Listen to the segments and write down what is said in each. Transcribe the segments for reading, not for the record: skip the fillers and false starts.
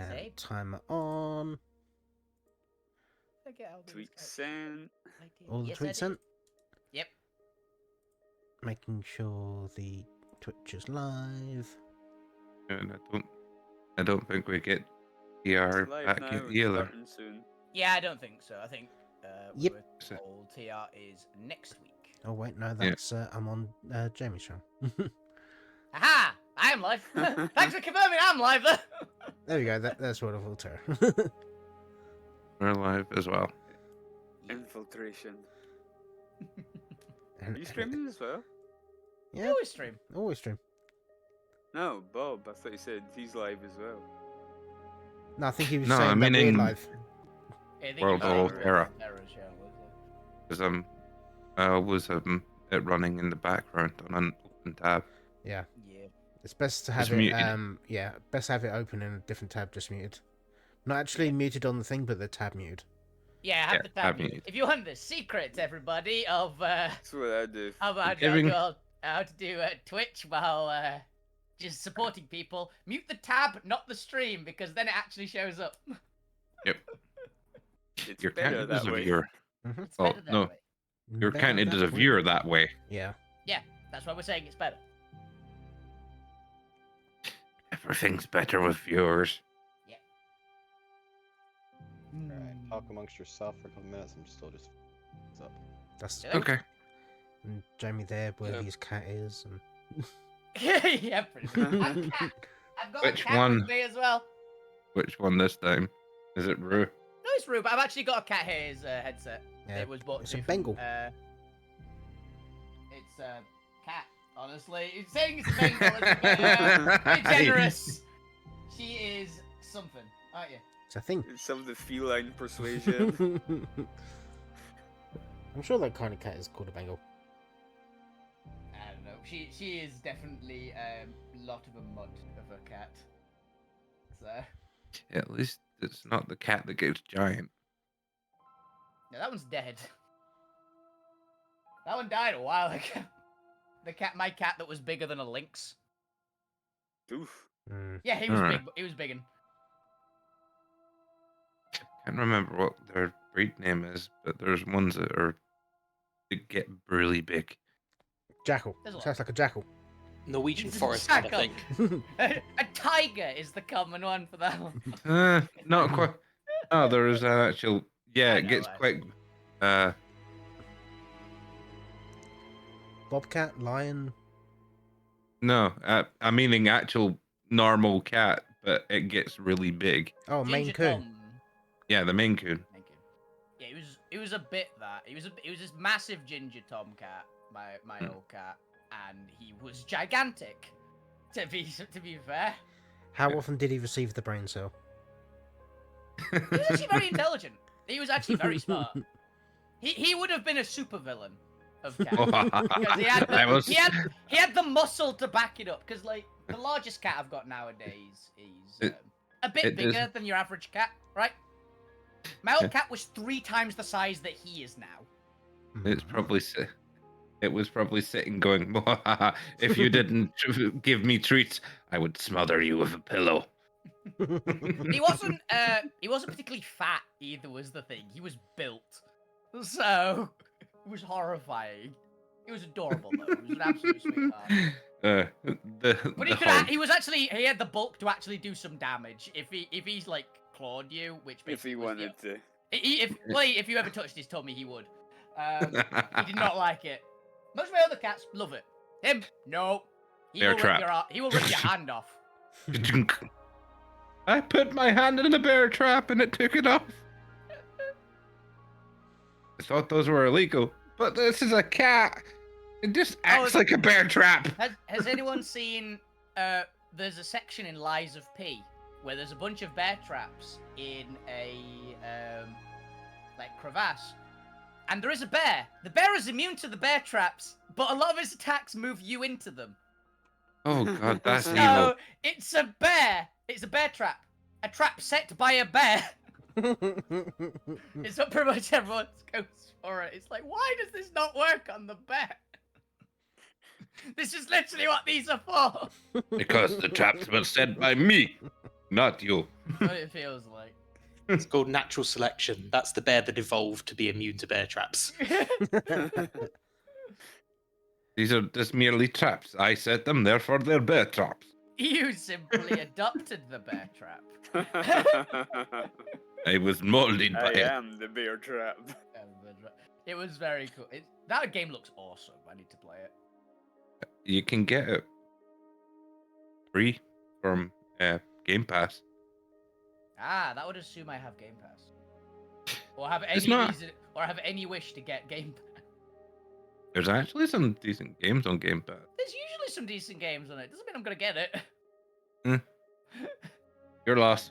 Save. Timer on. Okay, I'll do Tweet this. sent. All the Yes, I tweets did. sent. Yep. Making sure the Twitch is live. And I don't think we get TR It's live back now. It's either. starting soon. Yeah, I don't think so. I think we Yep. were told TR is next week. Oh wait, no, that's I'm on Jamie's show. Aha! I am live. Thanks for confirming I'm live. There we go. That's what of Alterra. We're live as well. Infiltration. And- Are you streaming as well? I Yeah, always stream. always stream. No, Bob. I thought you said he's live as well. No, I think he was No, saying I that mean we're in- live. Yeah, I think World it of was Alterra. Alterra's show, wasn't it? Because I always have it running in the background on an open tab. Yeah, Yeah. it's best to have Just it. muted. Yeah, best to have it open in a different tab, just muted. Not actually muted on the thing, but the tab muted. Yeah, have Yeah, the tab tab muted. muted. If you want the secret, everybody, of That's what I do. how to do Twitch while just supporting people, mute the tab, not the stream, because then it actually shows up. Yep. It's You're better counted as that a way. viewer. It's Oh, better that no. way. You're Better counted as that a way. viewer that way. Yeah. That's why we're saying it's better. Everything's better with viewers. Alright, talk amongst yourself for a couple minutes. I'm still just up. That's Yeah. Okay. and Jamie there, where Yeah. his cat is. And... Yeah, pretty much. I've got Which a cat one? with me as well. Which one this time? Is it Rue? No, it's rude, but I've actually got a cat here. His headset. Yeah, It was bought it's to a me Bengal. It's a cat, honestly. It's saying it's a Bengal is a bit generous. She is something, aren't you? It's a thing. It's some of the feline persuasion. I'm sure that kind of cat is called a Bengal. I don't know. She is definitely a lot of a mutt of a cat. So, At least it's not the cat that gets giant. no, that one's dead. That one died a while ago. My cat that was bigger than a lynx. Oof. Mm. Yeah, he was Alright. big. He was big. Can't remember what their breed name is, but there's ones that get really big. Jackal. There's a lot. Sounds like a jackal. Norwegian It's a forest cat, I jackal. think. A tiger is the common one for that one. Not quite. Oh, there is an actual. Yeah, I it know, gets I quite. Bobcat, lion. No, I meaning actual normal cat, but it gets really big. Oh, Maine Ginger Coon. Tom. Yeah, the Maine Coon. Thank you. Yeah, it was a bit that. It was this massive ginger tomcat, my old cat, and he was gigantic. To be fair, How often did he receive the brain cell? he was actually very intelligent. He was actually very smart. He would have been a supervillain of cat. Because he had the muscle to back it up. Because like the largest cat I've got nowadays is a bit it bigger is- than your average cat, right? My old cat was 3 times the size that he is now. It's probably it was probably sitting going, if you didn't give me treats, I would smother you with a pillow. He wasn't particularly fat either. Was the thing. He was built, so it was horrifying. He was adorable though. He was an absolute sweetheart. But he had the bulk to actually do some damage. If he's like clawed you, which If he basically was wanted to. if you ever touched his tummy, he would. He did not like it. Most of my other cats love it. Him, no. Bear trap. He will rip your hand off. I put my hand in a bear trap and it took it off. I thought those were illegal, but this is a cat. It just acts like a bear trap. Has anyone seen? There's a section in Lies of P where there's a bunch of bear traps in a like crevasse, and there is a bear. The bear is immune to the bear traps, but a lot of his attacks move you into them. Oh god, that's So evil. it's a bear. It's a bear trap. A trap set by a bear. It's what pretty much everyone goes for it. It's like, why does this not work on the bear? This is literally what these are for. Because the traps were set by me. Not you. What it feels like. It's called natural selection. That's the bear that evolved to be immune to bear traps. These are just merely traps. I set them, therefore they're bear traps. You simply adopted the bear trap. I was molded I by it. am the bear trap. It was very cool. That game looks awesome. I need to play it. You can get it free from Game Pass. Ah, that would assume I have Game Pass. Or have It's any not. reason, or have any wish to get Game Pass. There's actually some decent games on Game Pass. There's usually some decent games on it. Doesn't mean I'm gonna get it. Your loss.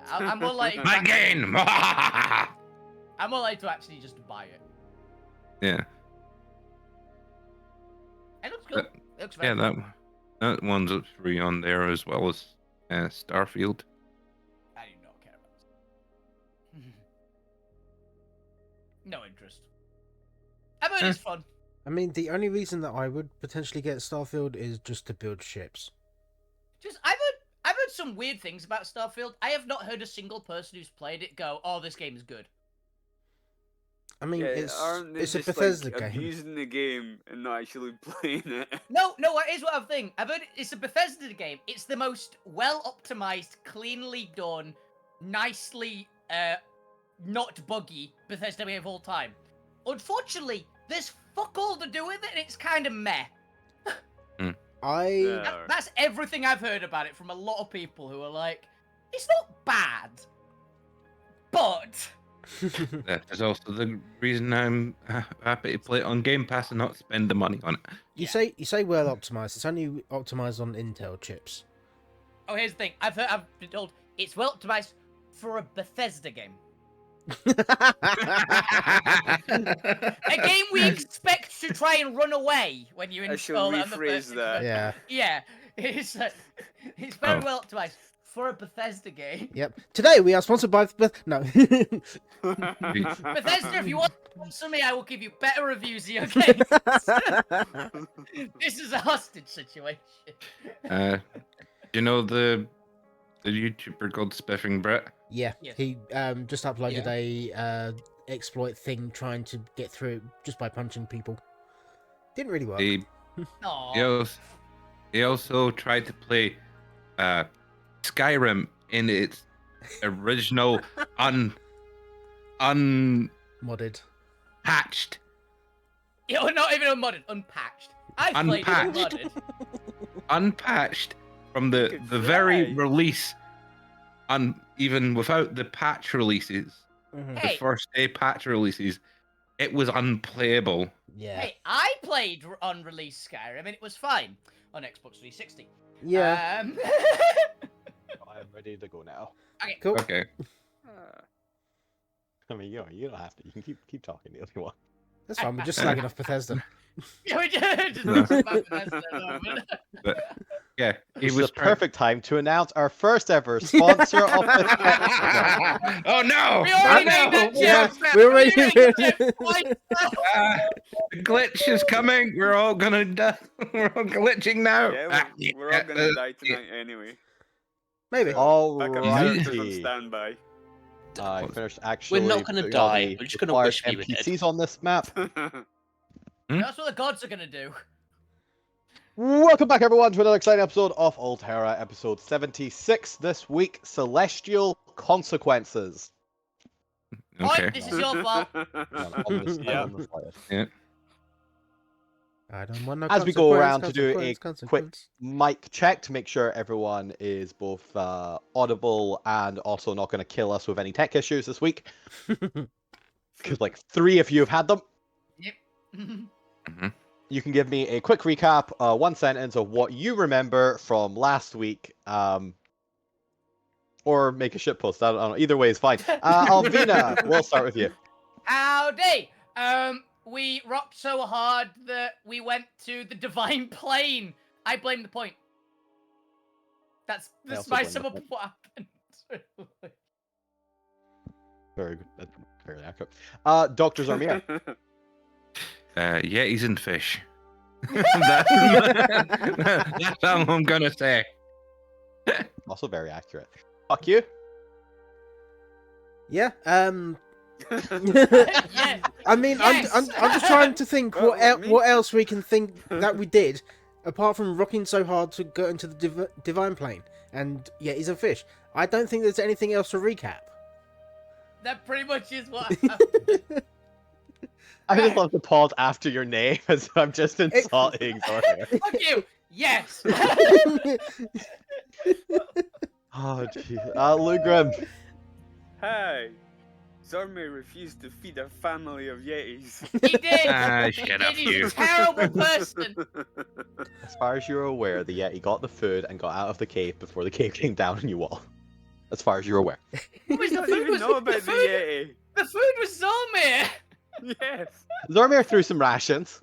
I'm more likely. To My actually- game! I'm more likely to actually just buy it. Yeah. It looks cool. But- It looks very Yeah, cool. that one's free on there as well as Starfield. I do not care about this. No interest. I mean, it's fun. I mean, the only reason that I would potentially get Starfield is just to build ships. Just I've heard some weird things about Starfield. I have not heard a single person who's played it go, "Oh, this game is good." I mean, Yeah, aren't they it's a just, Bethesda like, game. abusing the game and not actually playing it? No, here's what I'm thinking. I've heard it's a Bethesda game. It's the most well-optimized, cleanly done, nicely, not buggy Bethesda game of all time. Unfortunately, there's fuck all to do with it, and it's kind of meh. Yeah. That's everything I've heard about it from a lot of people who are like, it's not bad, but... That is also the reason I'm happy to play it on Game Pass and not spend the money on it. You say well optimized. It's only optimized on Intel chips. Oh, here's the thing. I've been told it's well-optimized for a Bethesda game. A game we expect to try and run away when you I shall install it on the rephrase first that. Yeah. Yeah, it's very Oh. well optimized for a Bethesda game. Yep. Today we are sponsored by no. Bethesda, if you want to sponsor me, I will give you better reviews of your games. This is a hostage situation. You know the YouTuber called Spiffing Brett? Yeah. Yes. He just uploaded a exploit thing trying to get through just by punching people. Didn't really work. He Aww. He also tried to play Skyrim in its original unpatched. Modded. You're not even unmodded, unpatched. I've played it Unpatched. unmodded. Unpatched from You the could very fly. release, even without the patch releases, Mhm. Hey. the first day patch releases, it was unplayable. Yeah. Hey, I played on release Skyrim and it was fine on Xbox 360. Yeah. I'm ready to go now. Cool. Okay. I mean, you don't have to. You can keep talking if you want. That's fine. We're just slagging off Bethesda. Yeah, we just No. talked about Bethesda at the moment. But yeah, he This is was the perfect time to announce our first ever sponsor of this episode. Oh no! We already I made that know, yeah, joke, Matt. we already made did. that joke twice. The glitch is coming. We're all gonna die. We're all glitching now. Yeah, we're all gonna die tonight anyway. Maybe. Backup characters on Alrighty. standby. I finished actually. We're not gonna putting all die, the we're just gonna required wish we were dead. NPCs on this map. That's what the gods are gonna do. Welcome back, everyone, to another exciting episode of Alterra, episode 76. This week, Celestial Consequences. Okay. This is your fault. On this- Yeah. on this list. I don't want no As we go consequence, around to do a consequence. Mic check to make sure everyone is both audible and also not going to kill us with any tech issues this week. Because like 3 of you have had them. Yep. You can give me a quick recap, 1 sentence of what you remember from last week, or make a shit post. I don't know. Either way is fine. Alvina, we'll start with you. Howdy. We rocked so hard that we went to the divine plane. I blame the point. That's also my blame sum the up of what happened. Very good. That's fairly accurate. Dr. Zarmir. Yetis and fish. That's all I'm gonna say. Also very accurate. Fuck you. Yeah. Yes. I mean, Yes! I'm just trying to think Well, me? what else we can think that we did, apart from rocking so hard to go into the divine plane. And yeah, he's a fish. I don't think there's anything else to recap. That pretty much is what happened. I just love the pause after your name as I'm just insulting Zormir. Fuck you! Yes! Oh, jeez. Lugrim. Hey, Zormir refused to feed a family of Yetis. He did! Shut He up, did, you. he's a terrible person! As far as you're aware, the Yeti got the food and got out of the cave before the cave came down on you all. As far as you're aware. What was I the don't food even was know about the food, Yeti. the food was Zolmir! Yes, Zormir threw some rations.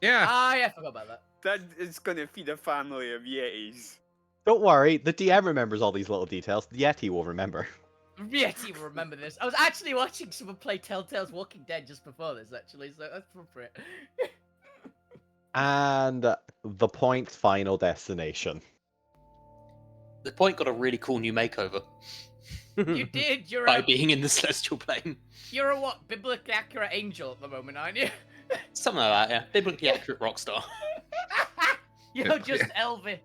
Yeah. Ah, yeah, I forgot about that. that is gonna feed a family of Yetis. Don't worry, the DM remembers all these little details. The Yeti will remember. Yeti will remember this. I was actually watching someone play Telltale's Walking Dead just before this, actually, so that's appropriate. And the point's final destination. The point got a really cool new makeover You did. by being in the celestial plane. You're a what? Biblically accurate angel at the moment, aren't you? Something like that, yeah. Biblically accurate rock star. You're just Elvis.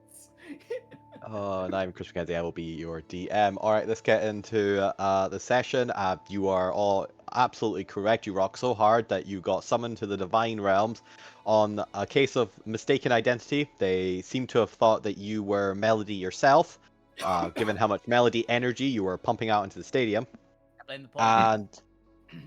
Oh, and I'm Chris McKenzie. I will be your DM. All right, let's get into the session. You are all absolutely correct. You rock so hard that you got summoned to the Divine Realms. On a case of mistaken identity, they seem to have thought that you were Melody yourself, given how much Melody energy you were pumping out into the stadium. I blame the point. And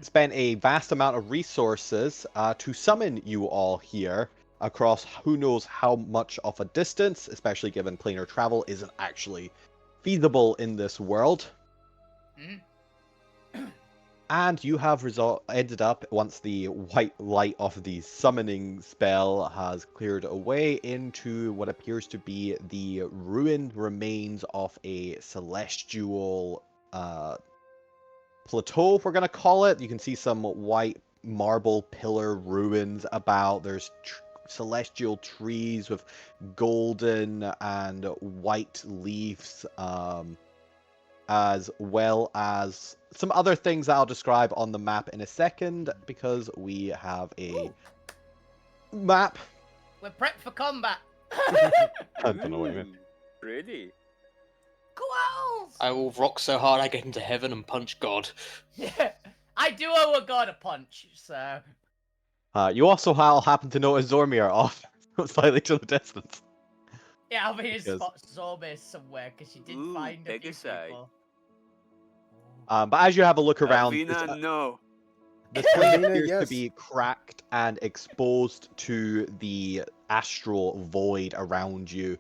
spent a vast amount of resources to summon you all here across who knows how much of a distance, especially given planar travel isn't actually feasible in this world. And you have ended up, once the white light of the summoning spell has cleared away, into what appears to be the ruined remains of a celestial plateau, we're going to call it. You can see some white marble pillar ruins about. There's celestial trees with golden and white leaves, as well as some other things that I'll describe on the map in a second, because we have a map. We're prepped for combat. I don't know what you mean. Pretty. Go Owls! I will rock so hard I get into heaven and punch God. Yeah, I do owe a god a punch, so. You also all happen to notice Zormir off slightly to the distance. Yeah, I'll be his Yes. spot Zorbir somewhere because she did Ooh, find a take few a side. people. But as you have a look around, Alvina, no. this place Alvina, appears to yes. be cracked and exposed to the astral void around you.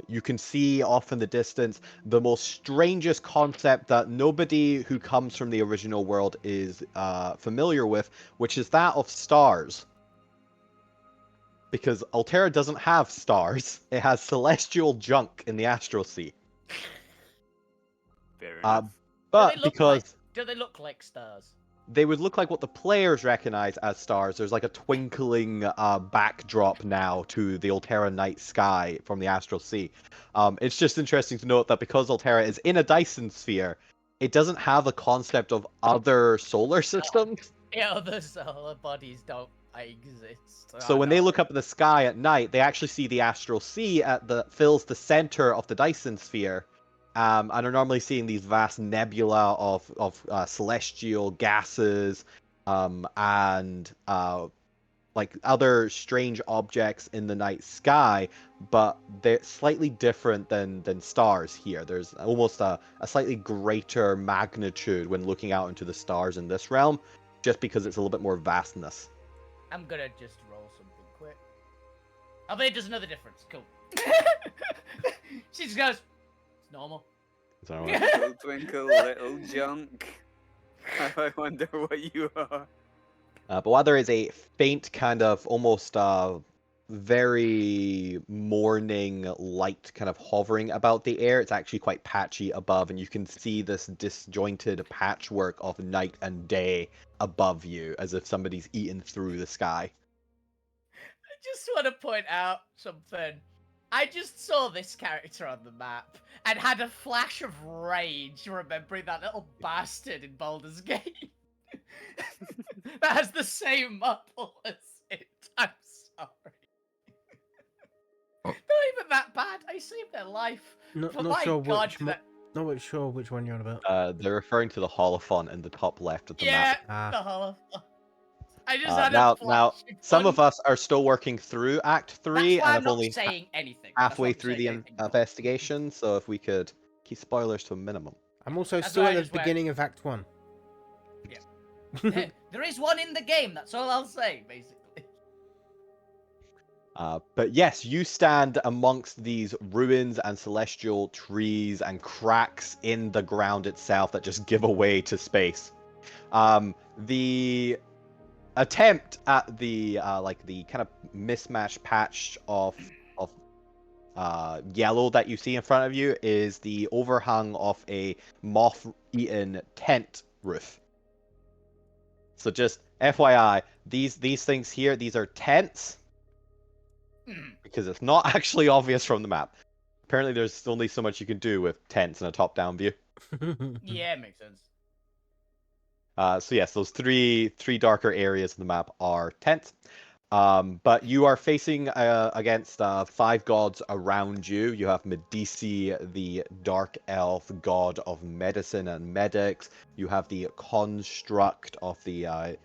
You can see off in the distance the most strangest concept that nobody who comes from the original world is familiar with, which is that of stars. Because Alterra doesn't have stars. It has celestial junk in the astral sea. Fair enough. But because Do they look like stars? they would look like what the players recognize as stars. There's like a twinkling backdrop now to the Alterra night sky from the astral sea. It's just interesting to note that because Alterra is in a Dyson sphere, it doesn't have a concept of other solar systems. Yeah, other solar bodies don't exist. So when they look up at the sky at night, they actually see the astral sea fills the center of the Dyson sphere. And are normally seeing these vast nebula of celestial gases and like other strange objects in the night sky, but they're slightly different than stars here. There's almost a slightly greater magnitude when looking out into the stars in this realm, just because it's a little bit more vastness. I'm gonna just roll something quick. I bet it does another difference. Cool. She just goes, it's normal. Is that all Yeah. right? Twinkle, twinkle, little junk. I wonder what you are. But while there is a faint kind of almost very morning light kind of hovering about the air, it's actually quite patchy above, and you can see this disjointed patchwork of night and day above you, as if somebody's eaten through the sky. I just want to point out something. I just saw this character on the map and had a flash of rage remembering that little bastard in Baldur's Gate. That has the same muscle as it. I'm sorry. Oh. Not even that bad. I saved their life. Not But not my sure God, which that- not sure which one you're on about. They're referring to the holophont in the top left of the yeah, map. Ah. the hollow. I just had a Now, flash. some of us are still working through Act 3, That's why and I'm I've not only saying anything. That's why halfway I'm not through saying the anything. investigation, so if we could keep spoilers to a minimum. I'm also That's still why I at the just went- beginning of Act 1. There is one in the game. That's all I'll say, basically. But yes, you stand amongst these ruins and celestial trees and cracks in the ground itself that just give away to space. The attempt at the the kind of mismatched patch of yellow that you see in front of you is the overhang of a moth-eaten tent roof. So just FYI, these things here, these are tents. Because it's not actually obvious from the map. Apparently there's only so much you can do with tents in a top-down view. Yeah, makes sense. So yes, those three darker areas of the map are tents. But you are facing against 5 gods around you. You have Medici, the dark elf god of medicine and medics. You have the construct of the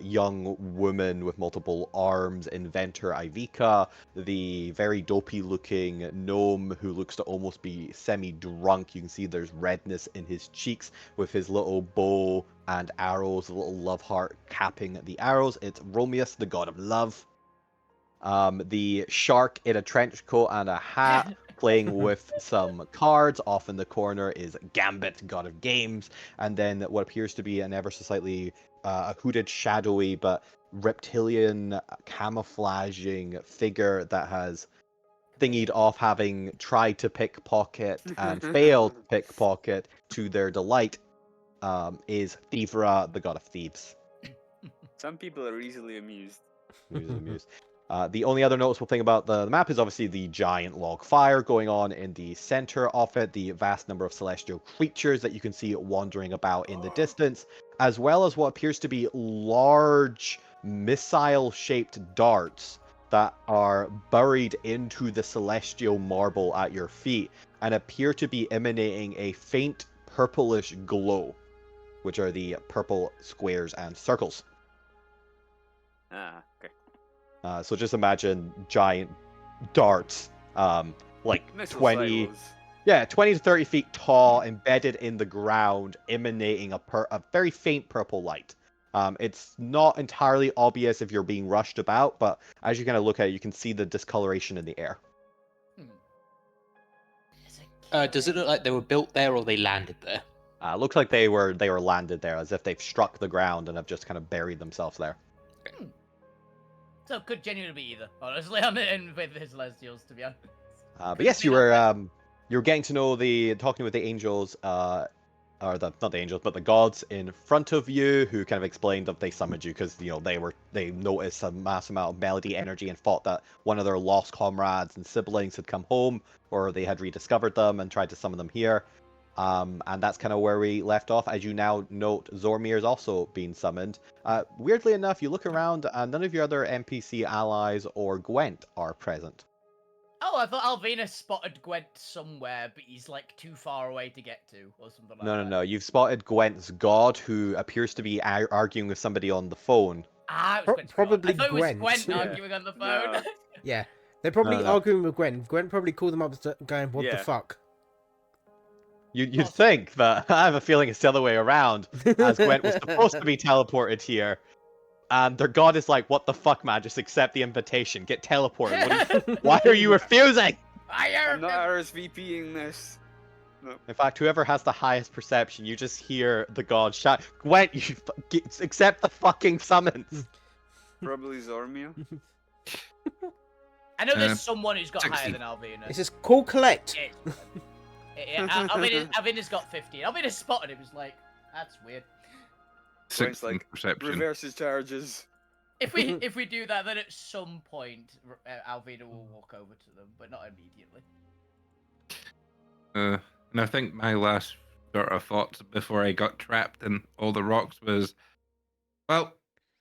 young woman with multiple arms, inventor Ivica, the very dopey looking gnome who looks to almost be semi-drunk. You can see there's redness in his cheeks with his little bow and arrows, a little love heart capping the arrows. It's Romeus, the god of love. The shark in a trench coat and a hat playing with some cards. Off in the corner is Gambit, god of games. And then what appears to be an ever so slightly a hooded, shadowy, but reptilian camouflaging figure that has thingied off having tried to pickpocket and failed to pickpocket to their delight, is Thievery, the god of thieves. Some people are easily amused. Amused. The only other noticeable thing about the map is obviously the giant log fire going on in the center of it, the vast number of celestial creatures that you can see wandering about in the distance, as well as what appears to be large missile-shaped darts that are buried into the celestial marble at your feet and appear to be emanating a faint purplish glow, which are the purple squares and circles. Ah, okay. So just imagine giant darts, like Missile 20 to 30 feet tall, embedded in the ground, emanating a very faint purple light. It's not entirely obvious if you're being rushed about, but as you kind of look at it, you can see the discoloration in the air. Does it look like they were built there or they landed there? Looks like they were landed there, as if they've struck the ground and have just kind of buried themselves there. So it could genuinely be either, honestly, I'm in with the Celestials, to be honest. But yes, you were getting to know talking with the angels, or not the angels, but the gods in front of you, who kind of explained that they summoned you because they noticed a mass amount of melody energy and thought that one of their lost comrades and siblings had come home, or they had rediscovered them and tried to summon them here. And that's kind of where we left off. As you now note, Zormir is also being summoned. Weirdly enough, you look around and none of your other NPC allies or Gwent are present. Oh, I thought Alvina spotted Gwent somewhere, but he's like too far away to get to, or something like that. No. You've spotted Gwent's god, who appears to be arguing with somebody on the phone. Ah, it was Gwent's Probably God. I thought it was Gwent. Gwent arguing on the phone. No. Yeah, they're probably No. arguing with Gwen. Gwen probably called them up going, "What the Yeah. fuck?" You'd think, but I have a feeling it's the other way around, as Gwent was supposed to be teleported here. And their god is like, what the fuck, man? Just accept the invitation. Get teleported. Why are you refusing? I'm not RSVPing this. In fact, whoever has the highest perception, you just hear the god shout, Gwent, accept the fucking summons. Probably Zormia. I know there's someone who's got 60. higher than Alvina. It says call collect. Alvina's got 15. Alvina spotted it, was like, that's weird. Gwent's 16 like, perception. reverse his charges. If we do that, then at some point Alvina will walk over to them, but not immediately. And I think my last sort of thoughts before I got trapped in all the rocks was, well,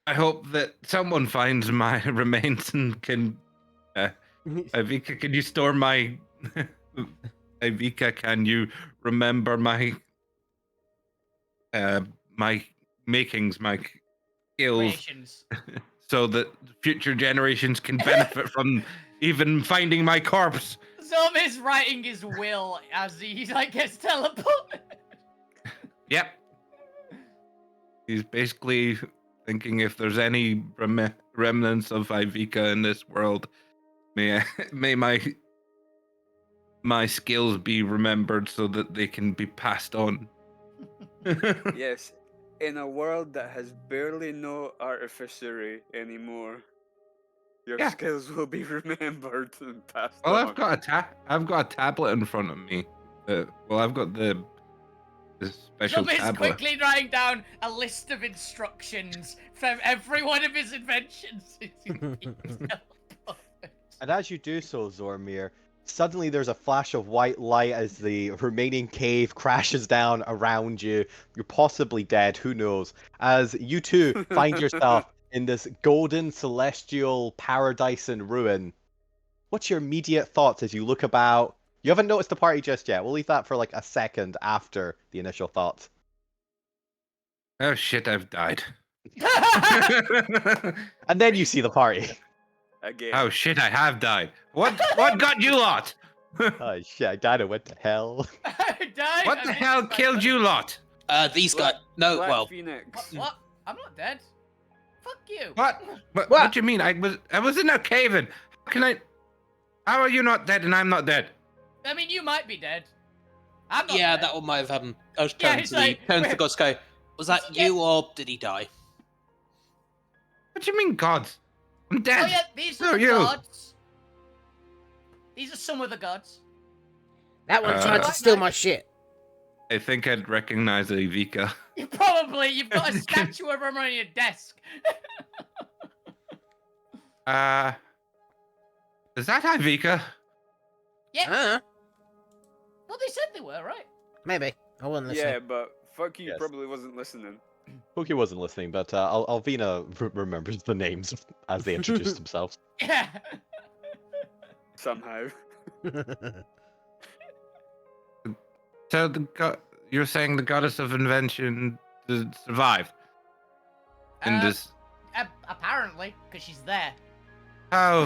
I hope that someone finds my remains and can. Ivica, can you store my? Ivica, can you remember my? My makings, my skills, Creations. so that future generations can benefit from even finding my corpse. Zom is writing his will as he gets teleported. Yep. He's basically thinking if there's any remnants of Ivica in this world, may my skills be remembered so that they can be passed on. Yes, in a world that has barely no artificery anymore, your Yeah. skills will be remembered and passed Well, on. I've got a tablet in front of me. Well, I've got the special Zom is tablet. quickly writing down a list of instructions from every one of his inventions. And as you do so, Zormir, suddenly there's a flash of white light as the remaining cave crashes down around you. You're possibly dead, who knows? As you two find yourself in this golden celestial paradise in ruin. What's your immediate thoughts as you look about? You haven't noticed the party just yet. We'll leave that for like a second after the initial thoughts. Oh shit, I've died. And then you see the party. Again. Oh shit, I have died. What got you lot? Oh shit, I died and went to hell. What the hell killed you lot? These guys. No, Black well, Phoenix. What? I'm not dead. Fuck you. What do you mean? I was in a cave-in. How are you not dead and I'm not dead? I mean, you might be dead. I'm not yeah, dead. that one might have happened. I was Yeah, turning he's to the like, turn to the where- gods. Go. Was that Yeah. you or did he die? What do you mean, gods? I'm dead. Oh yeah, these No, are the you. gods. These are some of the gods. That one tried to steal my shit. I think I'd recognize Ivica. You've got a statue of him on your desk. Is that Ivica? Yeah. Well, they said they were, right? Maybe. I wasn't listening. Yeah, but fuck you, Yes. probably wasn't listening. Pookie wasn't listening, but Alvina remembers the names as they introduced themselves. Yeah. Somehow. So you're saying the goddess of invention survived in this? Apparently, because she's there. Oh,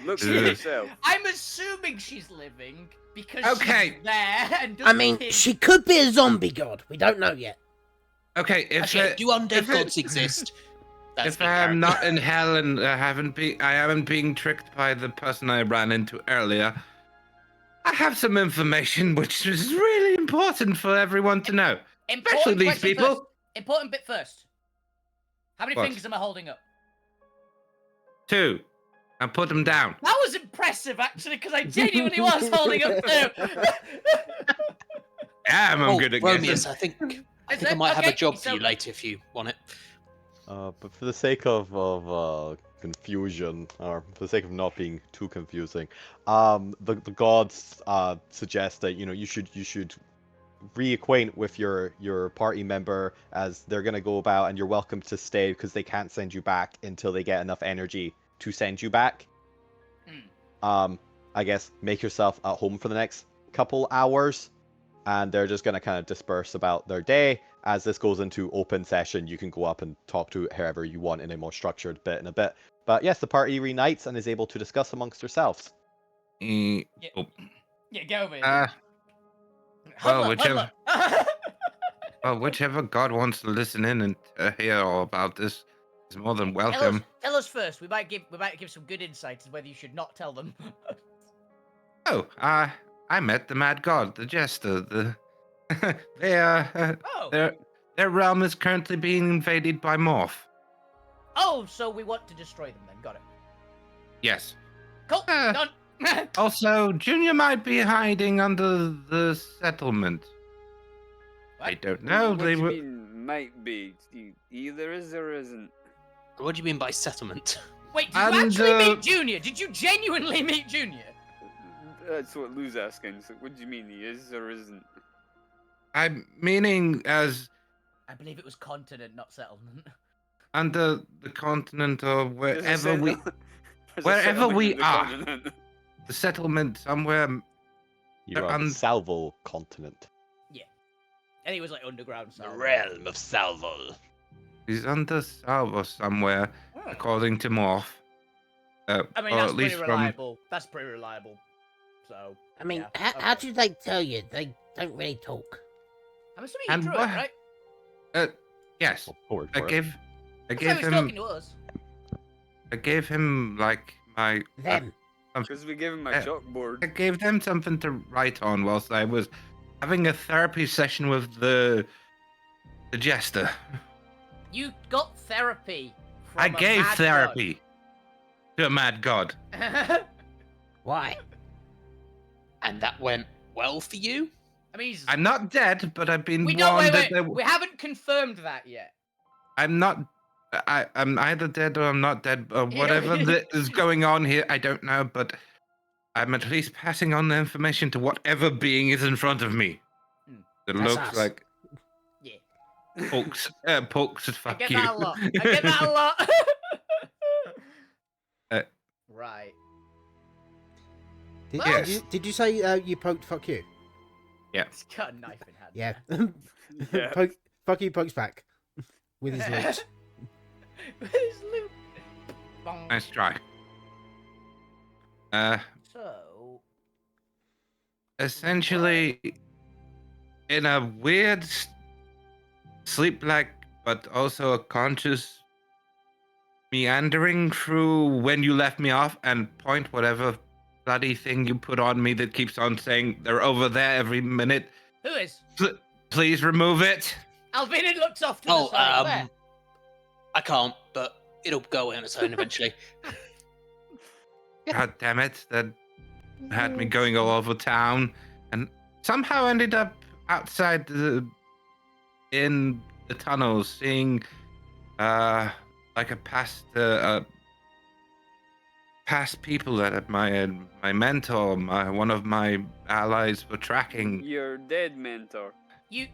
Look for Ugh. yourself. I'm assuming she's living because Okay. she's there and I doesn't mean, hit- she could be a zombie god. We don't know yet. okay. Okay, do undead if it- gods exist? That's If the I am character. not in hell and I haven't being tricked by the person I ran into earlier, I have some information which is really important for everyone to know. Especially Important these question people. first. Important bit first. How many What? fingers am I holding up? 2. And put them down. That was impressive, actually, because I genuinely was holding up 2. Yeah, I'm good at Romius, guessing. I think I Is think I it? might have a Okay, job for so- you later if you want it. But for the sake of confusion, or for the sake of not being too confusing, the gods suggest that you should reacquaint with your party member as they're gonna go about, and you're welcome to stay because they can't send you back until they get enough energy to send you back. I guess make yourself at home for the next couple hours, and they're just gonna kind of disperse about their day. As this goes into open session, you can go up and talk to whoever you want in a more structured bit in a bit. But yes, the party reunites and is able to discuss amongst yourselves. Yeah, get over here. well, Huddle up, whichever- huddle up. Well, whichever god wants to listen in and hear all about this is more than welcome. Tell us first. We might give some good insight as whether you should not tell them. Oh, I met the mad god, the jester. Oh. Their realm is currently being invaded by Morph. Oh, so we want to destroy them then. Got it. Yes. Cool. Done. Also, Junior might be hiding under the settlement. I What? don't know. What They do you were. mean, might be? Either is or isn't. What do you mean by settlement? Wait, did you And, actually meet Junior? Did you genuinely meet Junior? That's what Lou's asking. So what do you mean, he is or isn't? I'm meaning as I believe it was continent, not settlement. under the continent or There's a wherever we, settle- there's a wherever settlement we in the are. continent. the settlement somewhere. You're on the Salvo continent. And he was like underground. The Salvo. realm of Salvo. He's under Salvo somewhere, Hmm. according to Morph. I mean, or that's at pretty least reliable. That's pretty reliable. So. I mean, yeah, how okay. do they tell you? They don't really talk. I'm assuming And you drew what- it, right? Yes, Well, forward I for it. gave That's how he's talking to us. I gave him like my. Them. Because we gave him a I chalkboard. gave them something to write on whilst I was having a therapy session with the jester. You got therapy. From I a gave mad therapy to a mad god. god. Why? And that went well for you? I mean, he's... I'm not dead, but I've been we don't. warned Wait. that We haven't confirmed that yet. I'm not. I'm either dead or I'm not dead, or whatever that is going on here. I don't know, but I'm at least passing on the information to whatever being is in front of me. Hmm. It That's looks us. like Yeah. Pokes. Pokes. I Fuck get you. that a lot. I get that a lot. Right. Did, Yes. did you say you poked fuck you? He's got a knife in hand. Yeah. Yeah. Fuck you pokes back. With his lips. With his loot. Bong. Nice try. So. Essentially, in a weird sleep-like, but also a conscious meandering through when you left me off and point whatever bloody thing you put on me that keeps on saying they're over there every minute. Who is? Please remove it. Alvin looks off to Oh, the side. There. I can't, but it'll go on its own eventually. God damn it. That had me going all over town and somehow ended up outside in the tunnels seeing like a past people that my mentor, one of my allies were tracking. Your dead mentor. You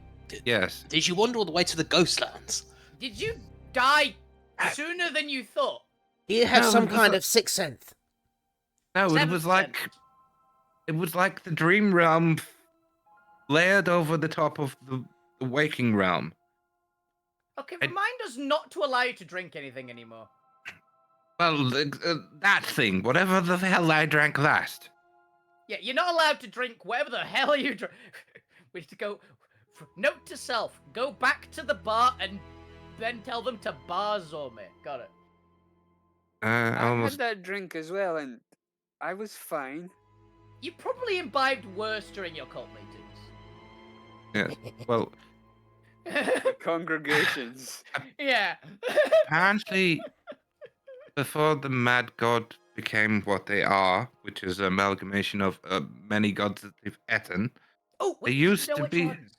Yes. Did you wander all the way to the Ghostlands? did you die sooner than you thought? You have No, some it was kind a- of sixth sense. No, it Seventh was like sense. it was like the dream realm layered over the top of the waking realm. Okay, I- remind us not to allow you to drink anything anymore. Well, that thing, whatever the hell I drank last. Yeah, you're not allowed to drink whatever the hell you drink. We need to go. Note to self: go back to the bar and then tell them to bar Zome. Got it. I Almost. had that drink as well, and I was fine. You probably imbibed worse during your cult meetings. Yeah. Well, Congregations. Yeah. apparently, before the mad god became what they are, which is an amalgamation of many gods that they've eaten, Oh, They wait, used you know to which be- ones?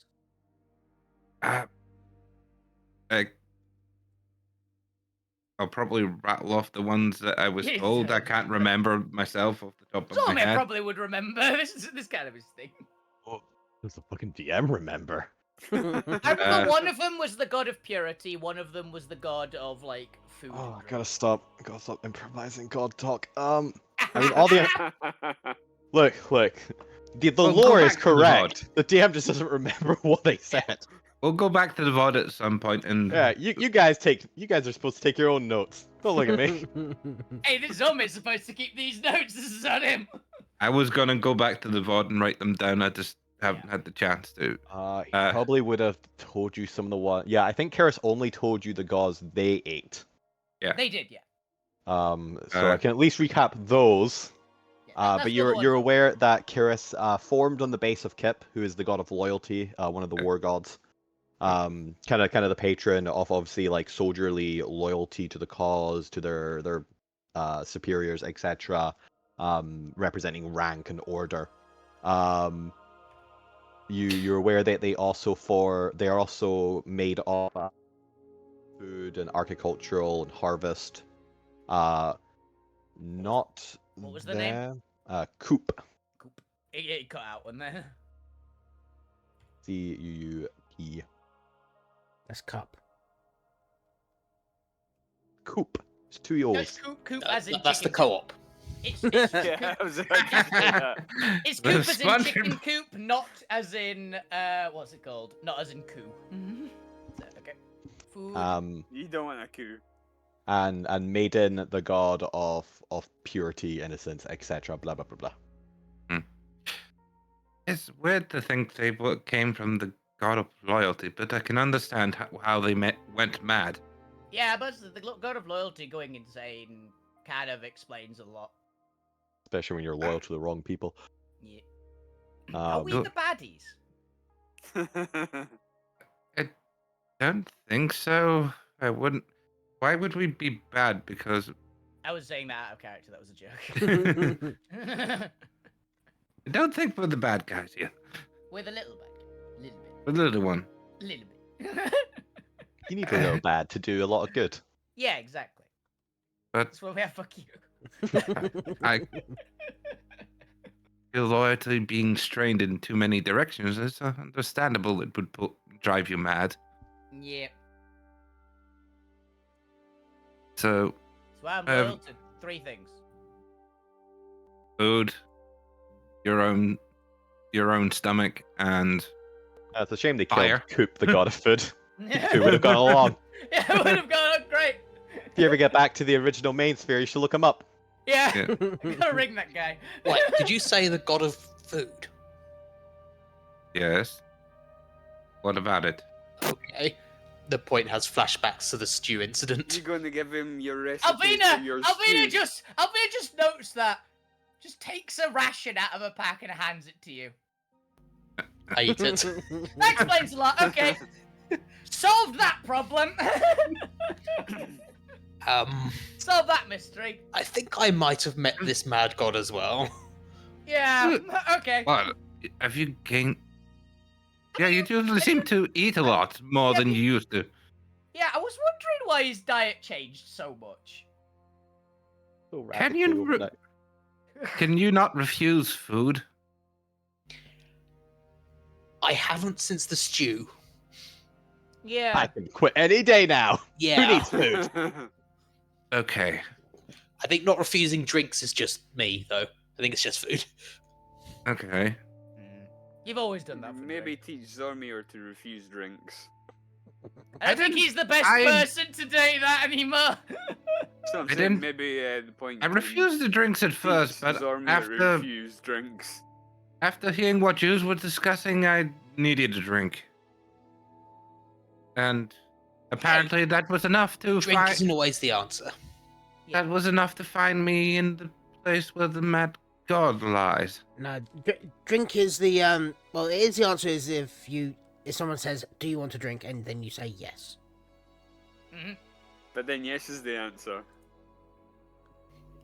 I'll probably rattle off the ones that I was Yes. told. I can't remember myself off the top of Zome my head. probably would remember. This kind of his thing. Does the fucking DM remember? I remember one of them was the god of purity. One of them was the god of like food. Oh, I and gotta stop. I gotta stop improvising god talk. I mean, all the look. The Well, go lore is back to the correct. The DM just doesn't remember what they said. We'll go back to the VOD at some point and Yeah, you guys are supposed to take your own notes. Don't look at me. Hey, this Zome is supposed to keep these notes. This is on him. I was gonna go back to the VOD and write them down. I just haven't had the chance to. He probably would have told you some of the one. Yeah, I think Karis only told you the gauze they ate. They did, yeah. So I can at least recap those. Yeah, that's But the other you're one. aware that Karis formed on the base of Kip, who is the god of loyalty, one of the war gods. Kind of the patron of obviously like soldierly loyalty to the cause, to their superiors, etc. Representing rank and order. You're aware that they are also made of food and agricultural and harvest. Not What was the name? there. Coop. Coop. It cut out, wasn't there? CUUP. That's cup. Coop. It's 2 No, O's. Coop as in That's the chicken co-op. It's Yeah, I was about to say that. It's The Coop as in SpongeBob. chicken coop, not as in what's it called? Not as in coup. So, okay. Food. You don't want a coup. And Maiden, the god of purity, innocence, etc. Blah blah blah blah. It's weird to think they came from the god of loyalty, but I can understand how they went mad. Yeah, but the god of loyalty going insane kind of explains a lot. Especially when you're loyal to the wrong people. Yeah. Are we the baddies? I don't think so. I wouldn't. Why would we be bad? Because I was saying that out of character. That was a joke. I don't think we're the bad guys here. With a little bit. Little bit. We're the little one. Little bit. You need a little bad to do a lot of good. Yeah, exactly. But That's why we have fuck you. I feel loyalty being strained in too many directions. It's understandable it would drive you mad. Yeah. So, That's why I'm loyal to 3 things. food, your own stomach, and It's a shame they Fire. killed Coop, the god of food. Who would have gone along. Yeah, it would have gone on great. If you ever get back to the original main sphere, you should look him up. Yeah. Yeah. We gotta ring that guy. Wait, did you say the god of food? yes. What about it? Okay. The point has flashbacks to the stew incident. You're going to give him your recipe for Alvina! your Alvina stew. just notes that. Just takes a ration out of a pack and hands it to you. I eat it. That explains a lot. Okay. Solved that problem. Solve that mystery. I think I might have met this mad god as well. Yeah. Okay. What? Have you gained? Yeah, you do seem to eat a lot more than you used to. Yeah, I was wondering why his diet changed so much. So Can you radically overnight. Can you not refuse food? I haven't since the stew. Yeah. I can quit any day now. Yeah. Who needs food? Okay. I think not refusing drinks is just me, though. I think it's just food. Okay. You've always done that for Maybe me. teach Zormir to refuse drinks. I don't think he's the best I- person to do that anymore. So I'm I saying didn't- maybe the point. I refused the drinks at first, but Zormir after refuse drinks. hearing what you were discussing, I needed a drink. And apparently that was enough to Drink find. isn't always the answer. That was enough to find me in the place where the mad god lies. No, drink is the well, it is the answer is if someone says, "Do you want to drink?" and then you say yes. But then yes is the answer.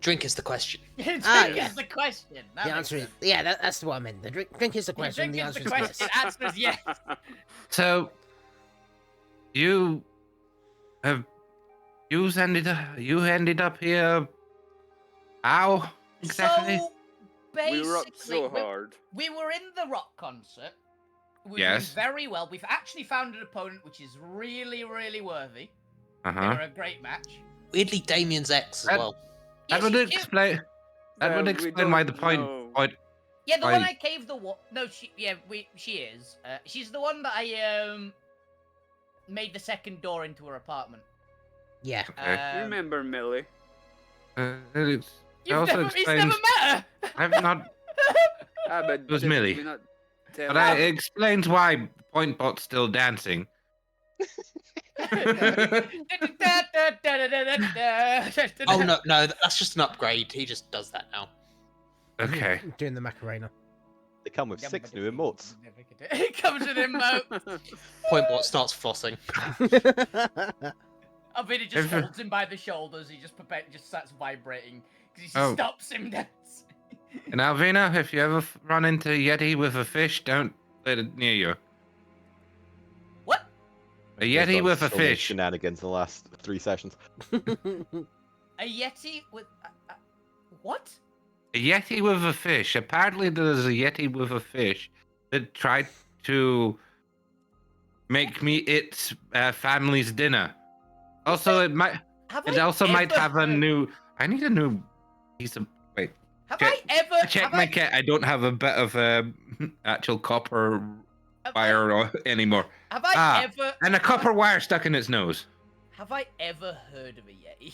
Drink is the question. Drink yeah. is the question. That The makes answer is sense. yeah. That's what I meant. The drink is the question. drink The is answer the is yes. question. Answer is yes. So, you ended up here. How exactly? So We were up basically, so hard. we were in the rock concert. We were Yes. doing very well. We've actually found an opponent which is really, really worthy. Uh They huh. were a great match. Weirdly, Damien's ex as That- well. That Yeah, would she killed- explain. That would We explain why the don't point. know. Yeah, the one I- I caved the wall. No, she is. She's the one that I made the second door into her apartment. Yeah. Okay. Remember Millie? It You've also never, he's explains. never met her. I've not. Ah, but It was did Millie. we not tell But her? it explains why Pointbot's still dancing. Oh no, that's just an upgrade. He just does that now. Okay. Doing the Macarena. They come with 6 new emotes. It comes with emotes. Pointbot starts flossing. Alvina just Every- holds him by the shoulders. He just starts vibrating because he Oh. stops him dancing. And Alvina, if you ever run into Yeti with a fish, don't let it near you. What? A Yeti with a So many fish. shenanigans in the last 3 sessions. A Yeti with what? A Yeti with a fish. Apparently, there's a Yeti with a fish that tried to make me its family's dinner. Also, it might. Have It I also might ever have a heard- new. I need a new piece of. Wait. Have check- I ever? Check have my I, kit. I don't have a bit of actual copper have wire anymore. Have I ever? And a have copper wire stuck in its nose. Have I ever heard of a Yeti?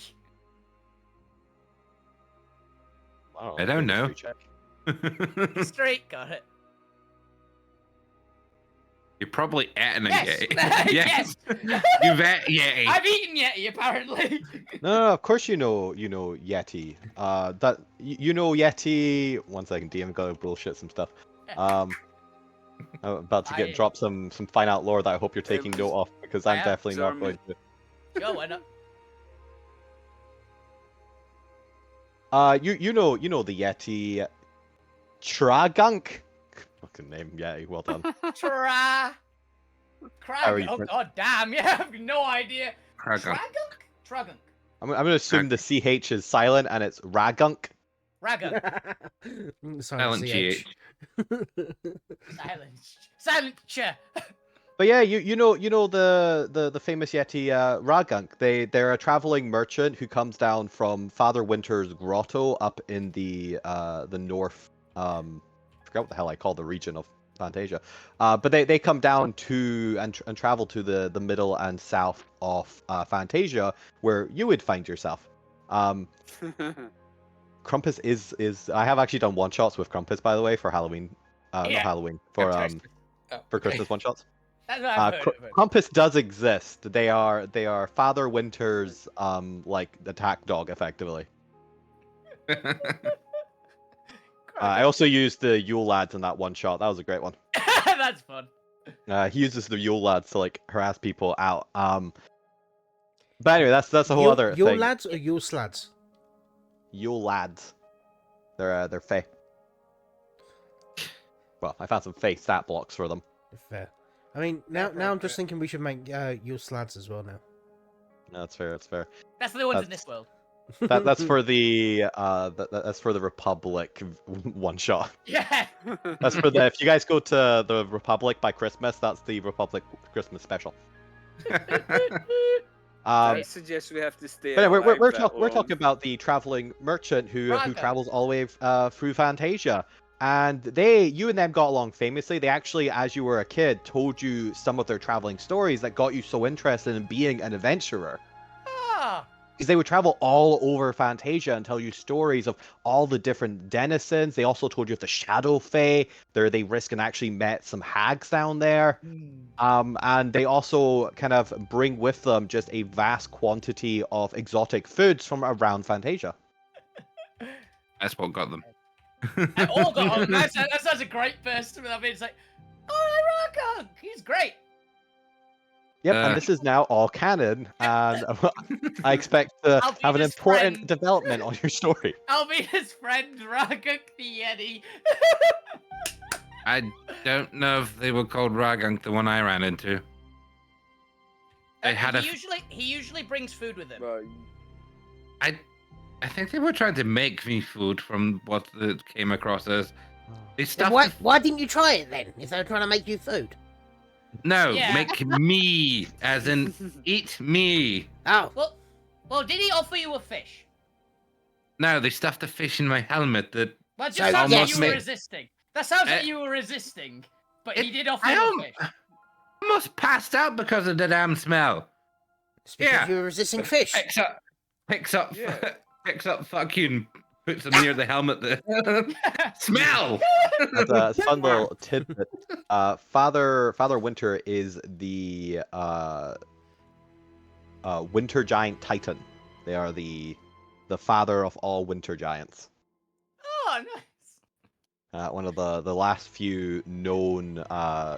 I don't know. History check. Straight, got it. You're probably eating a Yes! Yeti. Yes! You've ate Yeti. I've eaten Yeti, apparently. No, of course you know Yeti. You know Yeti. One second, DM got to bullshit some stuff. I'm about to drop some fine out lore that I hope you're taking note of because I'm I am. definitely not Zormi. going to. Go, why not? You know the Yeti, Tragunk. Fucking name Yeti. Well done. Tra. How are you, Oh Brent? god damn, yeah, I've no idea. Kragunk. Tragunk? I'm gonna assume the CH is silent and it's Ragunk. Ragunk. Silent GH. Silent chair. But yeah, you know the famous Yeti Ragunk. They're a traveling merchant who comes down from Father Winter's grotto up in the north. I forgot what the hell I call the region of Fantasia. But they come down to and travel to the middle and south of Fantasia, where you would find yourself. Krampus is I have actually done one shots with Krampus, by the way, for Halloween. Not Yeah. Halloween for Christmas one shots. That's what I've heard of it. Krampus does exist. They are Father Winter's like attack dog, effectively. I also used the Yule lads in that one shot. That was a great one. That's fun. He uses the Yule lads to like harass people out. But anyway, that's a whole other Your thing. lads or your slads? Yule lads. They're fey. Well, I found some fey stat blocks for them. Fair. I mean, now I'm just Appropriate. thinking we should make your slads as well now. No, that's fair. That's fair. That's the ones in this world. That's for the that's for the Republic one shot. Yeah. That's for the if you guys go to the Republic by Christmas, that's the Republic Christmas special. I suggest we have to stay. But anyway, alive we're that long. talking about the traveling merchant who Raga. travels all the way through Fantasia, and you and them got along famously. They actually, as you were a kid, told you some of their traveling stories that got you so interested in being an adventurer. Ah. Because they would travel all over Fantasia and tell you stories of all the different denizens. They also told you of the Shadow Fae. They risked and actually met some hags down there. And they also kind of bring with them just a vast quantity of exotic foods from around Fantasia. That's what got them. And all got on. That's such a great burst. I mean, it's like, oh, Ragunk, he's great. Yep, Uh. and this is now all canon, and I expect to I'll be have an his important friend. development on your story. I'll be his friend, Ragunk the Yeti. I don't know if they were called Ragunk, the one I ran into. They had He usually brings food with him. Right. I think they were trying to make me food from what it came across as. They stuffed Why didn't you try it then? If they were trying to make you food. No, Yeah. make me, as in eat me. Oh, Well, did he offer you a fish? No, they stuffed a fish in my helmet that Well, it So, just sounds like almost you were made- resisting. That sounds like Uh, you were resisting. But it- he did offer I you am- a fish. almost passed out because of the damn smell. it's because Yeah. you were resisting fish. Picks up, Yeah. picks up fucking, puts them near the helmet. Smell! As a fun little tidbit, Father Winter is the Winter Giant Titan. They are the father of all Winter Giants. Oh, nice. One of the last few known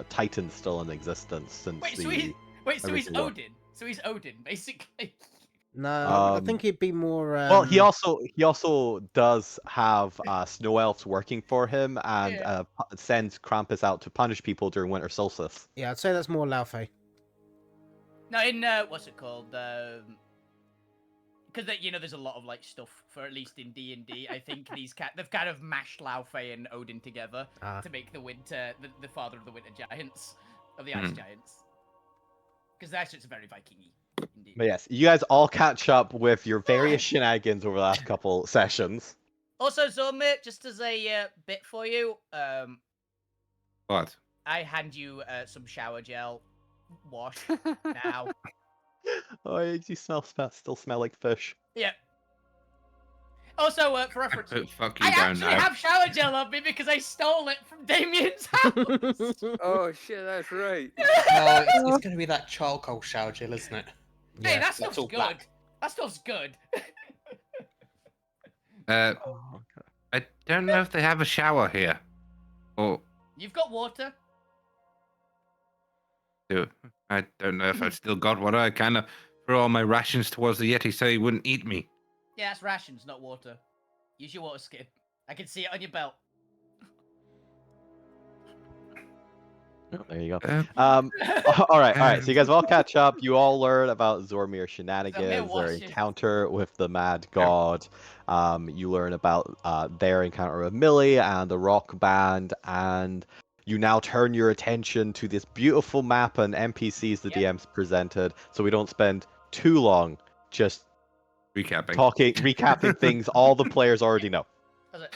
Titans still in existence since Wait, the. so he's original. Odin. So he's Odin, basically. No, I Um, think it'd be more. Well, he also does have snow elves working for him and Yeah. sends Krampus out to punish people during winter solstice. Yeah, I'd say that's more Laufey. No, in what's it called? Because there's a lot of like stuff for at least in D&D. I think they've kind of mashed Laufey and Odin together to make the father of the winter giants, of the ice giants. Because that's just very Viking-y. Indeed. But yes, you guys all catch up with your various shenanigans over the last couple sessions. Also, Zormir, just as a bit for you, What? I hand you some shower gel. Wash now. Oh, you still smell like fish. Yeah. Also, for reference, Fuck you I down actually now. have shower gel on me because I stole it from Damien's house. Oh shit, that's right. Oh, it's going to be that charcoal shower gel, isn't it? Hey, that That's stuff's all good. black. That stuff's good. Oh, I don't know if they have a shower here. Or You've got water. do I don't know if I've still got one. I kind of threw all my rations towards the Yeti so he wouldn't eat me. Yeah, it's rations, not water. Use your water skin. I can see it on your belt. Oh, there you go. Uh, All right. So you guys all catch up. You all learn about Zormir's shenanigans, their washing. encounter with the Mad God. You learn about their encounter with Millie and the rock band, and you now turn your attention to this beautiful map and NPCs the DMs presented. So we don't spend too long just recapping things all the players already know. Does it?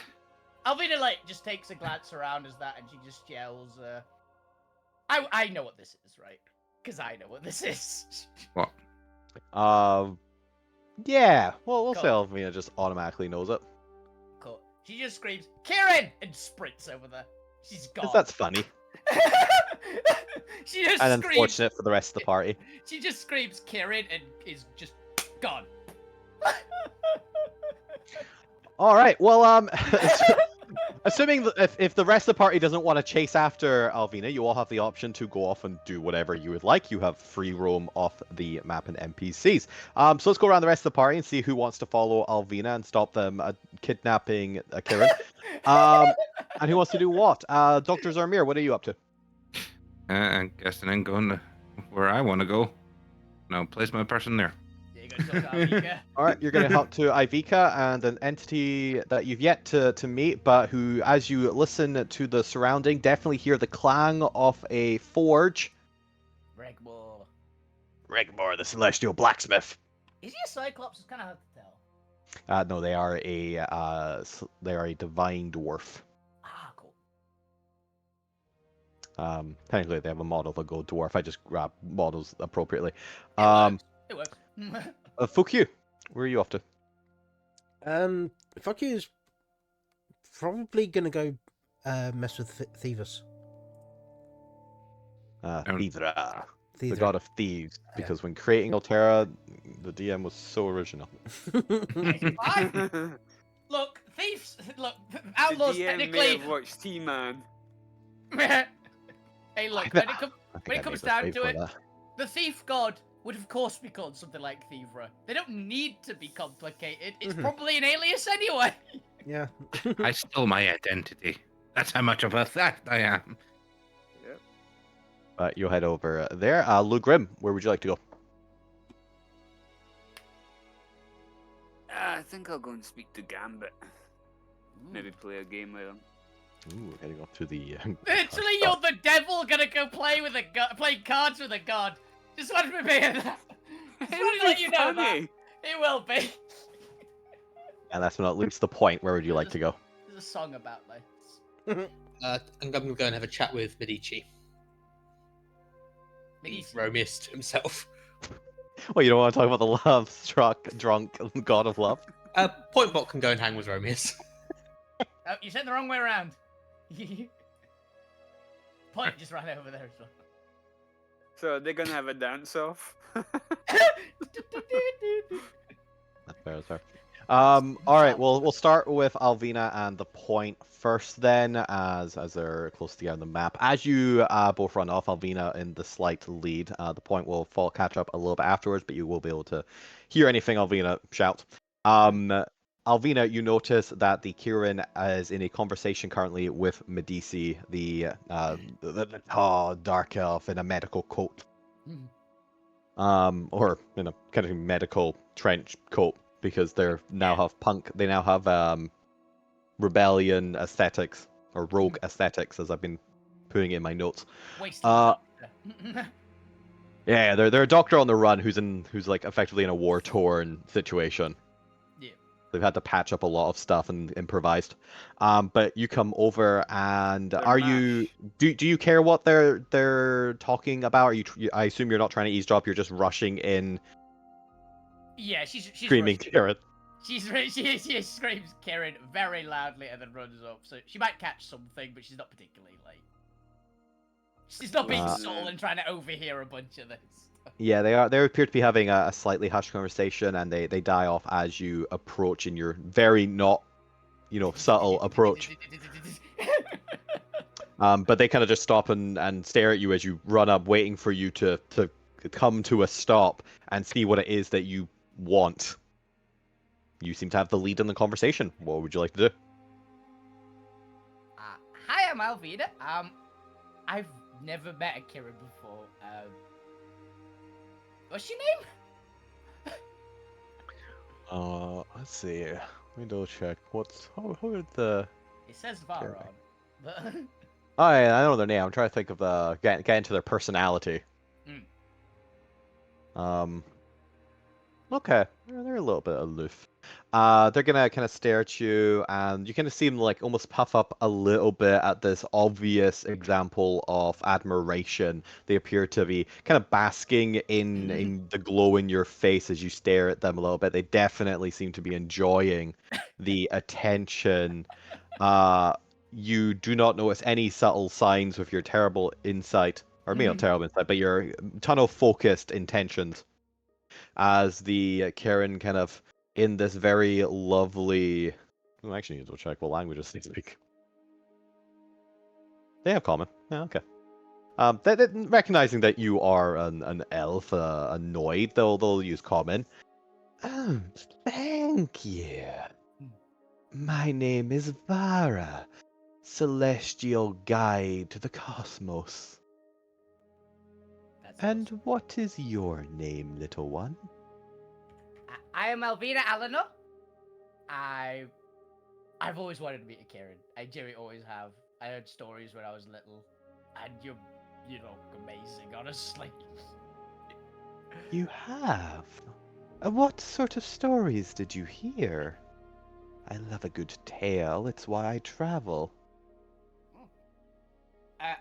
Alvina just takes a glance around as that, and she just yells, I know what this is, right? Because I know what this is. What? Yeah. Well, we'll Cool. say Alvina just automatically knows it. Cool. She just screams, Kieran! And sprints over there. She's gone. 'Cause that's funny. She just And screams. unfortunate for the rest of the party. She just screams Kieran and is just gone. All right. Well, assuming that if the rest of the party doesn't want to chase after Alvina, you all have the option to go off and do whatever you would like. You have free roam off the map and NPCs. So let's go around the rest of the party and see who wants to follow Alvina and stop them kidnapping Kieran. And who wants to do what? Dr. Zarmir, what are you up to? I'm guessing I'm going to where I want to go. No, place my person there. Yeah, you gotta talk to Alvika. All right, you're going to hop to Ivica and an entity that you've yet to meet, but who, as you listen to the surrounding, definitely hear the clang of a forge. Regmore, the celestial blacksmith. Is he a Cyclops? It's kind of hard to tell. No, they are a divine dwarf. Ah, cool. Technically, they have a model of a gold dwarf. I just grab models appropriately. It works. Fuck you. Where are you off to? Fuck you is probably gonna go mess with Thieves. Thedra, the Thedra. god of thieves. Because when creating Alterra, the DM was so original. Fine. Look, thieves. Look, outlaws the DM may technically. have watched T-Man. Hey, look. I When it, com- I think when I it comes made down mistake to for it, that. the thief god would of course be called something like Thievra. They don't need to be complicated. It's probably an alias anyway. Yeah. I stole my identity. That's how much of a theft I am. You'll head over there. Lou Grim, where would you like to go? I think I'll go and speak to Gambit. Maybe play a game with him. Ooh, heading off to the. Literally, you're the devil gonna go play cards with a god. Just wanted to be that. Just wanted to let you know that. It will be. And that's not least the point. Where would you like to go? There's a song about this. I'm going to go and have a chat with Medici. Medici. Romist himself. Well, you don't want to talk about the love-struck, drunk god of love? Pointbot can go and hang with Romius. Oh, you said the wrong way around. Point just ran over there as well. So they're gonna have a dance-off? That's fair. All right. Well, we'll start with Alvina and the point first, then, as they're close together on the map. As you both run off, Alvina in the slight lead. The point will catch up a little bit afterwards, but you will be able to hear anything Alvina shout. Alvina, you notice that the Kieran is in a conversation currently with Medici, the tall dark elf in a medical coat. or in a kind of medical trench coat because they now have They now have rebellion aesthetics or rogue aesthetics, as I've been putting it in my notes. Wasted doctor. Yeah, they're a doctor on the run who's like effectively in a war torn situation. Yeah. They've had to patch up a lot of stuff and improvised. But you come over and They're are you do you care what they're talking about? Are I assume you're not trying to eavesdrop. You're just rushing in, Yeah, she's screaming rushing. Karen. She screams Karen very loudly and then runs up. So she might catch something, but she's not particularly like. She's not being subtle and trying to overhear a bunch of this. Yeah, they appear to be having a slightly hushed conversation, and they die off as you approach in your very not, subtle approach. But they kind of just stop and stare at you as you run up, waiting for you to come to a stop and see what it is that you want. You seem to have the lead in the conversation. What would you like to do? Hi, I'm Alvida. I've never met a Karen before. What's your name? Let's see. Let me double check. Who are the? It says Varon. But... Oh, yeah, I know their name. I'm trying to think of get into their personality. Okay, they're a little bit aloof. They're gonna kind of stare at you, and you kind of see them like almost puff up a little bit at this obvious example of admiration. They appear to be kind of basking in the glow in your face as you stare at them a little bit. They definitely seem to be enjoying the attention. You do not notice any subtle signs with your terrible insight, or maybe not terrible insight, but your tunnel focused intentions. As the Karen kind of in this very lovely. I actually need to check what languages they speak. They have common. Yeah, okay. Recognizing that you are an elf, annoyed, they'll use common. Oh, thank you. My name is Vara, celestial guide to the cosmos. And what is your name, little one? I am Alvina Alano. I've always wanted to meet a Karen. I genuinely always have. I heard stories when I was little, and you're amazing, honestly. You have? What sort of stories did you hear? I love a good tale. It's why I travel.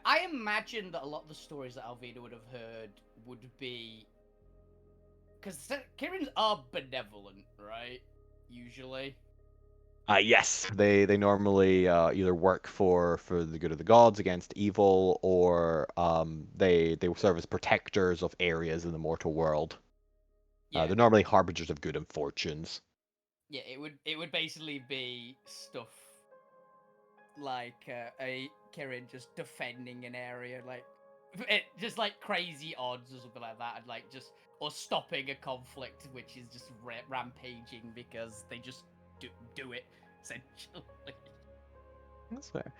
I imagine that a lot of the stories that Alvina would have heard would be... Because Karens are benevolent, right? Usually. Yes. They normally either work for the good of the gods against evil, or they serve as protectors of areas in the mortal world. Yeah. They're normally harbingers of good and fortunes. Yeah, it would basically be stuff like a Kirin just defending an area, like just like crazy odds or something like that, and or stopping a conflict which is just rampaging because they just do it essentially. That's fair.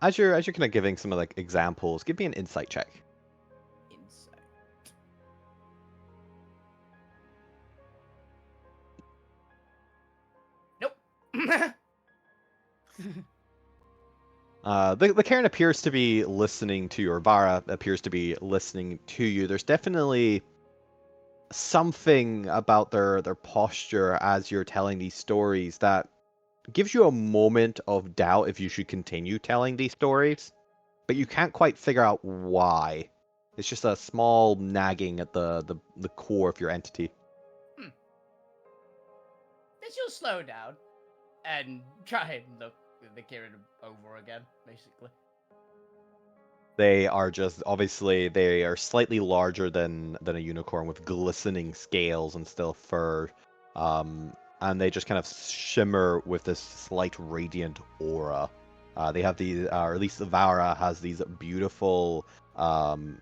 As you're kind of giving some of like examples, give me an insight check. Insight. Nope. The Karen appears to be listening to you, or Vara appears to be listening to you. There's definitely something about their posture as you're telling these stories that gives you a moment of doubt if you should continue telling these stories, but you can't quite figure out why. It's just a small nagging at the core of your entity. Then she'll slow down and try and look the Kirin over again, basically. They are just, obviously, they are slightly larger than a unicorn with glistening scales and still fur. And they just kind of shimmer with this slight radiant aura. They have these, or at least Vara has these beautiful, azure?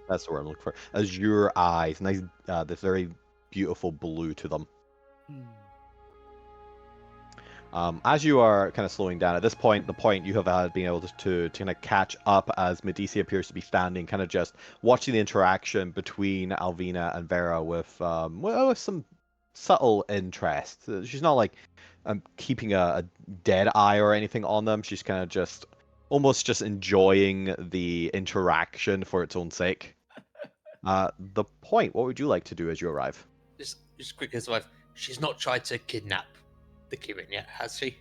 That's the word I'm looking for. Azure eyes. Nice, this very beautiful blue to them. As you are kind of slowing down, at this point, the point you have been able to kind of catch up as Medici appears to be standing, kind of just watching the interaction between Alvina and Vera with some subtle interest. She's not like keeping a dead eye or anything on them. She's kind of just almost just enjoying the interaction for its own sake. The point, what would you like to do as you arrive? Just quickly as wife. She's not tried to kidnap the Kirin yet, has she?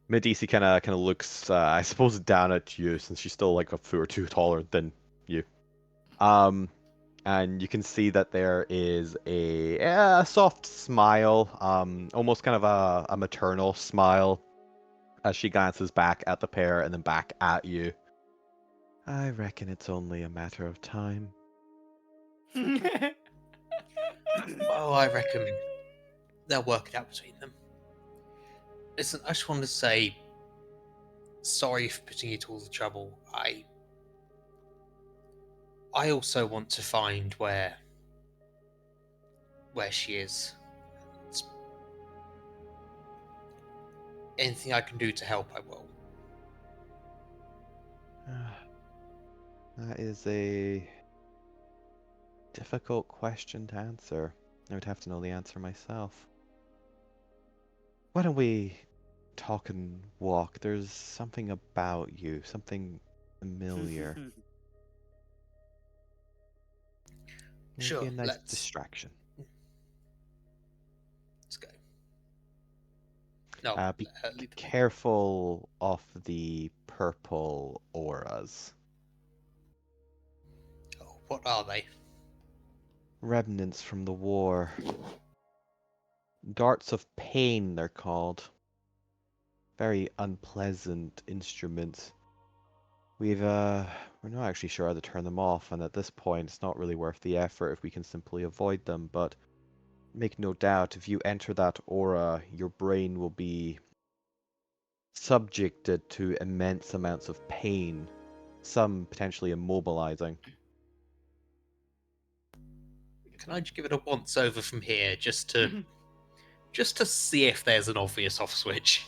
Medici kind of looks, I suppose, down at you since she's still like a foot or two taller than you. And you can see that there is a soft smile, almost kind of a maternal smile, as she glances back at the pair and then back at you. I reckon it's only a matter of time. Well, I reckon they'll work it out between them. Listen, I just wanted to say sorry for putting you to all the trouble. I also want to find where she is. Anything I can do to help, I will. That is a difficult question to answer. I would have to know the answer myself. Why don't we talk and walk? There's something about you, something familiar. Maybe Sure, a nice let's- distraction. Let's go. No, Be lead the way. careful of the purple auras. Oh, what are they? Remnants from the war. Darts of pain, they're called. Very unpleasant instruments. We're not actually sure how to turn them off, and at this point it's not really worth the effort if we can simply avoid them, but make no doubt, if you enter that aura, your brain will be subjected to immense amounts of pain, some potentially immobilizing. Can I just give it a once over from here, just to see if there's an obvious off switch?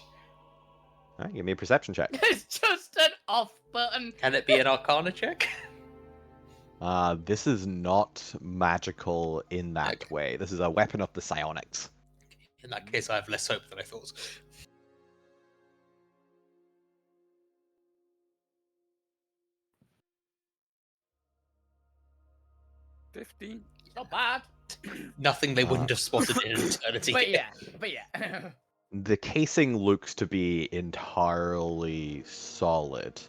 Alright, give me a perception check. It's just an off button. Can it be an Arcana check? This is not magical in that Okay. way. This is a weapon of the psionics. In that case, I have less hope than I thought. 15. It's not bad. Nothing they wouldn't have spotted in an eternity. But yeah. The casing looks to be entirely solid.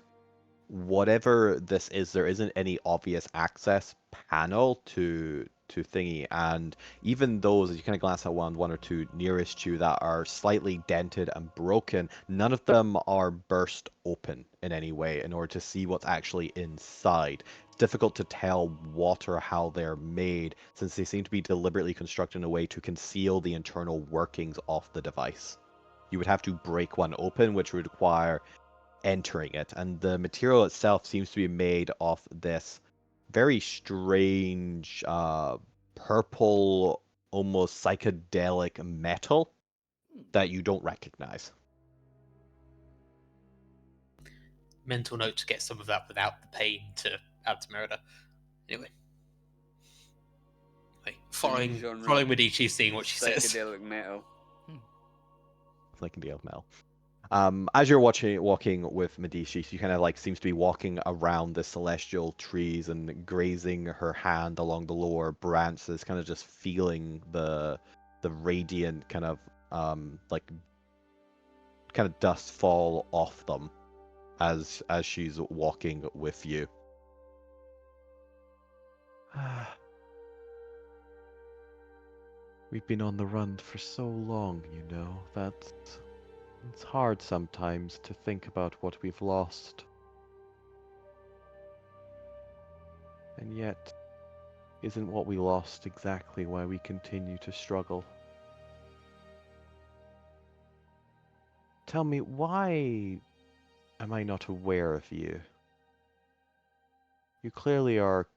Whatever this is, there isn't any obvious access panel to thingy, and even those, as you kind of glance at one or two nearest you that are slightly dented and broken, none of them are burst open in any way in order to see what's actually inside. It's difficult to tell what or how they're made, since they seem to be deliberately constructed in a way to conceal the internal workings of the device. You would have to break one open, which would require entering it, and the material itself seems to be made of this very strange purple, almost psychedelic metal that you don't recognize. Mental note to get some of that without the pain to add to Merida. Anyway. Following Medici, seeing what she says. Psychedelic metal. Psychedelic metal. As you're walking with Medici, she kind of like seems to be walking around the celestial trees and grazing her hand along the lower branches, kind of just feeling the radiant kind of dust fall off them as she's walking with you. We've been on the run for so long, you know, that it's hard sometimes to think about what we've lost. And yet, isn't what we lost exactly why we continue to struggle? Tell me, why am I not aware of you? You clearly are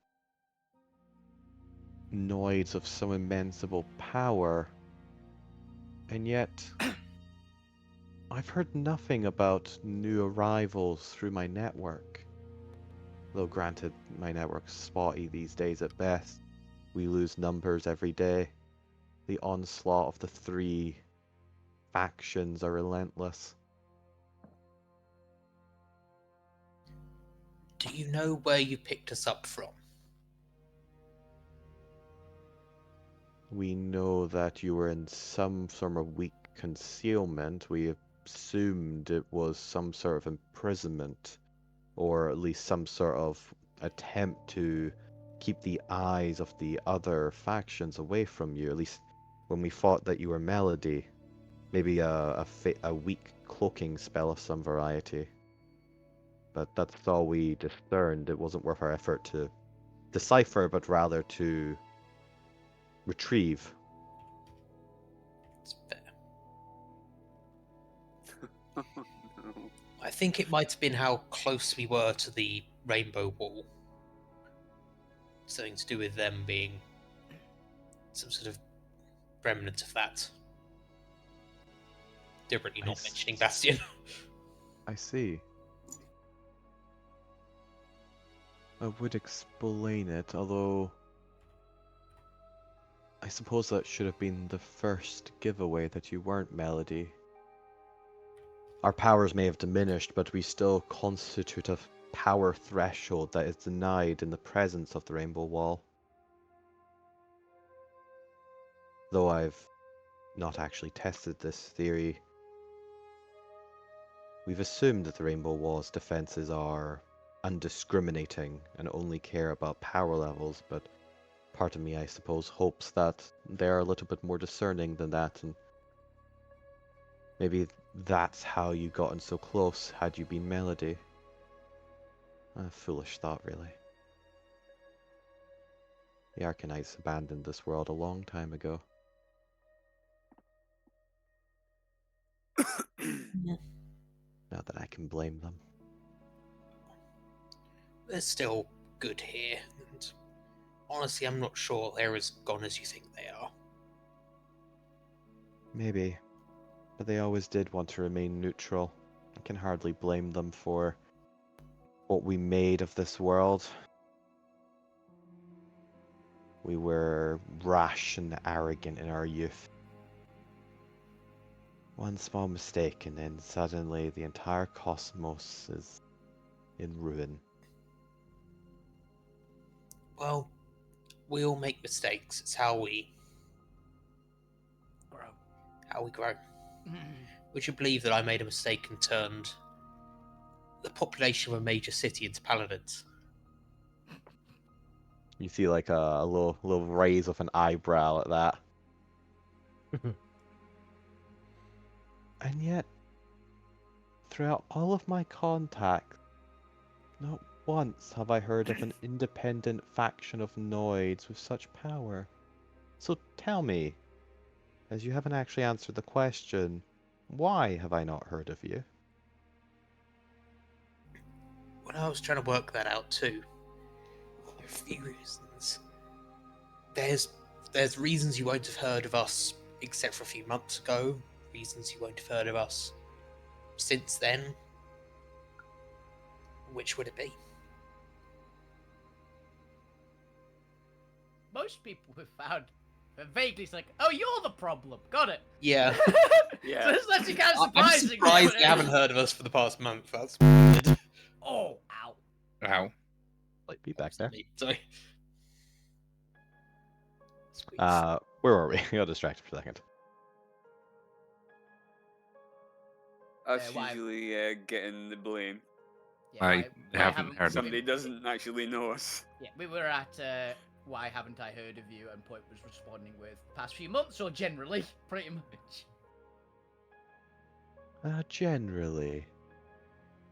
noids of some immensible power. And yet, I've heard nothing about new arrivals through my network. Though granted, my network's spotty these days at best. We lose numbers every day. The onslaught of the three factions are relentless. Do you know where you picked us up from? We know that you were in some sort of weak concealment. We assumed it was some sort of imprisonment, or at least some sort of attempt to keep the eyes of the other factions away from you. At least when we thought that you were Melody, maybe a weak cloaking spell of some variety. But that's all we discerned. It wasn't worth our effort to decipher, but rather to retrieve. It's fair. Oh, no. I think it might have been how close we were to the Rainbow Wall. Something to do with them being some sort of remnant of that. Deliberately not mentioning Bastion. I see. I would explain it, although I suppose that should have been the first giveaway that you weren't Melody. Our powers may have diminished, but we still constitute a power threshold that is denied in the presence of the Rainbow Wall. Though I've not actually tested this theory, we've assumed that the Rainbow Wall's defenses are undiscriminating and only care about power levels, but part of me, I suppose, hopes that they're a little bit more discerning than that, and maybe that's how you gotten so close had you been Melody. A foolish thought, really. The Arcanites abandoned this world a long time ago. Not that I can blame them. They're still good here, and honestly, I'm not sure they're as gone as you think they are. Maybe. But they always did want to remain neutral. I can hardly blame them for what we made of this world. We were rash and arrogant in our youth. One small mistake and then suddenly the entire cosmos is in ruin. Well, we all make mistakes. It's how we grow. Would you believe that I made a mistake and turned the population of a major city into paladins? You see like a little raise of an eyebrow at that. And yet, throughout all of my contacts, not once have I heard of an independent faction of Noids with such power. So tell me, as you haven't actually answered the question, why have I not heard of you? When I was trying to work that out too, there are a few reasons. There's reasons you won't have heard of us except for a few months ago, reasons you won't have heard of us since then. Which would it be? Most people we've found are vaguely like, oh, you're the problem. Got it. Yeah. Yeah. So it's actually kind of I'm surprising. surprised you haven't heard of us for the past month. That's weird. Oh, ow. Ow. Like feedback there. Sorry. Squeeze. Where were we? I got distracted for a second. Us why- usually getting the blame. Yeah, I haven't heard of Somebody it. doesn't actually know us. Yeah, we were at why haven't I heard of you? And Point was responding with past few months or generally, pretty much. Generally,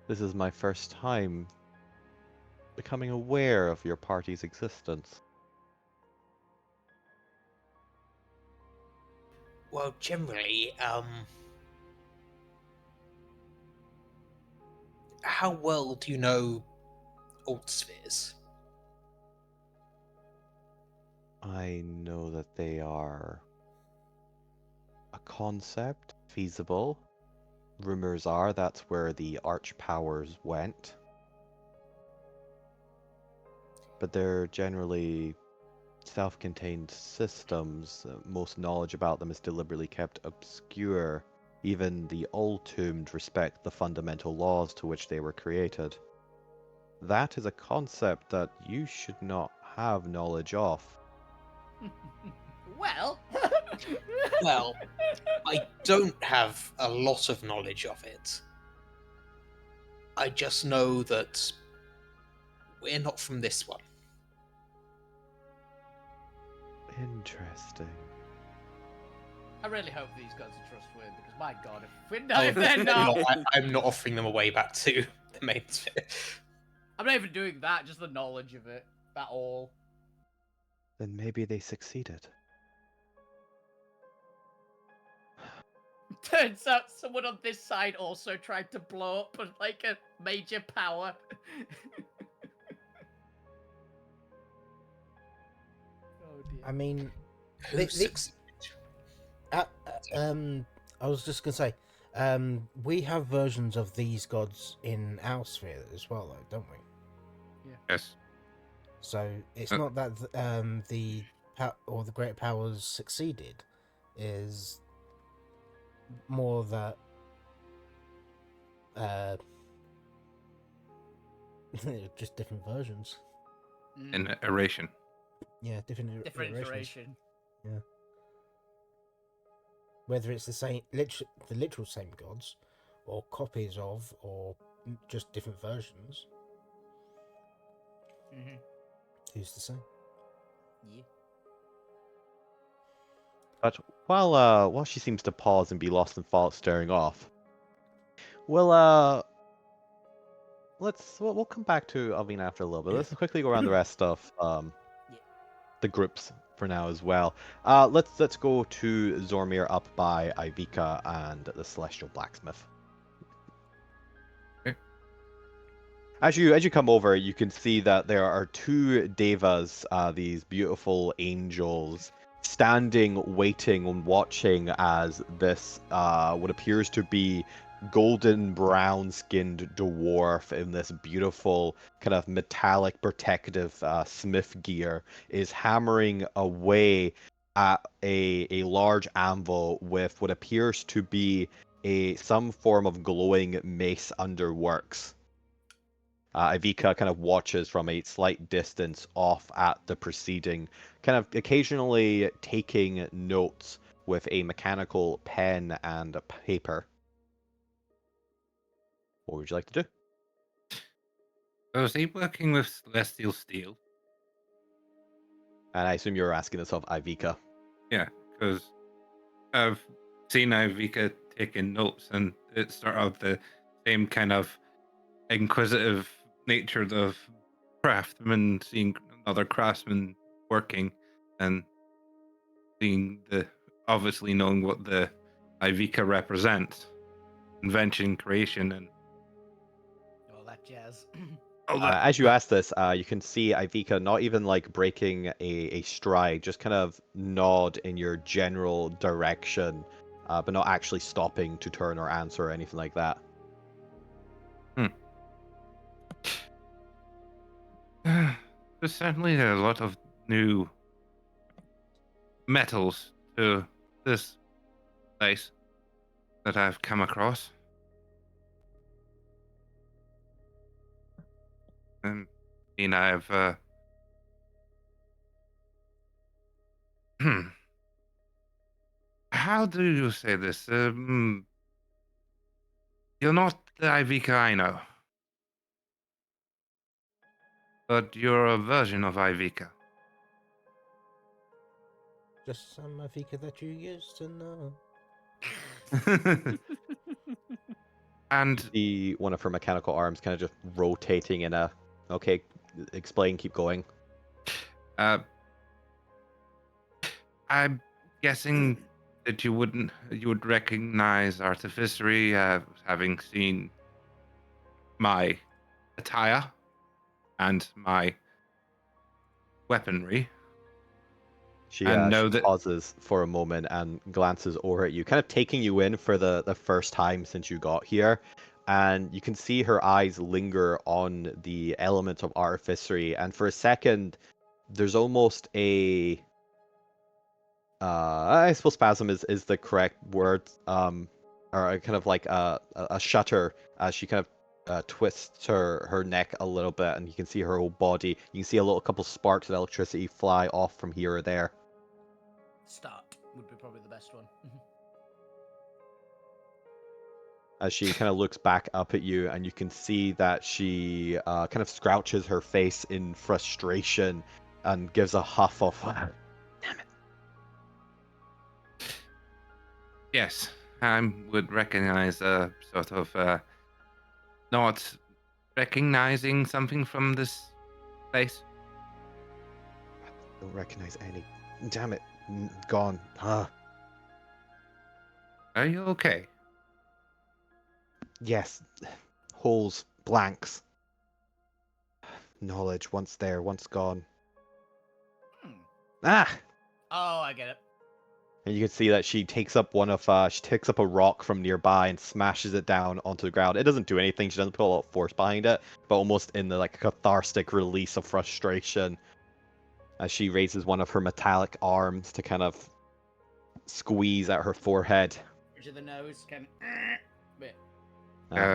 this is my first time becoming aware of your party's existence. Well, generally, how well do you know alt spheres? I know that they are a concept, feasible. Rumors are that's where the arch powers went. But they're generally self-contained systems. Most knowledge about them is deliberately kept obscure. Even the all-tombed respect the fundamental laws to which they were created. That is a concept that you should not have knowledge of. Well. Well, I don't have a lot of knowledge of it. I just know that we're not from this one. Interesting. I really hope these guys are trustworthy because my god, if they're not, I'm not offering them a way back to the main sphere. I'm not even doing that. Just the knowledge of it. At all. Then maybe they succeeded. Turns out someone on this side also tried to blow up like a major power. Oh dear. I mean, Who The- the- succeeded? I was just gonna say, we have versions of these gods in our sphere as well, though, don't we? Yes. So it's not that the great powers succeeded, is more that just different versions. Mm, Iteration. Yeah, different different iterations. iteration. Whether it's the literal same gods, or copies of, or just different versions, Mm-hmm. who's to say? Yeah. But while she seems to pause and be lost in thought, staring off, we'll come back to Alvina after a little bit. Let's quickly go around the rest of the groups for now as well. Let's go to Zormir up by Ivica and the Celestial Blacksmith. Okay. As you come over, you can see that there are two devas, these beautiful angels, standing, waiting and watching as this what appears to be golden brown skinned dwarf in this beautiful kind of metallic protective smith gear is hammering away at a large anvil with what appears to be some form of glowing mace underworks. Ivica kind of watches from a slight distance off at the proceeding, kind of occasionally taking notes with a mechanical pen and a paper. What would you like to do? So is he working with Celestial Steel? And I assume you're asking this of Ivica. Yeah, because I've seen Ivica taking notes, and it's sort of the same kind of inquisitive nature of craftsmen seeing other craftsmen working and seeing obviously knowing what the Ivica represents, invention, creation, and All that jazz. all that. As you ask this, you can see Ivica not even like breaking a stride, just kind of nod in your general direction, but not actually stopping to turn or answer or anything like that. There's certainly a lot of new metals to this place that I've come across. And I've how do you say this? You're not the Ivica I know, but you're a version of Ivica. Just some Afika that you used to know. And The one of her mechanical arms kind of just rotating in a. Okay, explain. Keep going. I'm guessing that you would recognize artificery, having seen my attire and my weaponry. She, And she know that pauses for a moment and glances over at you, kind of taking you in for the first time since you got here. And you can see her eyes linger on the element of artificery. And for a second, there's almost a... I suppose spasm is the correct word. Or a kind of like a shudder as she kind of twists her neck a little bit, and you can see her whole body. You can see a little couple sparks of electricity fly off from here or there. Start would be probably the best one. As she kind of looks back up at you, and you can see that she kind of scrouches her face in frustration and gives a huff of, damn it. yes, I would recognize a sort of not recognizing something from this place. Don't recognize any. Damn it. Gone. Ah. Are you okay? Yes. Holes. Blanks. Knowledge. Once there, once gone. Hmm. Ah! Oh, I get it. And you can see that she takes up she takes up a rock from nearby and smashes it down onto the ground. It doesn't do anything. She doesn't put a lot of force behind it, but almost in the like cathartic release of frustration, as she raises one of her metallic arms to kind of squeeze at her forehead. To the nose, kind of. Bit.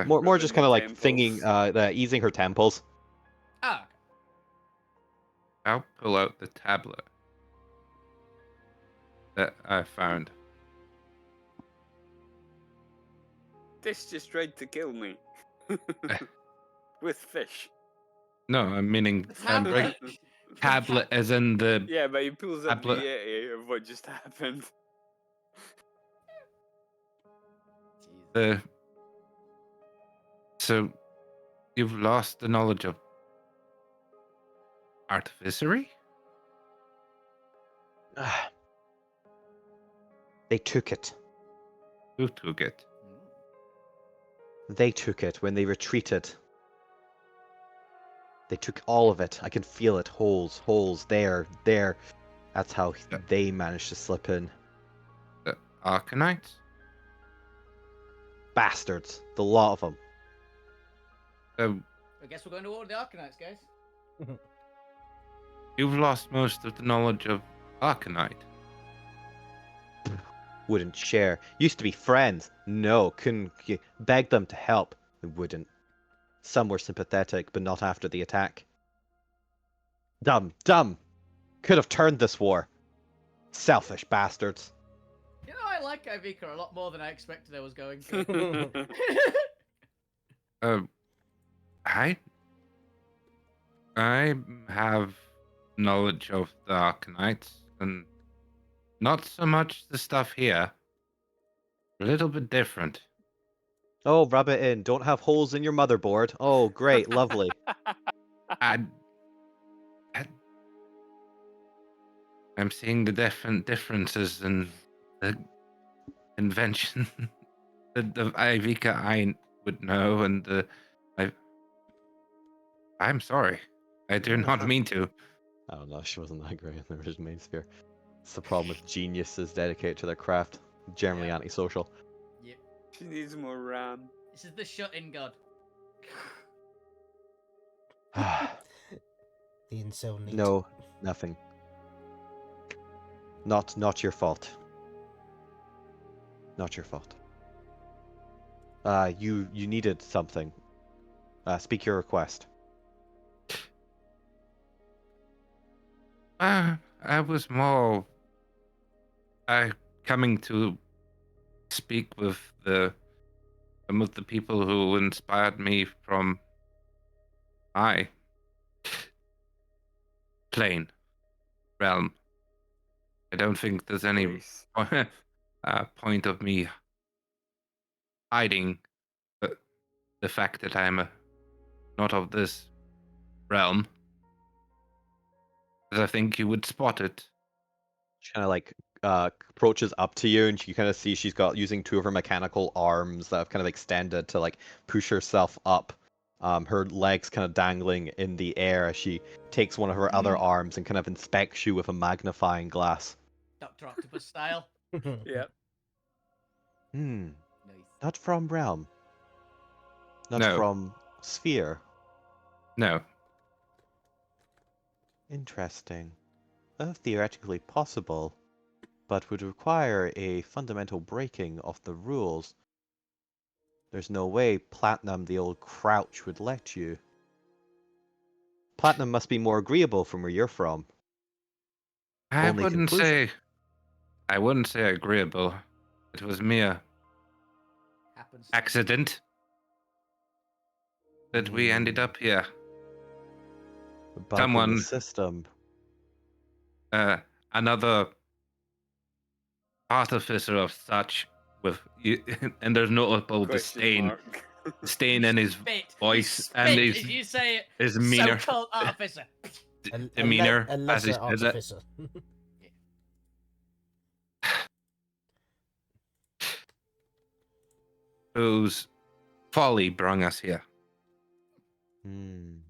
More just kind of like temples. easing her temples. Ah, okay. I'll pull out the tablet that I found. This just tried to kill me. With fish. No, I'm meaning Tablet. tablet as in the Yeah, but he pulls up the Tablet. Yeti of what just happened. the. So, you've lost the knowledge of artificery? They took it. Who took it? They took it when they retreated. They took all of it. I can feel it. Holes, holes, there. That's how Yeah. they managed to slip in. The Arcanites? Bastards. The lot of them. I guess we're going to war with the Arcanites, guys. You've lost most of the knowledge of Arcanite. Wouldn't share. Used to be friends. No, couldn't beg them to help. They wouldn't. Some were sympathetic, but not after the attack. Dumb. Could have turned this war. Selfish bastards. You know, I like Ivica a lot more than I expected I was going to. I have knowledge of the Arcanites, and not so much the stuff here. A little bit different. Oh, rub it in. Don't have holes in your motherboard. Oh, great. Lovely. I'm seeing the differences in the invention that the Ivica I would know, and I'm sorry. I do not mean to. I don't know. She wasn't that great in the original main sphere. It's the problem with geniuses dedicated to their craft. Generally antisocial. Yep. She needs more RAM. This is the shut-in god. The incel need. No, nothing. Not your fault. Not your fault. You needed something. Speak your request. I was more coming to speak with some of the people who inspired me from my plane realm. I don't think there's any Please. point of me hiding the fact that I'm not of this realm. Because I think you would spot it. She kind of like approaches up to you, and you kind of see she's got using two of her mechanical arms that have kind of extended to like push herself up her legs kind of dangling in the air as she takes one of her other arms and kind of inspects you with a magnifying glass. Dr. Octopus style. Yep. Hmm, Nice. not from realm. Not No. from sphere. No. Interesting. Theoretically possible, but would require a fundamental breaking of the rules. There's no way Platinum, the old crouch, would let you. Platinum must be more agreeable from where you're from. I Only wouldn't conclusion. say. I wouldn't say agreeable. It was mere Happens. accident that we ended up here. A bug in Someone- the system. Another artificer of such with and there's notable Question stain in his Spit. voice You and spit his as you say it. his demeanor So-called artificer. demeanor a as he lesser says it. artificer. Whose folly brung us here. Don't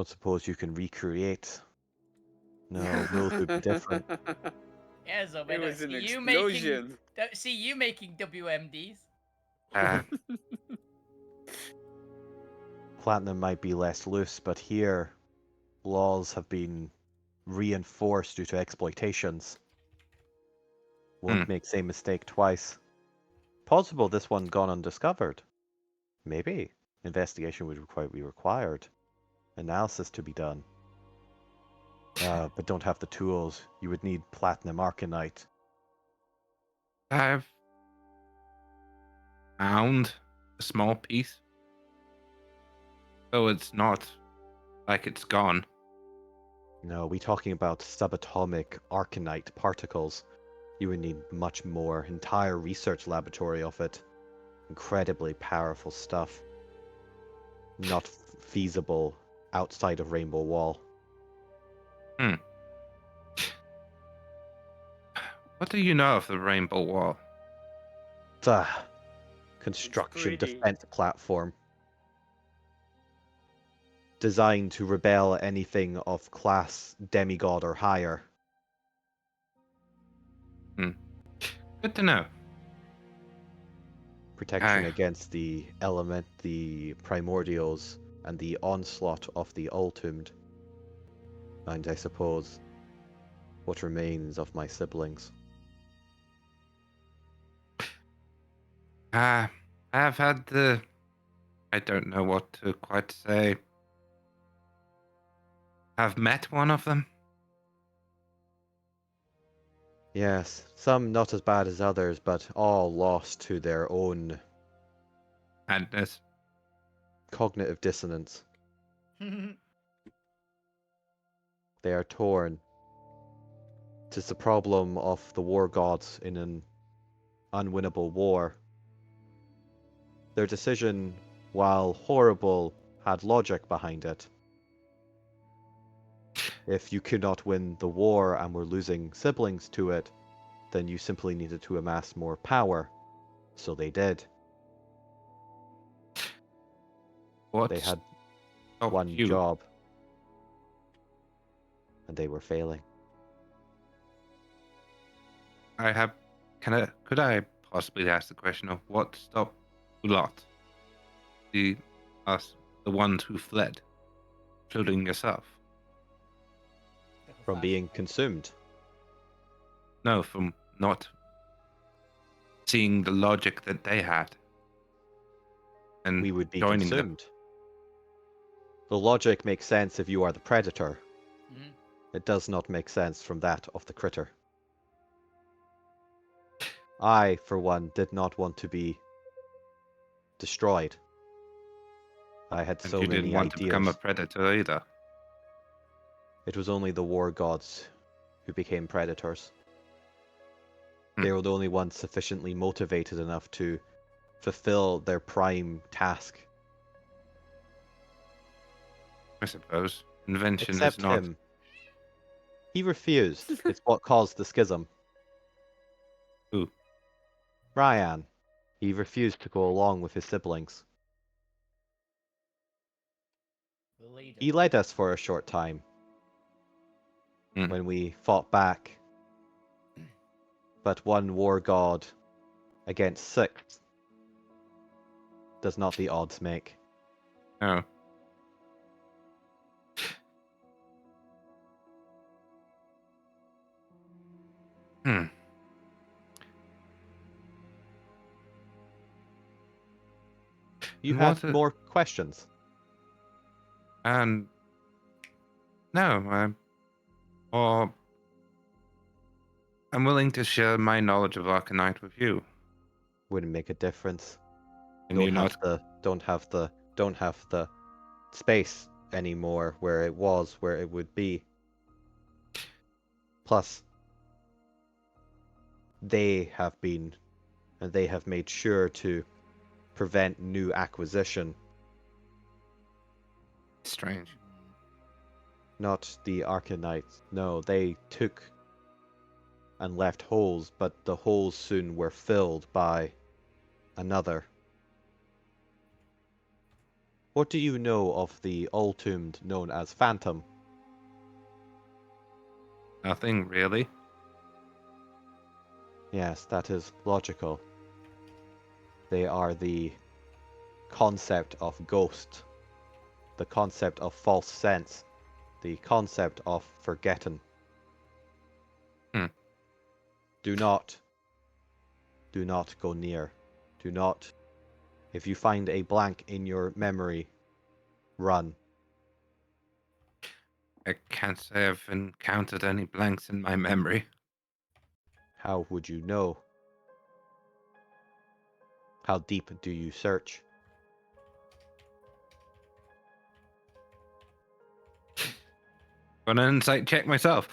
suppose you can recreate? No, rules would be different. Yeah, so It was an you explosion. see you making WMDs. Uh, Platinum might be less loose, but here, laws have been reinforced due to exploitations. Won't make same mistake twice. Possible this one gone undiscovered. Maybe. Investigation would be required. Analysis to be done. But don't have the tools. You would need Platinum Arcanite. I've found a small piece. So it's not like it's gone. No, we talking about subatomic Arcanite particles. You would need much more. Entire research laboratory of it. Incredibly powerful stuff. Not feasible outside of Rainbow Wall. What do you know of the Rainbow Wall? It's a construction pretty. defense platform. Designed to rebel anything of class demigod or higher. Good to know. Protection Aye. against the element, the primordials, and the onslaught of the ultimed. And I suppose what remains of my siblings. I've had I don't know what to quite say. I've met one of them. Yes, some not as bad as others, but all lost to their own Madness. cognitive dissonance. They are torn. Tis the problem of the war gods in an unwinnable war. Their decision, while horrible, had logic behind it. If you could not win the war and were losing siblings to it, then you simply needed to amass more power. So they did. What They had stopped one you? job. And they were failing. Could I possibly ask the question of what stopped Lot? The ones who fled, including yourself. From being consumed. No, from not seeing the logic that they had. And We would be joining them. consumed. The logic makes sense if you are the predator. Mhm. It does not make sense from that of the critter. I, for one, did not want to be destroyed. I had And so you many didn't want to become a ideas. predator either. It was only the war gods who became predators. Hmm. They were the only ones sufficiently motivated enough to fulfill their prime task. I suppose. Invention Except is not. him. He refused. It's what caused the schism. Who? Ryan. He refused to go along with his siblings. The leader. He led us for a short time Hmm. when we fought back. But one war god against 6 does not the odds make. Oh. Hmm. You And had what a- more questions. And no, or I'm willing to share my knowledge of Arcanite with you. Wouldn't make a difference. And you not? Don't have the space anymore where it would be. Plus, they have made sure to prevent new acquisition. Strange. Not the Arcanites. No, they took and left holes, but the holes soon were filled by another. What do you know of the All-Tombed known as Phantom? Nothing really. Yes, that is logical. They are the concept of ghost, the concept of false sense, the concept of forgetting. Hmm. Do not go near. Do not. If you find a blank in your memory, run. I can't say I've encountered any blanks in my memory. How would you know? How deep do you search? Got an insight check myself.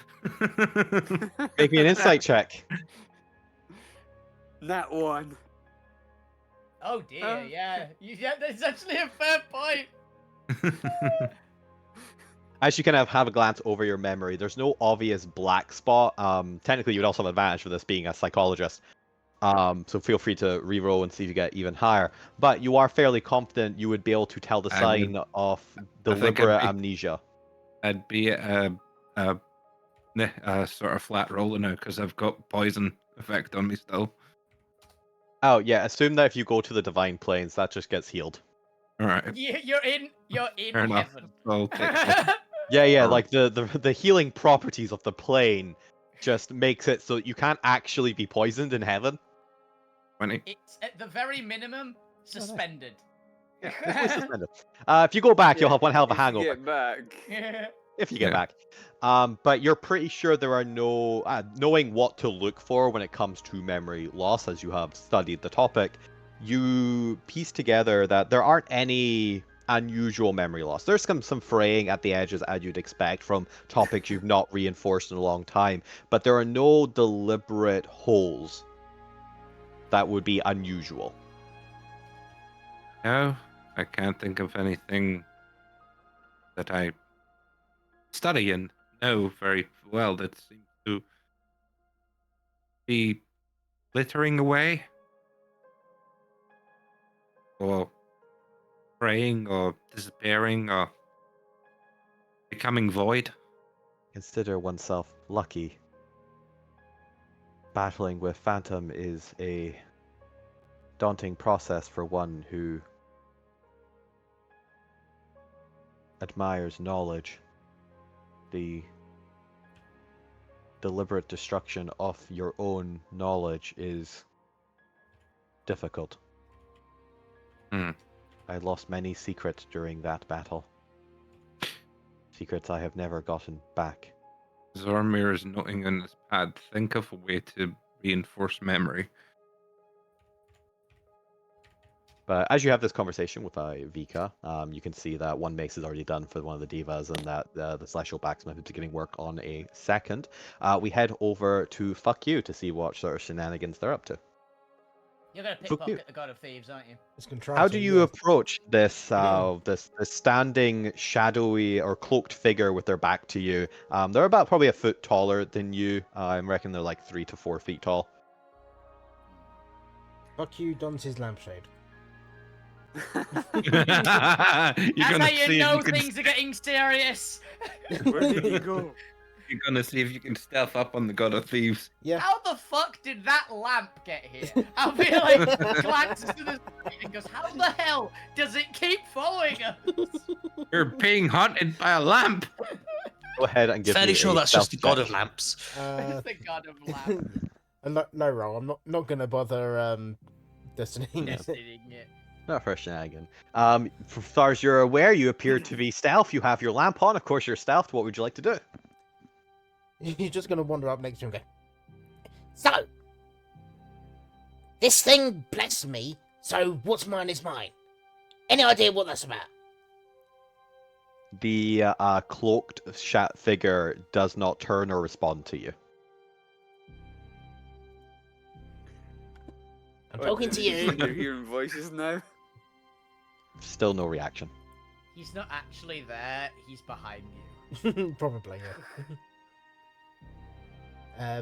Make me an insight check. That one. Oh dear, yeah. Yeah, that's actually a fair point. As you kind of have a glance over your memory, there's no obvious black spot. Technically, you would also have advantage for this being a psychologist. So feel free to re-roll and see if you get even higher. But you are fairly confident you would be able to tell the I sign would- of I think deliberate I'd be- amnesia. I'd be a sort of flat roller now because I've got poison effect on me still. Oh yeah, assume that if you go to the divine planes, that just gets healed. All right. You're in Fair enough. heaven. I'll take that. Yeah, Or- like the healing properties of the plane just makes it so that you can't actually be poisoned in heaven. 20. It's at the very minimum suspended. It's suspended. If you go back, you'll have one hell of a If you hangover. Get back. If you get Yeah. back. But you're pretty sure there are no knowing what to look for when it comes to memory loss, as you have studied the topic, you piece together that there aren't any unusual memory loss. There's some fraying at the edges as you'd expect from topics you've not reinforced in a long time, but there are no deliberate holes that would be unusual. No, I can't think of anything that I study and know very well that seems to be glittering away or fraying or disappearing or becoming void. Consider oneself lucky. Battling with Phantom is a daunting process for one who admires knowledge. The deliberate destruction of your own knowledge is difficult. Hmm. I lost many secrets during that battle. Secrets I have never gotten back. Zormir is noting on his pad, think of a way to reinforce memory. But as you have this conversation with Vika, you can see that one mace is already done for one of the divas, and that the Celestial Blacksmith is beginning work on a second. We head over to Fuck You to see what sort of shenanigans they're up to. You're gonna Fuck you. pickpocket the God of Thieves, aren't you? It's gonna try How to, do you yeah. approach this Yeah. this standing shadowy or cloaked figure with their back to you? They're about probably a foot taller than you. I reckon they're like 3 to 4 feet tall. Fuck you, dons his lampshade. You're That's gonna how see you if know you can. things are getting serious. Where did he go? You're gonna see if you can stealth up on the God of Thieves. Yeah. How the fuck did that lamp get here? I'll be like, glances to the street and goes, how the hell does it keep following us? You're being haunted by a lamp. Go ahead and give Fairly me sure a that's just the stealth god check. of lamps. Uh, The god of lamp. no roll. I'm not gonna bother destiny. Destinying it. Not for a shenanigan. As far as you're aware, you appear to be stealth. You have your lamp on. Of course, you're stealth. What would you like to do? You're just gonna wander up next to him and go, So, this thing blessed me, so what's mine is mine. Any idea what that's about? The cloaked figure does not turn or respond to you. I'm talking to you. You're hearing voices now. Still no reaction. He's not actually there, he's behind you. probably, yeah.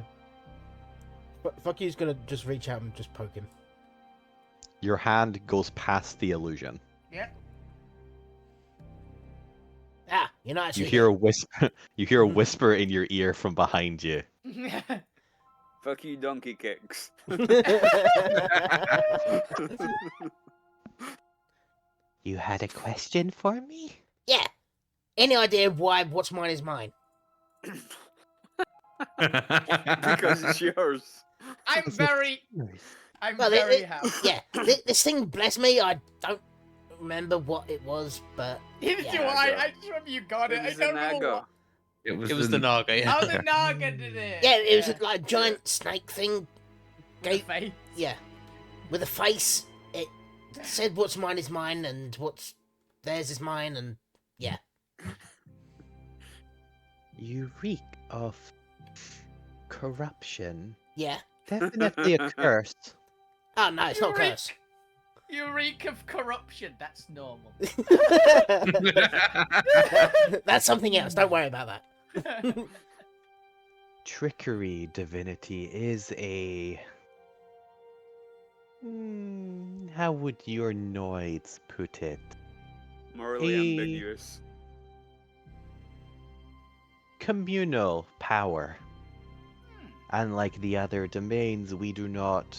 But fuck you's gonna just reach out and just poke him. Your hand goes past the illusion. Yep. Ah, you're not You actually. hear a whisper. You hear a whisper in your ear from behind you. Fuck you, donkey kicks. You had a question for me? Yeah. Any idea why what's mine is mine? Because it's yours. I'm very Well, happy. Yeah, this thing blessed me. I don't remember what it was, but Neither Yeah. do I just remember you got it. I It was don't an know Naga. what. It was, It was the Naga, yeah. How the Naga did it. yeah, it was like a giant snake thing. With a face. Yeah, with a face. It said what's mine is mine, and what's theirs is mine, and yeah. You reek of corruption. Yeah. Definitely a curse. Oh no, it's not You're curse. You reek of corruption. That's normal. That's something else. Don't worry about that. Trickery divinity is a. How would your noids put it? Morally Hey. ambiguous. Communal power. Unlike the other domains, we do not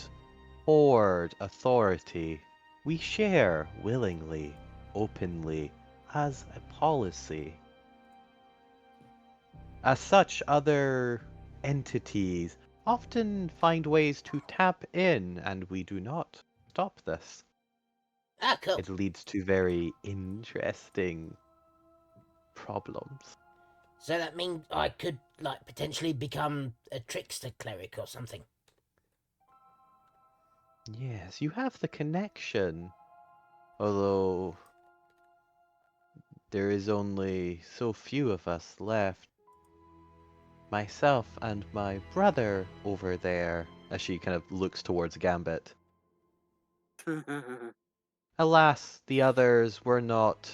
hoard authority. We share willingly, openly, as a policy. As such, other entities often find ways to tap in, and we do not stop this. Ah, cool. It leads to very interesting problems. So that means I could like potentially become a trickster cleric or something. Yes, you have the connection. Although there is only so few of us left. Myself and my brother over there, as she kind of looks towards Gambit. Alas, the others were not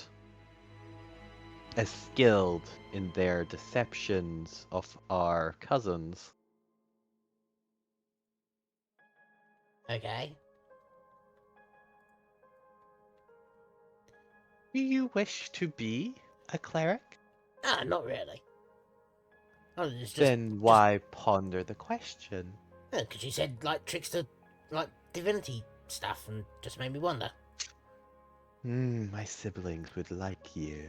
as skilled in their deceptions of our cousins. Okay. Do you wish to be a cleric? Ah, not really. Oh, it's just Then why ponder the question? because you said like trickster, like divinity stuff, and just made me wonder. My siblings would like you.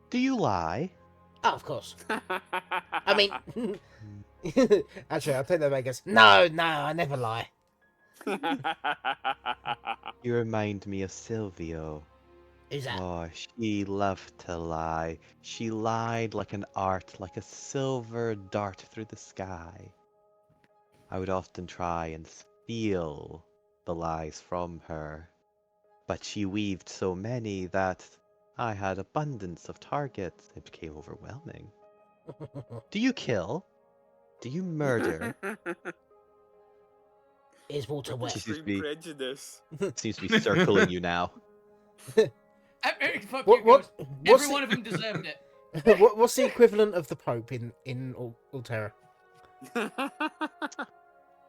Do you lie? Oh, of course. I mean, Actually, I'll take that back as no, I never lie. You remind me of Silvio. Who's that? Oh, she loved to lie. She lied like an art, like a silver dart through the sky. I would often try and steal the lies from her, but she weaved so many that I had abundance of targets. It became overwhelming. Do you kill? Do you murder? Is Walter West? She's- Extreme be- prejudice. Seems to be circling you now. Fuck What- you, what- Ghost. what's Every the- one of them deserved it. what's the equivalent of the Pope in Alterra?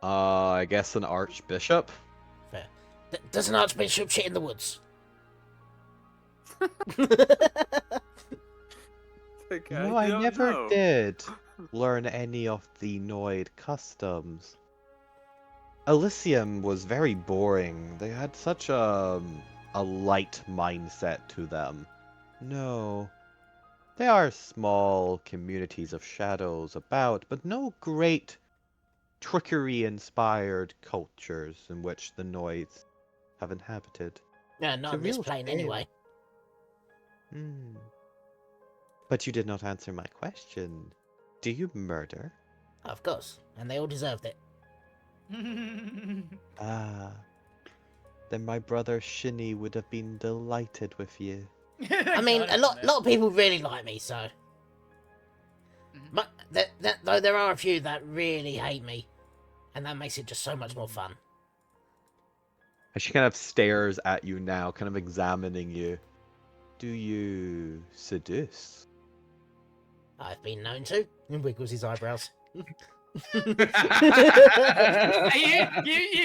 I guess an archbishop. Fair. Does an archbishop shit in the woods? Okay, No, I don't never know. did learn any of the Noid customs. Elysium was very boring. They had such a light mindset to them. No. There are small communities of shadows about, but no great trickery-inspired cultures in which the Noids have inhabited. No, It's not a on this real plane shame. anyway. Hmm. But you did not answer my question. Do you murder? Of course, and they all deserved it. Ah. Then my brother Shinny would have been delighted with you. I mean, a lot of people really like me, so. Mhm. But though there are a few that really hate me, and that makes it just so much more fun. And she kind of stares at you now, kind of examining you. Do you seduce? I've been known to. And wiggles his eyebrows. You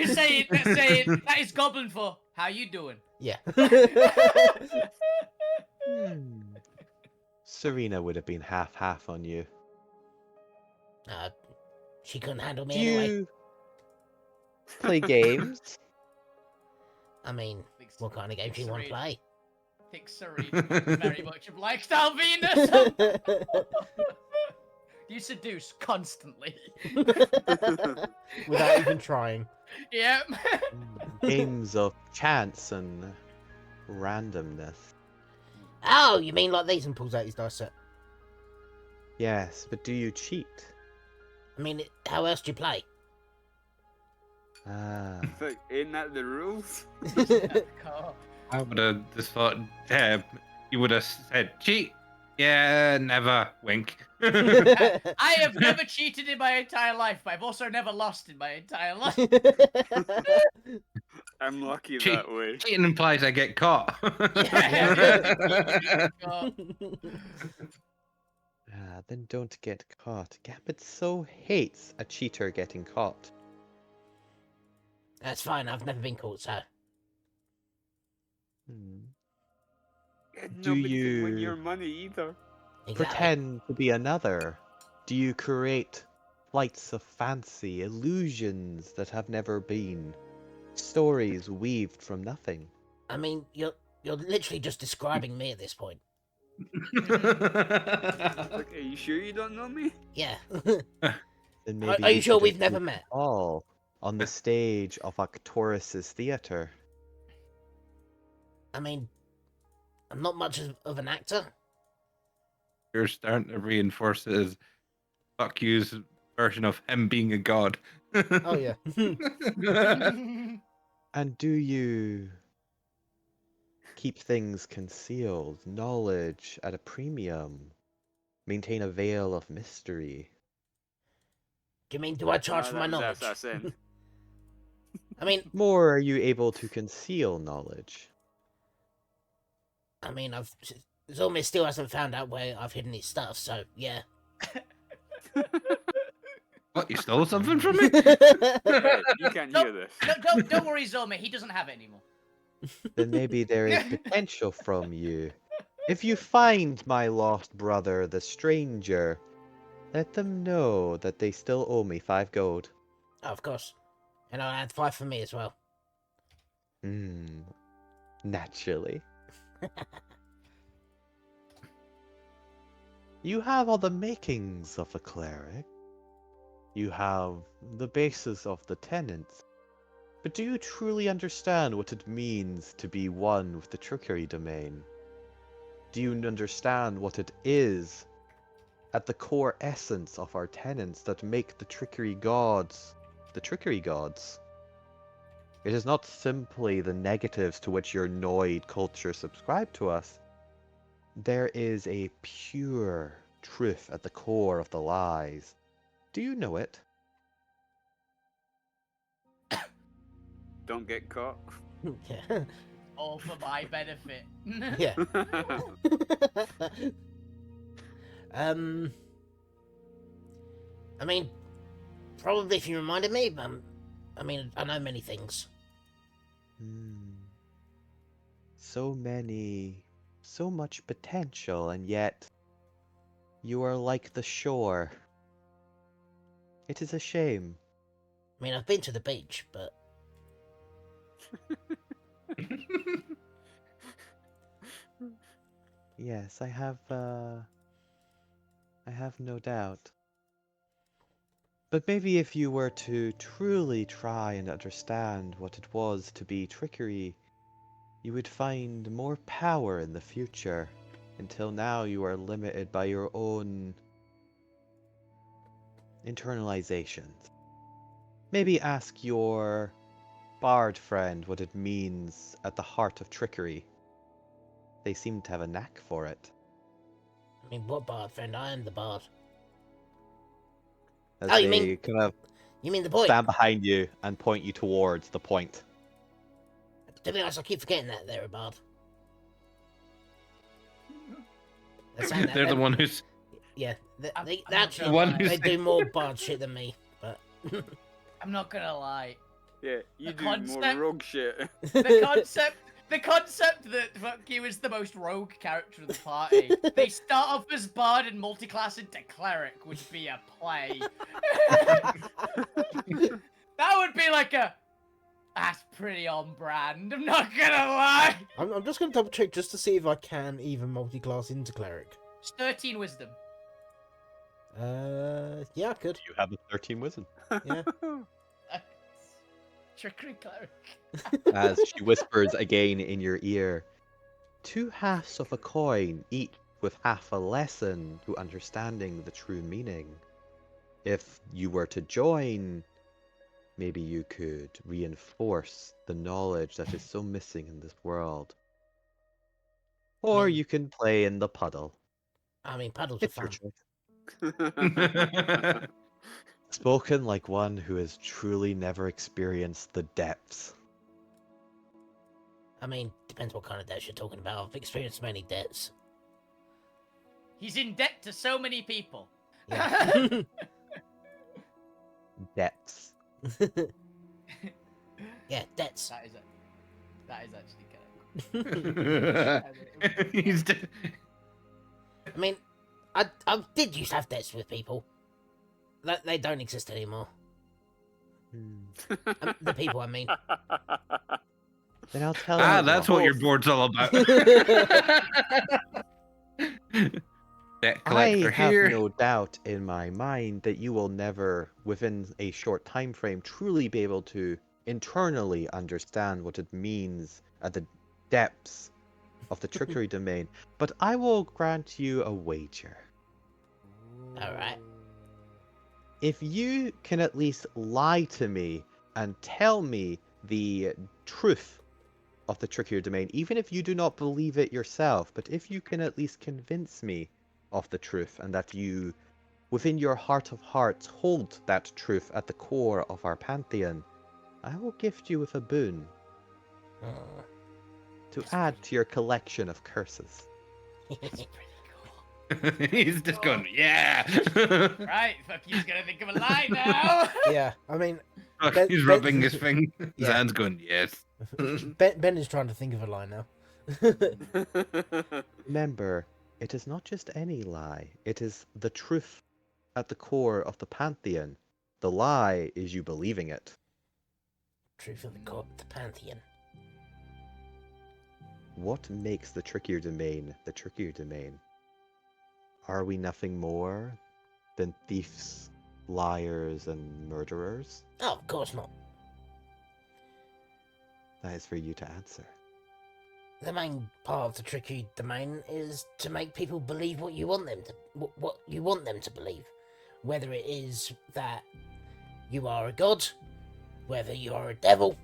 say that is goblin for how you doing? Yeah. Hmm. Serena would have been half-half on you. She couldn't handle me Do anyway. you play games? I mean, what kind of game do you want to play? I think Serena very much obliged Alvinus. You seduce constantly. Without even trying. Yep. Games of chance and randomness. Oh, you mean like these? And pulls out his dice set. Yes, but do you cheat? I mean, how else do you play? Ah. So, ain't that the rules? I would have just thought, you would have said, cheat. Yeah, never. Wink. I have never cheated in my entire life, but I've also never lost in my entire life. I'm lucky Cheat- that way. Cheating implies I get caught. Then don't get caught. Gambit so hates a cheater getting caught. That's fine. I've never been caught, so. Hmm. Nobody can win you- your money either. Exactly. Pretend to be another. Do you create flights of fancy, illusions that have never been, stories weaved from nothing? I mean, you're literally just describing me at this point. Like, are you sure you don't know me? Yeah. Then maybe Are you sure should we've have never put met? all on the stage of Arcturus's theater. I mean, I'm not much of an actor. You're starting to reinforce his fuck you's version of him being a god. Oh yeah. And do you keep things concealed, knowledge at a premium, maintain a veil of mystery? Do you mean, do I charge for my knowledge? That's in. I mean, More are you able to conceal knowledge? Zolmir still hasn't found out where I've hidden his stuff, so yeah. What, you stole something from me? Hey, you can't hear this. Don't worry, Zoma. He doesn't have it anymore. Then maybe there is potential from you. If you find my lost brother, the stranger, let them know that they still owe me 5 gold. Oh, of course. And I'll add 5 for me as well. Naturally. You have all the makings of a cleric. You have the basis of the tenets. But do you truly understand what it means to be one with the trickery domain? Do you understand what it is at the core essence of our tenets that make the trickery gods the trickery gods? It is not simply the negatives to which your Noid culture subscribe to us. There is a pure truth at the core of the lies. Do you know it? Don't get caught. Yeah. All for my benefit. Yeah. I mean, probably if you reminded me, I mean, I know many things. So much potential, and yet you are like the shore. It is a shame. I mean, I've been to the beach, but Yes, I have no doubt. But maybe if you were to truly try and understand what it was to be trickery, you would find more power in the future. Until now, you are limited by your own internalizations. Maybe ask your bard friend what it means at the heart of trickery. They seem to have a knack for it. I mean, what bard, friend? I am the bard. As Oh, they you mean kind of the point? stand behind you and point you towards the point. To be honest, I keep forgetting that they're a bard. They're saying that They're the one who's Yeah, I'm they not actually gonna one lie. who's they do more bard shit than me, but I'm not gonna lie. Yeah, you The do more concept- rogue shit. The concept that fuck you is the most rogue character of the party. They start off as bard and multi-class into cleric would be a play. That would be like a. That's pretty on brand. I'm not gonna lie. I'm just going to double check just to see if I can even multi-class into cleric. It's 13 wisdom. Yeah, I could. You have a 13 wisdom. Yeah. Trickery cleric. As she whispers again in your ear, 2 halves of a coin, each with half a lesson to understanding the true meaning. If you were to join, maybe you could reinforce the knowledge that is so missing in this world. Or you can play in the puddle. I mean, puddles are It's your fun. choice. Spoken like one who has truly never experienced the depths. I mean, depends what kind of debts you're talking about. I've experienced many debts. He's in debt to so many people. Yeah. Depths. Yeah, debts. That is actually correct. he's I mean, I did used to have debts with people. They don't exist anymore. The people, I mean. Then I'll tell you. that's what your board's all about. Debt I collector have here. no doubt in my mind that you will never, within a short time frame, truly be able to internally understand what it means at the depths of the trickery domain. But I will grant you a wager. Alright. If you can at least lie to me and tell me the truth of the trickier domain, even if you do not believe it yourself, but if you can at least convince me of the truth and that you, within your heart of hearts, hold that truth at the core of our pantheon, I will gift you with a boon to add to your collection of curses. He's just going, yeah. Right, fuck, he's gonna think of a lie now. Yeah, I mean, Look, Ben- he's Ben- rubbing his finger. His Yeah. hand's going, yes. Ben is trying to think of a line now. Remember, it is not just any lie, it is the truth at the core of the pantheon. The lie is you believing it. Truth of the pantheon. What makes the trickier domain the trickier domain? Are we nothing more than thieves, liars, and murderers? Oh, of course not. That is for you to answer. The main part of the tricky domain is to make people believe what you want them to, what you want them to believe. Whether it is that you are a god, whether you are a devil,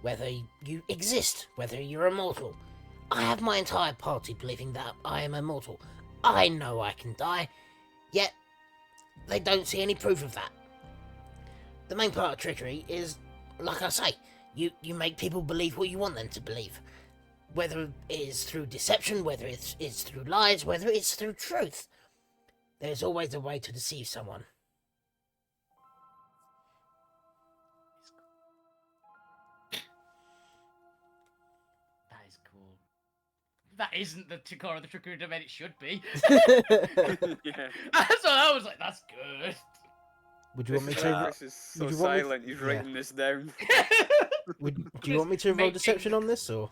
whether you exist, whether you're immortal. I have my entire party believing that I am immortal. I know I can die, yet they don't see any proof of that. The main part of trickery is, like I say, you make people believe what you want them to believe. Whether it is through deception, whether it's through lies, whether it's through truth. There's always a way to deceive someone. that isn't the corner of the Trick or Domain it should be. Yeah. So I was like, that's good. Would you want me This to? Chris is so would you want me silent. He's yeah. writing this down. Do you want me to roll Making- deception on this or?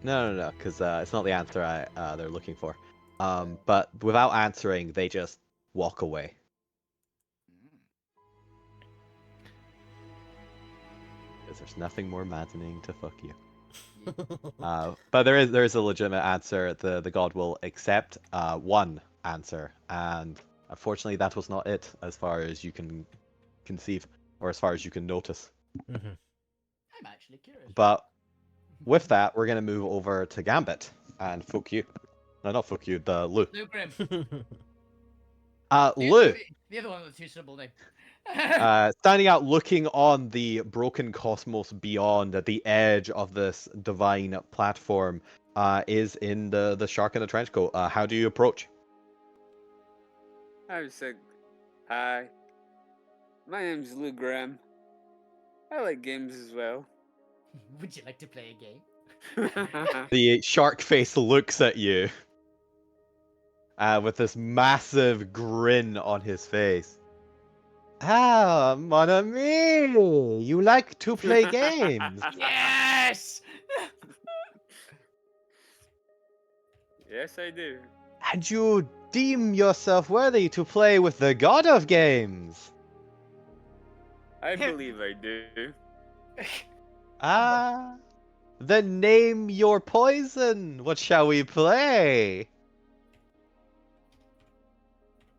No, because it's not the answer they're looking for. But without answering, they just walk away. Because there's nothing more maddening to fuck you. But there is a legitimate answer. The god will accept one answer, and unfortunately, that was not it, as far as you can conceive, or as far as you can notice. Mhm. I'm actually curious. But with that, we're gonna move over to Gambit and fuck you. No, not fuck you. The Lou. Lou Grim. Lou. The other one with the two-syllable name. Standing out, looking on the broken cosmos beyond, at the edge of this divine platform, is in the shark in the trench coat. How do you approach? I was like, hi. My name's Lou Graham. I like games as well. Would you like to play a game? The shark face looks at you with this massive grin on his face. Ah, mon ami, you like to play games. Yes! Yes, I do. And you deem yourself worthy to play with the god of games. I believe I do. Ah, then name your poison. What shall we play?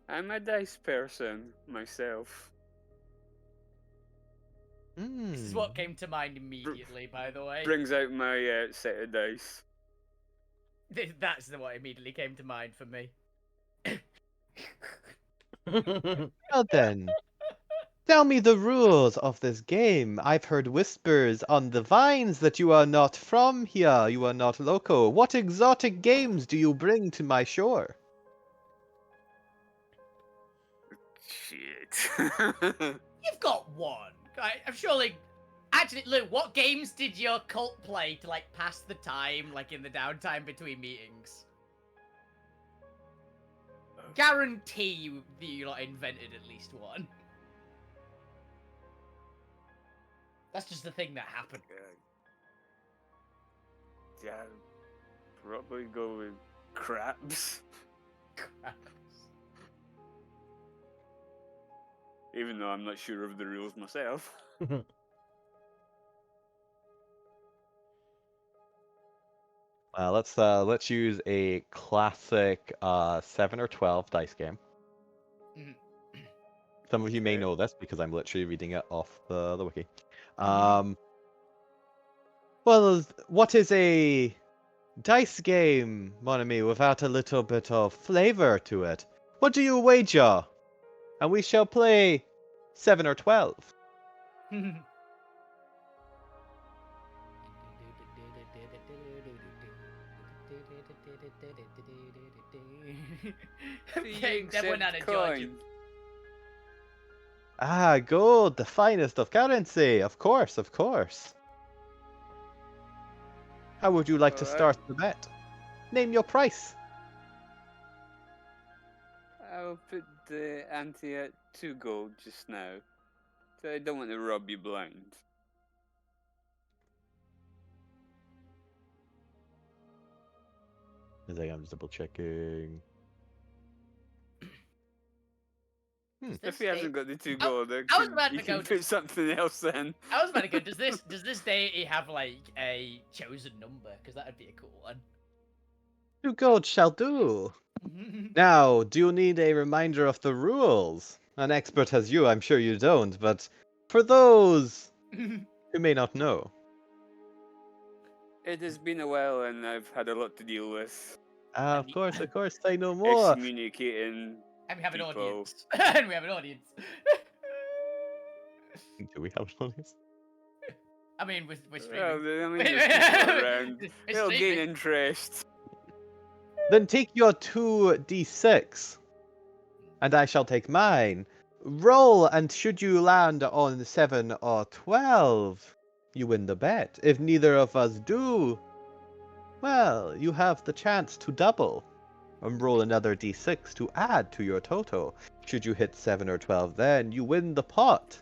I'm a dice person myself. This is what came to mind immediately, by the way. Brings out my set of dice. That's what immediately came to mind for me. Well then, tell me the rules of this game. I've heard whispers on the vines that you are not from here, you are not local. What exotic games do you bring to my shore? Shit. You've got one. I'm surely. Actually, Lou, what games did your cult play to like pass the time, like in the downtime between meetings? Guarantee you that you like invented at least one. That's just the thing that happened. Yeah, probably go with craps. Even though I'm not sure of the rules myself. Let's use a classic 7 or 12 dice game. Mhm. Some of you may Okay. know this because I'm literally reading it off the wiki. Mhm. Well, what is a dice game, mon ami, without a little bit of flavor to it? What do you wager? And we shall play 7 or 12. Okay, Accept everyone out of Georgia. coin. Ah, gold, the finest of currency. Of course, of course. How would you like to Alright. start the bet? Name your price. I'll put the ante at 2 gold just now. So I don't want to rob you blind. I think I'm just double checking. If he hasn't got the 2 I- gold, I was about you to can go put something else in. I was about to go. Does this deity have like a chosen number? Because that'd be a cool one. 2 gold shall do. Now, do you need a reminder of the rules? An expert as you, I'm sure you don't, but for those who may not know. It has been a while and I've had a lot to deal with. Of course, say no more. Excommunicating. And we have an People. audience. And we have an audience. Do we have an audience? I mean, we're Well, streaming. I mean, there's people around. We're They'll gain streaming. interest. Then take your 2d6, and I shall take mine. Roll, and should you land on 7 or 12, you win the bet. If neither of us do, Well, you have the chance to double. And roll another d6 to add to your total. Should you hit 7 or 12, then you win the pot.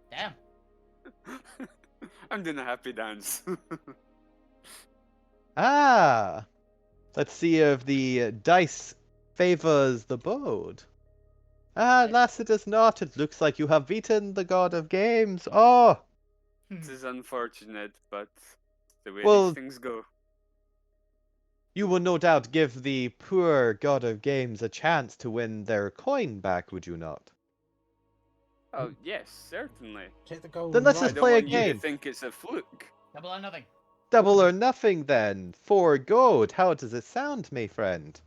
Damn. I'm doing a happy dance. Ah! Let's see if the dice favors the board. Ah, alas, it does not. It looks like you have beaten the god of games. Oh! This is unfortunate, but the way Well, these things go. you will no doubt give the poor god of games a chance to win their coin back, would you not? Oh, yes, certainly. Take the gold. Then let's I just don't play a want you to game. think it's a fluke. Double or nothing. Double or nothing then. 4 gold. How does it sound, my friend?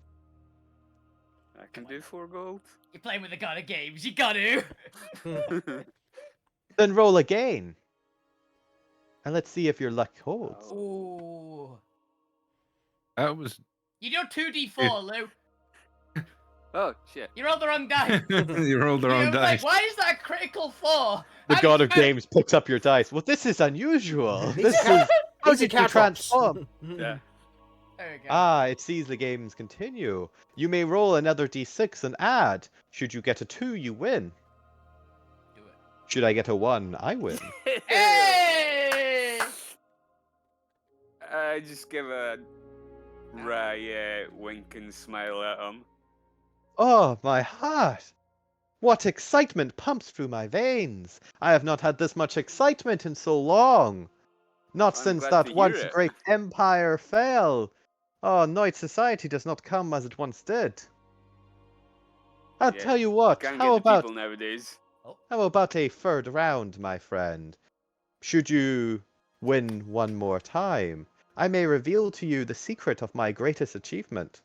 I can do 4 gold. You're playing with the god of games. You got to. Then roll again. And let's see if your luck holds. Ooh. That was. You do 2d4, Lou. Oh, shit. You rolled the wrong die. You rolled the You wrong was like, dice. why is that a critical 4? The How god did of you- games picks up your dice. Well, this is unusual. These This are is Oh, how did you transform? Yeah. There we go. Ah, it sees the games continue. You may roll another d6 and add. Should you get a 2, you win. Do it. Should I get a 1, I win. Hey! I just give a wry wink and smile at him. Oh, my heart! What excitement pumps through my veins! I have not had this much excitement in so long. Not I'm since glad that to hear once it. great empire fell. Oh, Knight society does not come as it once did. I'll Yeah, tell you what. Can't How get the about people nowadays. how about a third round, my friend? Should you win one more time, I may reveal to you the secret of my greatest achievement.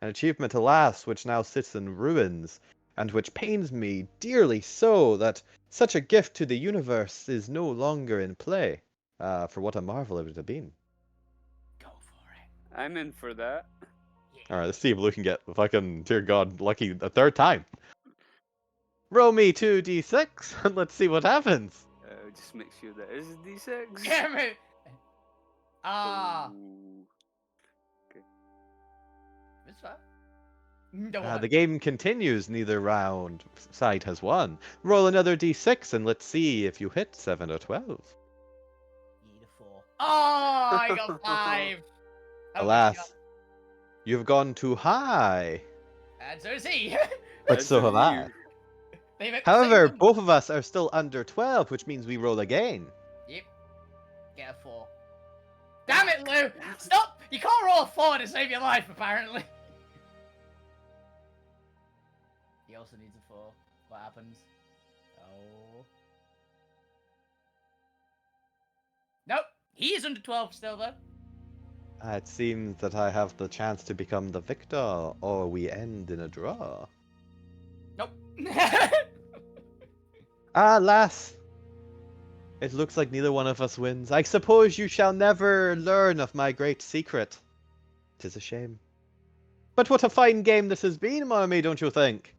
An achievement, alas, which now sits in ruins, and which pains me dearly so that such a gift to the universe is no longer in play. For what a marvel it would have been. Go for it. I'm in for that. Alright, let's see if Lou can get the fucking, dear god, lucky a third time. Roll me 2d6, and let's see what happens. Just make sure that is a D6. Damn it! Ah. Ooh. What's that? Don't want The it. game continues, neither round side has won. Roll another d6, and let's see if you hit 7 or 12. Need a 4. Oh, I got 5. Oh, Alas, you've gone too high. And so is he. But That's so a have I. view. They make the However, same one. both of us are still under 12, which means we roll again. Yep. Get a 4. Damn it, Lou! Stop! You can't roll a 4 to save your life, apparently. He also needs a 4. What happens? Oh. Nope. He is under 12 still, though. It seems that I have the chance to become the victor, or we end in a draw. Nope. Alas! It looks like neither one of us wins. I suppose you shall never learn of my great secret. 'Tis a shame. But what a fine game this has been, Mommy, don't you think?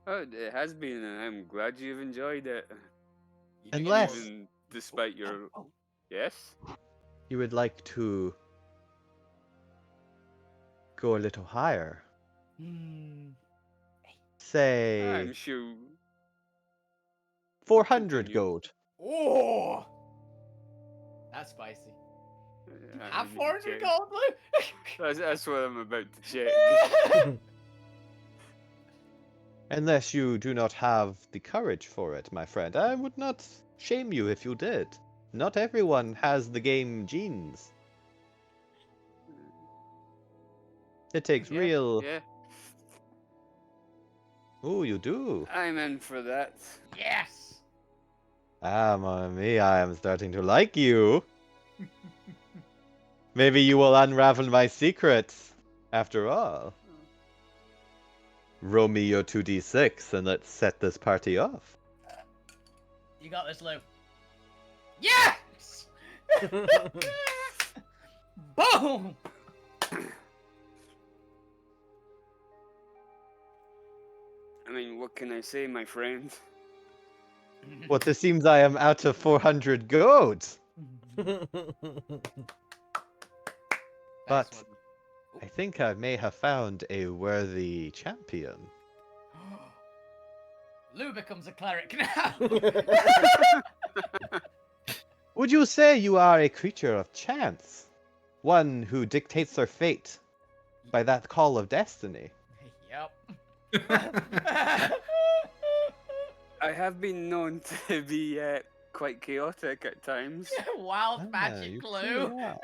Oh, it has been, and I'm glad you've enjoyed it. Unless Even despite your... Yes? you would like to go a little higher. Hmm. Say I'm sure... 400 continue. gold. Oh! That's spicy. I Have need to 400 check. gold, Lou? That's what I'm about to check. Unless you do not have the courage for it, my friend. I would not shame you if you did. Not everyone has the game genes. It takes Yeah, real... Yeah, Oh, you do. I'm in for that. Yes! Ah, mamma mia, I am starting to like you. Maybe you will unravel my secrets, after all. Roll me your 2d6 and let's set this party off. You got this, Lou. Yes! Boom! I mean, what can I say, my friend? What, this seems I am out of 400 gold. But Nice one. I think I may have found a worthy champion. Lou becomes a cleric now. Would you say you are a creature of chance? One who dictates their fate by that call of destiny? Yep. I have been known to be quite chaotic at times. Wild Ah, magic you glue. truly are.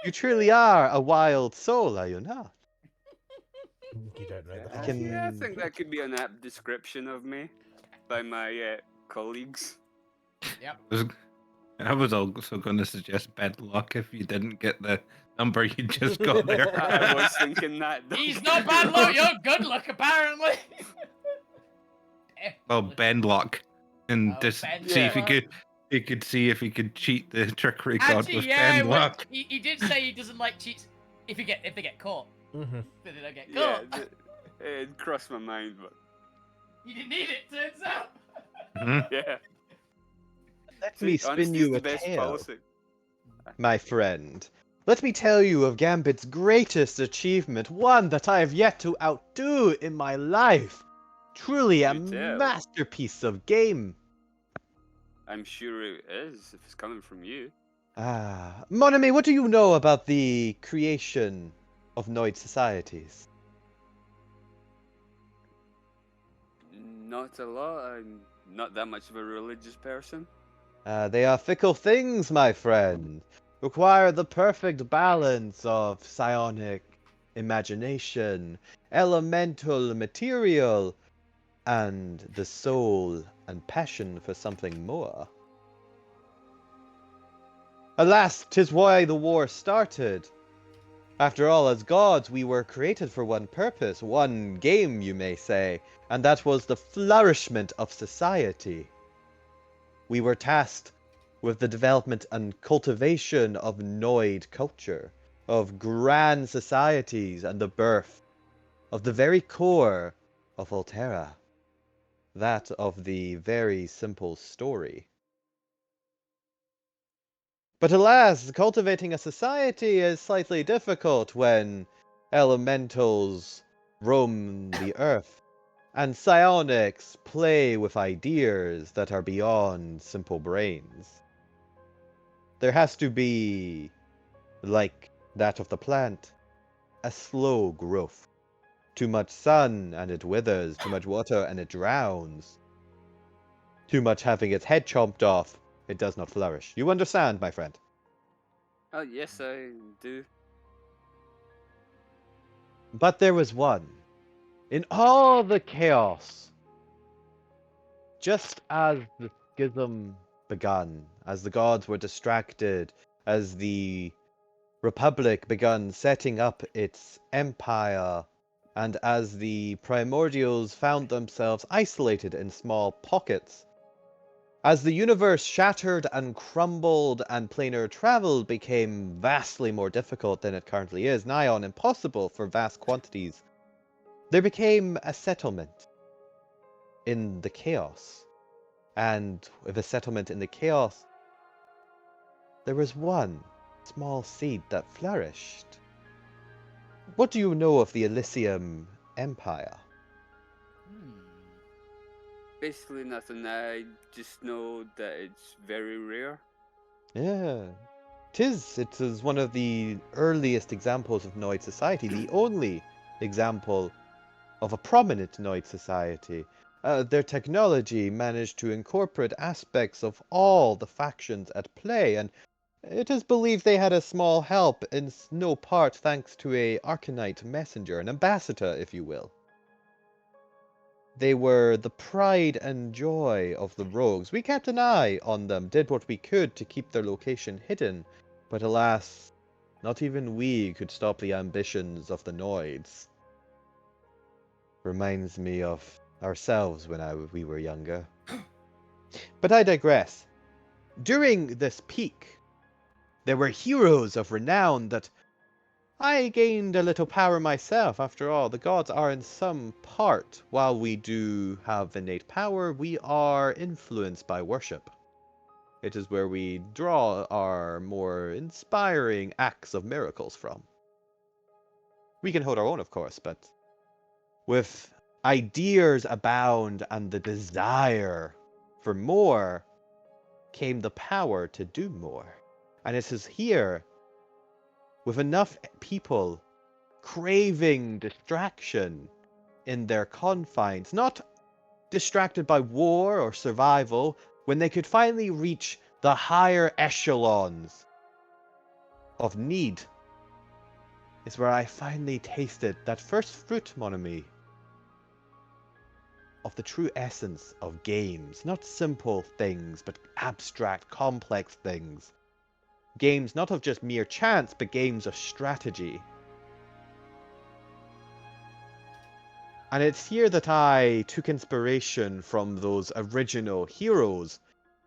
You truly are a wild soul, are you not? You don't know the Yeah, half. can- yeah, I think that could be an apt description of me by my colleagues. Yep. I was also going to suggest bad luck if you didn't get the number you just got there. I was thinking that. don't He's get not me bad luck, wrong. you're good luck, apparently. Well, bend luck, and Oh, just bend see if luck. he could see if he could cheat the trickery god Actually, with yeah, bend luck. he did say he doesn't like cheats if they get caught. Mm-hmm. If they don't get Yeah, caught. it crossed my mind, but You didn't need it, turns out. Mhm. yeah. Let me See, spin honesty's you the a best tale, policy. my friend. Let me tell you of Gambit's greatest achievement, one that I have yet to outdo in my life. Truly a Do tell. masterpiece of game. I'm sure it is if it's coming from you. Ah, mon ami, what do you know about the creation of Noid societies? Not a lot. I'm not that much of a religious person. They are fickle things, my friend. Require the perfect balance of psionic imagination, elemental material, and the soul and passion for something more. Alas, 'tis why the war started. After all, as gods, we were created for one purpose, one game, you may say, and that was the flourishment of society. We were tasked with the development and cultivation of Noid culture, of grand societies, and the birth of the very core of Alterra, that of the very simple story. But alas, cultivating a society is slightly difficult when elementals roam the earth, and psionics play with ideas that are beyond simple brains. There has to be, like that of the plant, a slow growth. Too much sun and it withers, too much water and it drowns. Too much having its head chomped off, it does not flourish. You understand, my friend? Oh, yes, I do. But there was one. In all the chaos, just as the schism begun, as the gods were distracted, as the Republic begun setting up its empire, and as the primordials found themselves isolated in small pockets, as the universe shattered and crumbled and planar travel became vastly more difficult than it currently is, nigh on impossible for vast quantities, there became a settlement in the chaos. And with a settlement in the chaos, there was one small seed that flourished. What do you know of the Elysium Empire? Basically nothing. I just know that it's very rare. Yeah. It is one of the earliest examples of Noid society, the only example of a prominent Noid society. Their technology managed to incorporate aspects of all the factions at play, and it is believed they had a small help, in no part thanks to a Arcanite messenger, an ambassador, if you will. They were the pride and joy of the rogues. We kept an eye on them, did what we could to keep their location hidden, but alas, not even we could stop the ambitions of the Noids. Reminds me of ourselves when we were younger. But I digress. During this peak, there were heroes of renown that I gained a little power myself. After all, the gods are in some part, while we do have innate power, we are influenced by worship. It is where we draw our more inspiring acts of miracles from. We can hold our own, of course, but with ideas abound and the desire for more came the power to do more. And it is here, with enough people craving distraction in their confines, not distracted by war or survival, when they could finally reach the higher echelons of need, is where I finally tasted that first fruit, mon ami, of the true essence of games. Not simple things, but abstract, complex things. Games not of just mere chance, but games of strategy. And it's here that I took inspiration from those original heroes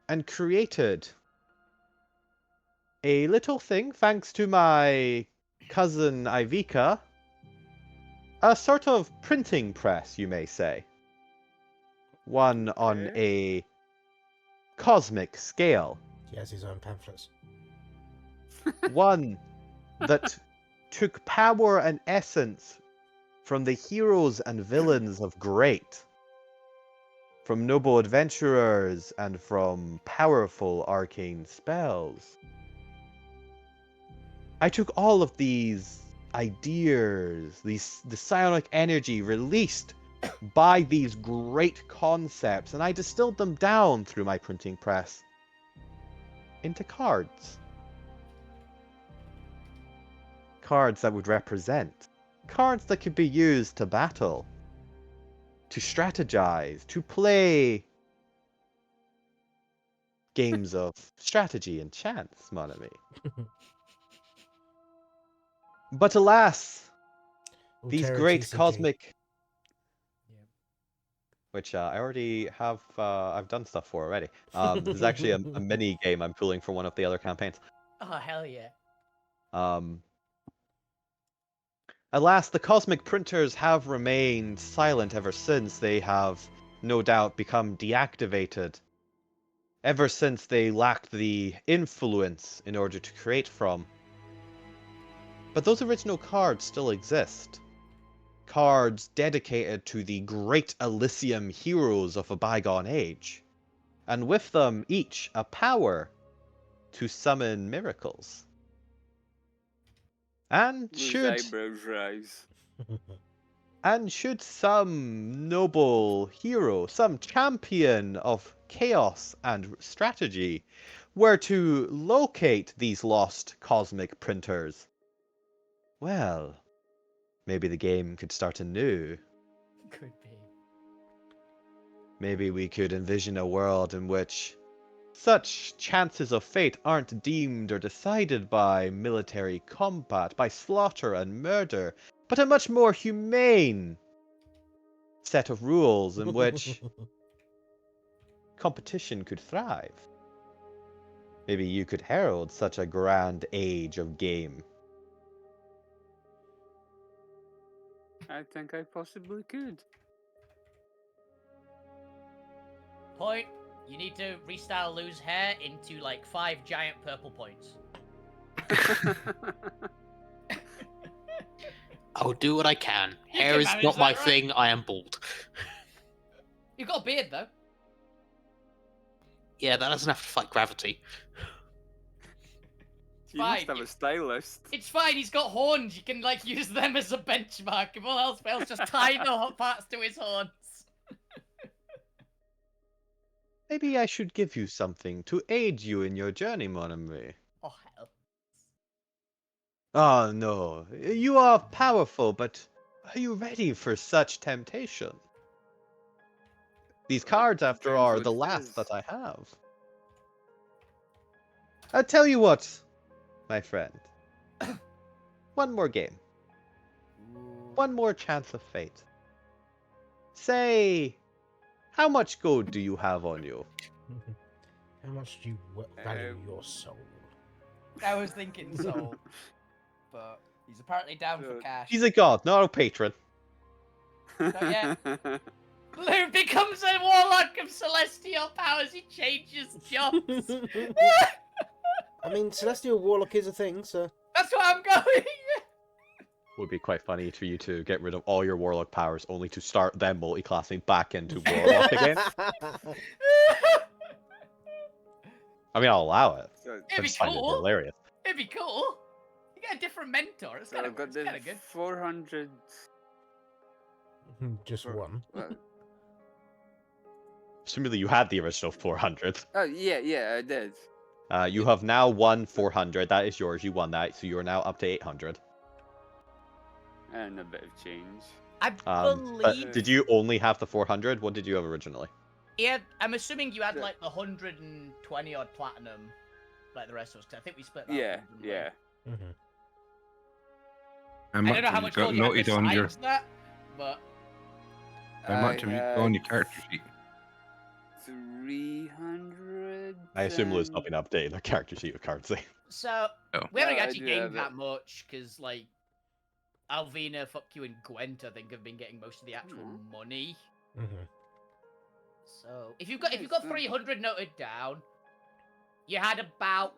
and created a little thing, thanks to my cousin Ivica, a sort of printing press, you may say. One on a cosmic scale. He has his own pamphlets. One that took power and essence from the heroes and villains of great, from noble adventurers and from powerful arcane spells. I took all of these ideas, the psionic energy released by these great concepts, and I distilled them down through my printing press into cards. Cards that would represent. Cards that could be used to battle, to strategize, to play games of strategy and chance, mon ami. But alas, these Alterra great TCG. cosmic... Which I already have, I've done stuff for already. There's actually a mini game I'm pulling for one of the other campaigns. Oh, hell yeah. Alas, the cosmic printers have remained silent ever since. They have, no doubt, become deactivated. Ever since they lacked the influence in order to create from. But those original cards still exist. Cards dedicated to the great Elysium heroes of a bygone age. And with them, each a power to summon miracles. And should some noble hero, some champion of chaos and strategy, were to locate these lost cosmic printers, well, maybe the game could start anew. Could be. Maybe we could envision a world in which such chances of fate aren't deemed or decided by military combat, by slaughter and murder, but a much more humane set of rules in which competition could thrive. Maybe you could herald such a grand age of game. I think I possibly could. Point. You need to restyle Lou's hair into like 5 giant purple points. I'll do what I can. You Hair can is manage not my that, right? thing. I am bald. You've got a beard though. Yeah, that doesn't have to fight gravity. You must Fine. have a stylist. It's fine, he's got horns. You can like use them as a benchmark. If all else fails, just tie the hot parts to his horns. Maybe I should give you something to aid you in your journey, mon ami. Oh hell. Oh no, you are powerful, but are you ready for such temptation? These cards, after all, are the last that I have. I'll tell you what, my friend. One more game. One more chance of fate. Say, how much gold do you have on you? How much do you value your soul? I was thinking so, but he's apparently down for cash. He's a god, not a patron. Not yet. Lou becomes a warlock of celestial powers. He changes jobs. I mean, Celestial Warlock is a thing, so... That's where I'm going. Would be quite funny for you to get rid of all your warlock powers, only to start them multi-classing back into warlock again. I mean, I'll allow it. So, I It'd be just find it cool. hilarious. It'd be cool. You get a different mentor. It's so kind I've got of the good. 400. Just one. Well, Presumably you had the original 400. oh yeah, I did. You have now won 400. That is yours. You won that, so you are now up to 800. And a bit of change. I But believe. did you only have the 400? What did you have originally? Yeah, I'm assuming you had Yeah. like the 120 odd platinum, like the rest of us. 'Cause I think we split that. Yeah, up, didn't we? yeah. Mhm. How I much don't know how have you much got gold you had noted on your? besides that, but How much have you got on your character sheet? 300. I assume Lou's and- not been updating their character sheet with currency. so Oh. we haven't No, I actually do gained have that it. much because like Alvina, fuck you, and Gwent I think have been getting most of the actual Mhm. money. Mhm. So if you've got Nice, 300 noted down, you had about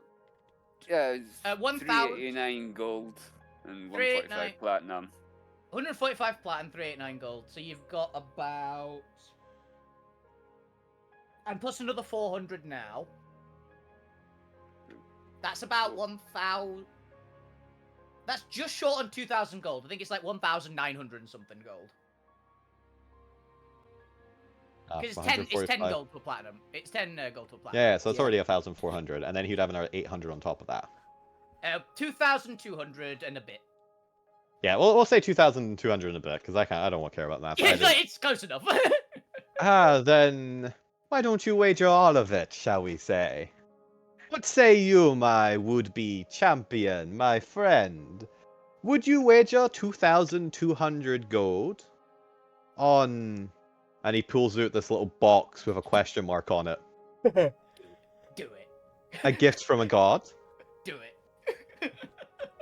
Yeah, it's 1,000 389 gold and 389. 145 platinum. 145 platinum, 389 gold. So you've got about, and plus another 400 now. That's about 1,000. That's just short on 2,000 gold. I think it's like 1,900 and something gold. Because it's 10 145. gold per platinum. It's 10 gold per platinum. Yeah, so it's Yeah. already 1,400, and then he'd have another 800 on top of that. 2,200 and a bit. Yeah, we'll say 2,200 in a bit, because I don't want to care about that. Yeah, I it's close enough. Then why don't you wager all of it, shall we say? What say you, my would-be champion, my friend? Would you wager 2,200 gold on... And he pulls out this little box with a question mark on it. Do it. A gift from a god? Do it.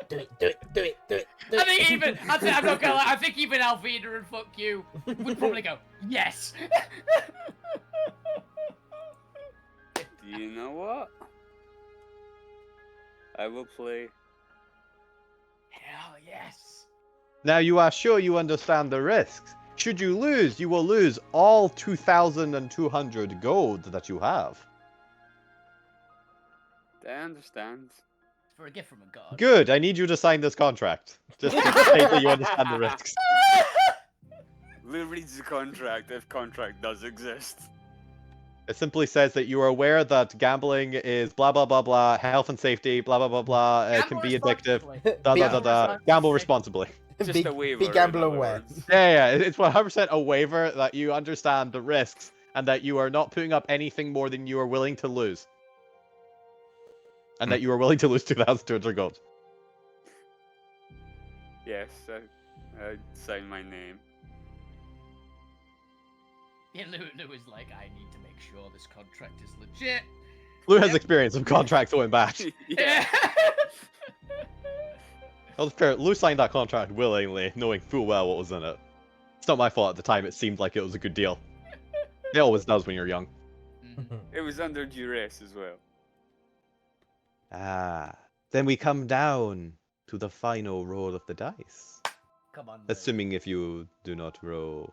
Do it, do it, do it, do it, do I it. think even I'm not gonna lie, I think even Alvina and fuck you would probably go yes. Do you know what? I will play. Hell yes. Now you are sure you understand the risks. Should you lose, you will lose all 2,200 gold that you have. I understand. For a gift from a god. Good, I need you to sign this contract. Just to state that you understand the risks. Lou reads the contract if contract does exist. It simply says that you are aware that gambling is blah blah blah blah, health and safety, blah blah blah blah, it can be addictive, da da da da. Gamble responsibly. Just Big- a waiver. big in gamble other aware. words. Yeah, it's 100% a waiver that you understand the risks and that you are not putting up anything more than you are willing to lose. And that you are willing to lose 2,200 gold. Yes, I sign my name. Yeah, Lou is like, I need to make sure this contract is legit. Lou has Yep. experience of contracts going back. Yeah. Well, fair. Lou signed that contract willingly, knowing full well what was in it. It's not my fault at the time. It seemed like it was a good deal. It always does when you're young. Mhm. It was under duress as well. Ah, then we come down to the final roll of the dice. Come on. Lou. Assuming if you do not roll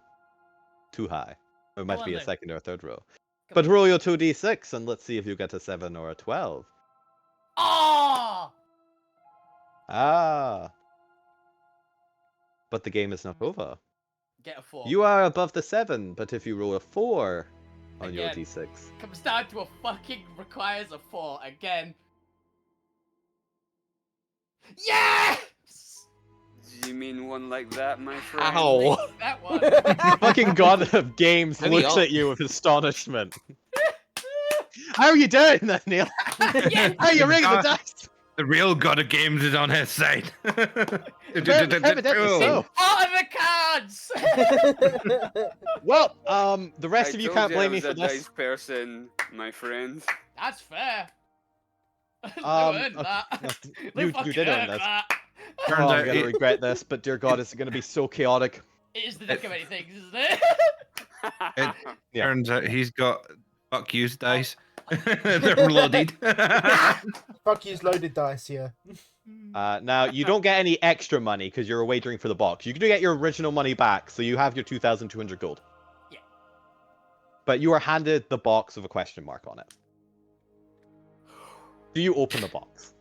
too high. Or it might on, be a Lou. second or a third roll. Come But on. roll your 2d6 and let's see if you get a 7 or a 12. Oh! Ah. But the game is not over. Get a 4. You are above the 7, but if you roll a 4 on your Again. d6. Comes down to a fucking requires a 4 again. Yes! Do you mean one like that, my friend? Ow! Take that one. Fucking god of games Hang looks on. at you with astonishment. How are you doing that, Neil? Yeah. How are you rigging the God. dice? The real god of games is on his side. Evidently so. All of the cards! Well, the rest I of you told can't I blame me was for a this. dice person, my friend. That's fair. Lou Um, earned that. Lou you fucking did earn earned this. that. Oh, Turns I'm out gonna it- regret this, but dear God, it's gonna be so chaotic. It is the dick of many things, isn't it? It Yeah. turns out he's got fuck yous dice. They're loaded. Fuck you's loaded dice, yeah. Now, you don't get any extra money because you're wagering for the box. You do get your original money back, so you have your 2,200 gold. Yeah. But you are handed the box with a question mark on it. Do you open the box?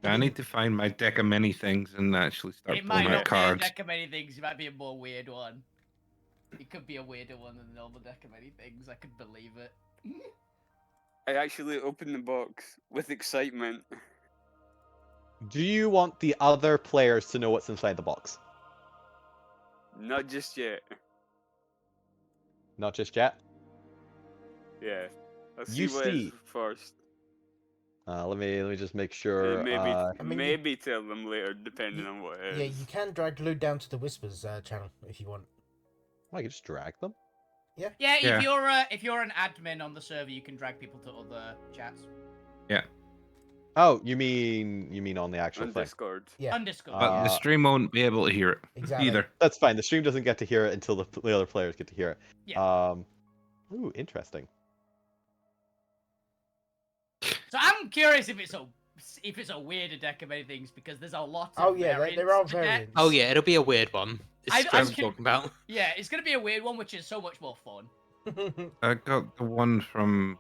I need to find my deck of many things and actually start It pulling might out not be a cards. deck of many things. It might be a more weird one. It could be a weirder one than the normal deck of many things. I could believe it. I actually opened the box with excitement. Do you want the other players to know what's inside the box? Not just yet. Not just yet. Yeah. Let's You see what see- is first. Let me just make And sure. maybe I mean, maybe tell them later, depending on what it is. Yeah, you can drag Lou down to the Whispers channel if you want. I can just drag them. Yeah, Yeah. if you're an admin on the server, you can drag people to other chats. Oh, you mean on the actual On thing? Discord. Yeah, On Discord. But the Uh, stream won't be able to hear it exactly. either. That's fine. The stream doesn't get to hear it until the other players get to hear it. Yeah. Ooh, interesting. So I'm curious if it's a weirder deck of many things because there's a lot of Oh yeah, there are variants to the deck. variants. Oh yeah, it'll be a weird one. This I- is what I'm I'm talking about. Yeah, it's gonna be a weird one, which is so much more fun. I got the one from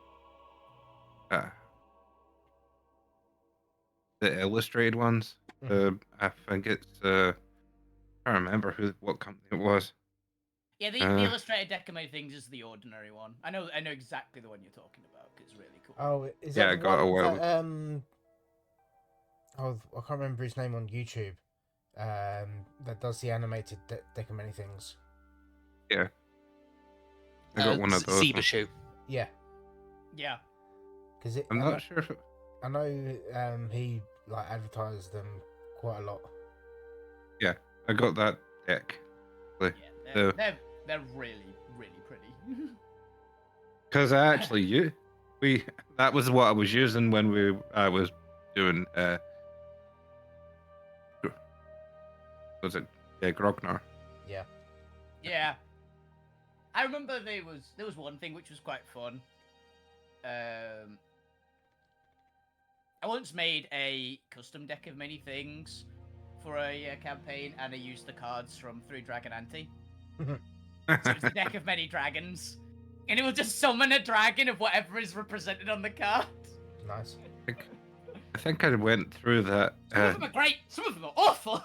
the illustrated ones. I think it's I can't remember what company it was. Yeah, the illustrated deck of many things is the ordinary one. I know exactly the one you're talking about. It's really cool. Oh, is Yeah, that I the got one away that, Oh, I can't remember his name on YouTube. That does the animated deck of many things. I got one of those. Zebra ones. shoe. Yeah, Yeah. because I'm not sure if I know he like advertised them quite a lot. I got that deck Yeah, So- they're really, really pretty. because I actually that was what I was using when I was doing was it Grognar? Yeah. Yeah. I remember there was one thing which was quite fun. I once made a custom deck of many things for a campaign, and I used the cards from Three Dragon Ante. So it's a deck of many dragons, and it will just summon a dragon of whatever is represented on the card. Nice. I think I went through that. Some of them are great, some of them are awful.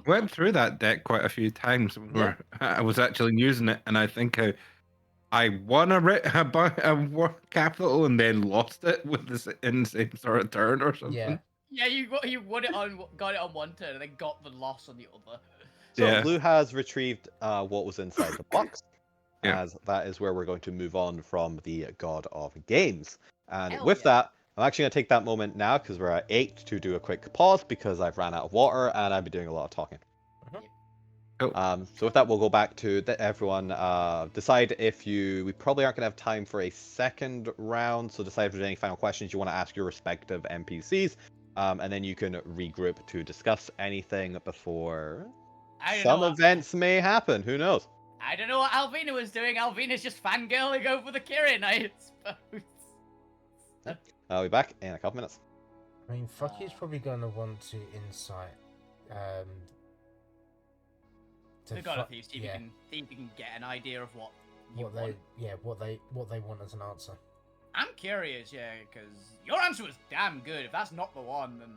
Went through that deck quite a few times where I was actually using it, and I think I won a war capital and then lost it with in the same sort of turn or something. Yeah. Yeah, you got it on one turn, and then got the loss on the other. So Yeah. Lou has retrieved what was inside the box, Yeah. as that is where we're going to move on from the God of Games. And Hell with yeah. that, I'm actually going to take that moment now because we're at 8 to do a quick pause because I've ran out of water and I've been doing a lot of talking. Cool. So with that, we'll go back to everyone decide if we probably aren't going to have time for a second round, so decide if there's any final questions you want to ask your respective NPCs, and then you can regroup to discuss anything before I don't some know what- events may happen. Who knows? I don't know what Alvina was doing. Alvina's just fangirling over the Kirin, I suppose. I'll be back in a couple minutes. I mean, Fucky's probably going to want to insight. We gotta see if yeah, you can get an idea of what you what want. they want as an answer. I'm curious, yeah, because your answer was damn good. If that's not the one, then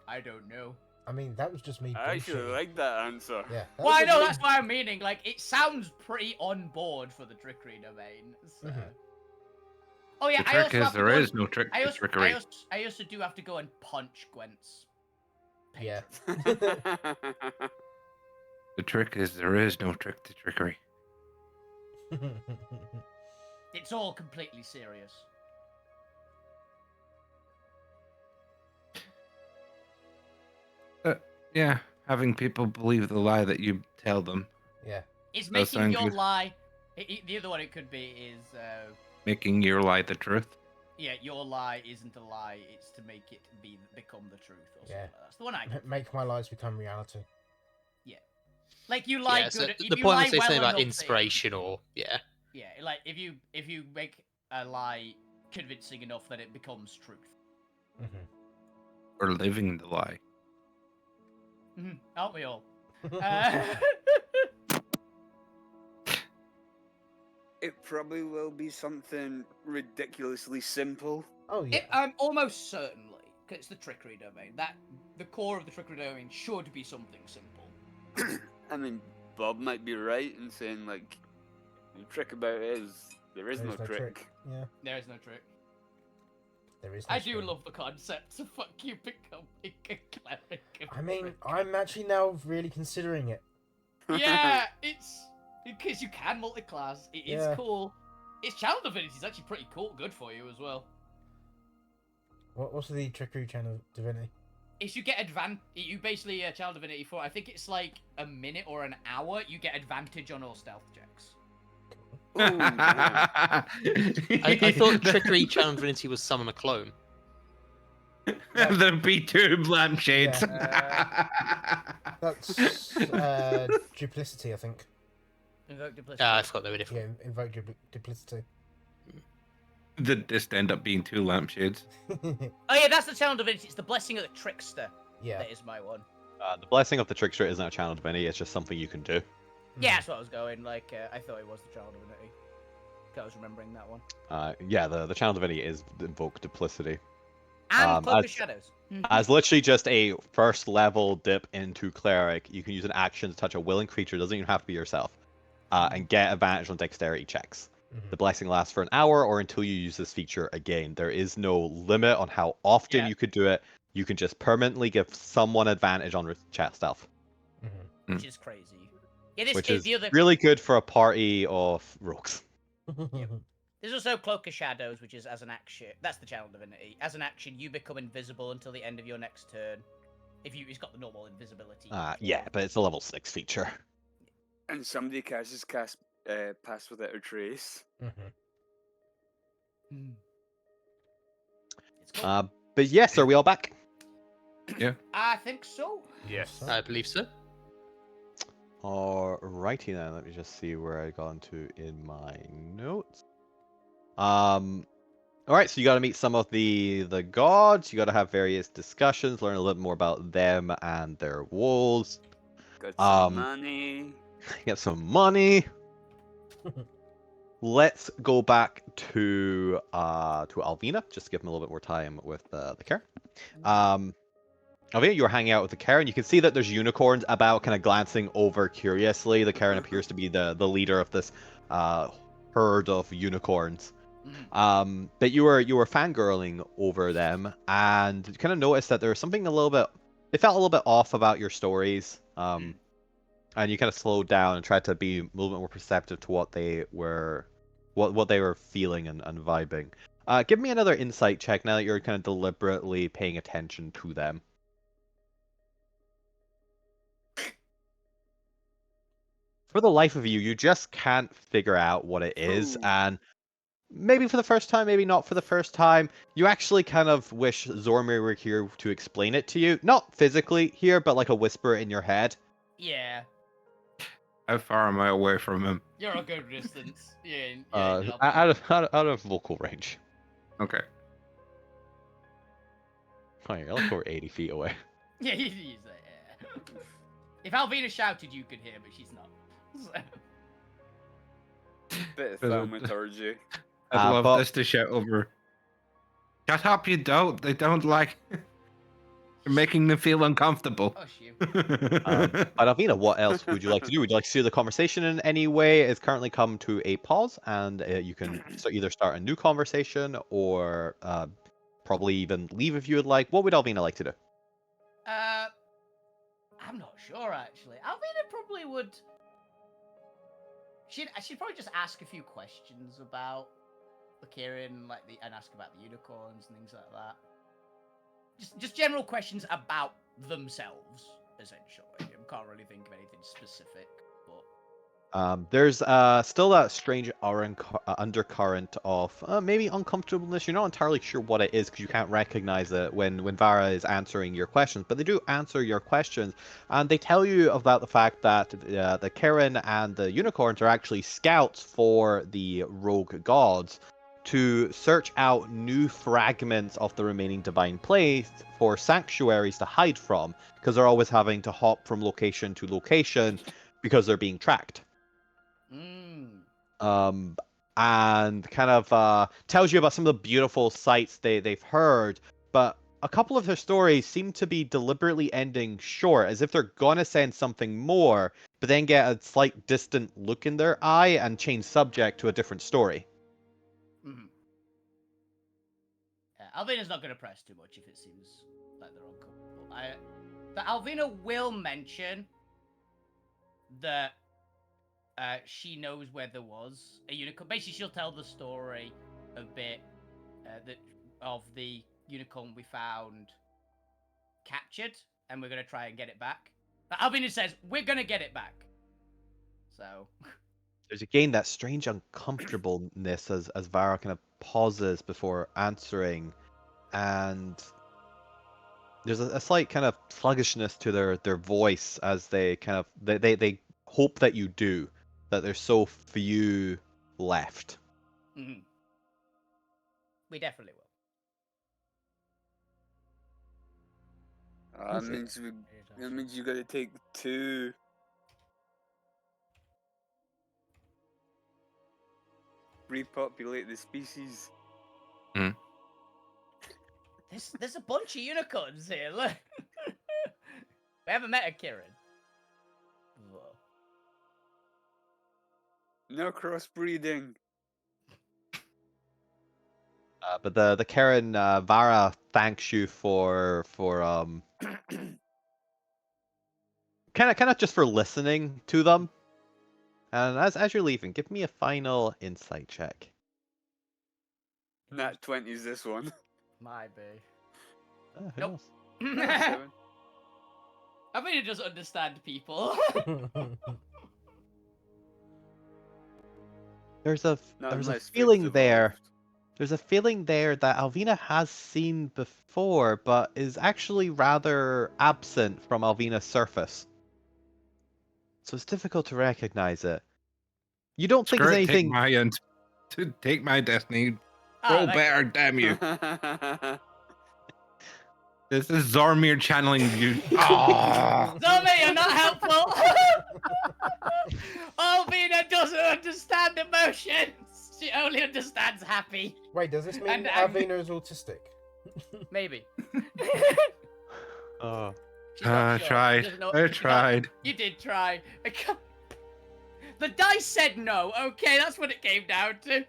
I don't know. I mean, that was just me. I actually bullshitting. like that answer. Yeah. that Well, was I just know me- that's why I'm meaning. Like, it sounds pretty on board for the trickery domain. So. Mhm. Oh yeah, The I trick also is have to there go is and- no trick I to also, trickery. I also do have to go and punch Gwent's. Yeah. The trick is there is no trick to trickery. It's all completely serious. Yeah, having people believe the lie that you tell them, yeah. It's That making sounds your good. lie. The other one it could be is, making your lie the truth. yeah, your lie isn't a lie. It's to make it become the truth or something Yeah. like that. That's the one I. Make my lies become reality. Like you lie Yeah, so good. the if you point lie was they well saying about enough, inspiration or yeah. Yeah, like if you make a lie convincing enough, then it becomes truth. Mhm. Or living the lie. Aren't we all? Uh, It probably will be something ridiculously simple. Oh yeah. almost certainly, because it's the trickery domain. That the core of the trickery domain should be something simple. I mean, Bob might be right in saying, like, the trick about it is there is There's no trick. Yeah, There is no trick. there is. No I do screen. love the concept of fuck you becoming a cleric. of I mean, trick. I'm actually now really considering it. Yeah, it's because you can multi-class. It is Yeah. cool. Its channel divinity is actually pretty cool, good for you as well. What's the trickery channel divinity? If you get you basically channel divinity for I think it's like a minute or an hour. You get advantage on all stealth checks. Ooh, yeah. I thought Trickery Channel Divinity was summon a clone. The B2 lampshades. That's duplicity, I think. Invoke duplicity. I forgot they were different. Yeah, invoke duplicity. That just end up being 2 lampshades. Oh yeah, that's the channel divinity. It's the blessing of the trickster. Yeah. That is my one. The blessing of the trickster isn't a channel divinity; it's just something you can do. Yeah, that's what I was going. Like, I thought it was the channel divinity. I was remembering that one. Yeah, the channel divinity is invoke duplicity. And Cloak of as- Shadows. As literally just a first level dip into cleric, you can use an action to touch a willing creature. Doesn't even have to be yourself, and get advantage on dexterity checks. The blessing lasts for an hour or until you use this feature again. There is no limit on how often you could do it. You can just permanently give someone advantage on chat stealth, Which is crazy. Yeah, this which is is the other. really good for a party of rogues. There's also Cloak of Shadows, which is as an action. That's the channel divinity. As an action, you become invisible until the end of your next turn. He's got the normal invisibility. Yeah, but it's a level 6 feature. And somebody casts Pass Without a Trace. It's cool. But yes, are we all back? I think so. Yes, I believe so. Alrighty then, let me just see where I got into in my notes. Alright, so you gotta meet some of the gods, you gotta have various discussions, learn a little more about them and their woes. Got some money. Get some money. Let's go back to Alvina, just to give him a little bit more time with the care. Alvina, you were hanging out with the Karen. You can see that there's unicorns about, kind of glancing over curiously. The Karen appears to be the leader of this herd of unicorns. But you were fangirling over them, and you kind of noticed that there was something a little bit. They felt a little bit off about your stories. And you kind of slowed down and tried to be a little bit more perceptive to what they were feeling and vibing. Give me another insight check now that you're kind of deliberately paying attention to them. For the life of you, you just can't figure out what it is, and maybe for the first time, maybe not for the first time, you actually kind of wish Zormir were here to explain it to you. Not physically here, but like a whisper in your head. Yeah. How far am I away from him? You're a good distance. Yeah. Out of vocal range. Okay. Oh, you're like over 80 feet away. Yeah, he's there. If Alvina shouted, you could hear, but she's not. Bit of thaumaturgy. I'd love but- this to shout over. Shut up, you don't. They don't like. You're making them feel uncomfortable. Oh, shoot. But Alvina, what else would you like to do? Would you like to steer the conversation in any way? It's currently come to a pause, and you can either start a new conversation or probably even leave if you would like. What would Alvina like to do? I'm not sure actually. Alvina probably would. She'd probably just ask a few questions about the Kirin, and ask about the unicorns and things like that. Just general questions about themselves, essentially. I can't really think of anything specific, but There's still that strange undercurrent of maybe uncomfortableness. You're not entirely sure what it is because you can't recognize it when Vara is answering your questions. But they do answer your questions, and they tell you about the fact that the Karen and the unicorns are actually scouts for the rogue gods to search out new fragments of the remaining divine place for sanctuaries to hide from, because they're always having to hop from location to location because they're being tracked. And kind of tells you about some of the beautiful sights they've heard, but a couple of their stories seem to be deliberately ending short, as if they're gonna send something more, but then get a slight distant look in their eye and change subject to a different story. Alvina's not going to press too much if it seems like they're uncomfortable. But Alvina will mention that she knows where there was a unicorn. Basically, she'll tell the story a bit of the unicorn we found captured, and we're going to try and get it back. But Alvina says, we're going to get it back. So... There's again that strange uncomfortableness as Vara kind of pauses before answering, and there's a slight kind of sluggishness to their voice as they kind of they hope that you do, that there's so few left. Mm-hmm. We definitely will. That means you gotta take 2. Repopulate the species. There's a bunch of unicorns here, look. We haven't met a Kirin. Whoa. No crossbreeding. But the Karen Vara thanks you for kind of just for listening to them. And as you're leaving, give me a final insight check. Nat 20's this one. Might be. Who Nope. knows? I mean, it doesn't understand people. There's a feeling there. There's a feeling there that Alvina has seen before, but is actually rather absent from Alvina's surface. So it's difficult to recognize it. You don't think there's anything... Take my destiny. Oh, Roll better, damn you. This is Zormir channeling you. Oh. Zormir, you're not helpful. Alvina doesn't understand emotions. She only understands happy. Wait, does this mean And Alvina is autistic? Maybe. Oh. She's not sure. She Tried. doesn't know- I tried. You did try. The dice said no. Okay, that's what it came down to.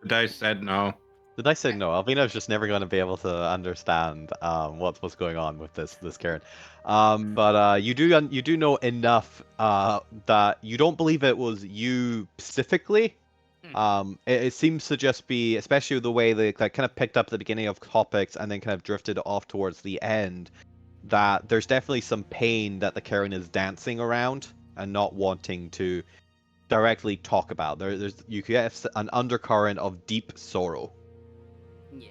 The dice said no. The dice said no. Alvina's just never going to be able to understand what's going on with this Karen. But you do know enough that you don't believe it was you specifically. It seems to just be, especially the way they kind of picked up at the beginning of topics and then kind of drifted off towards the end, that there's definitely some pain that the Karen is dancing around and not wanting to directly talk about. You get an undercurrent of deep sorrow. Yeah.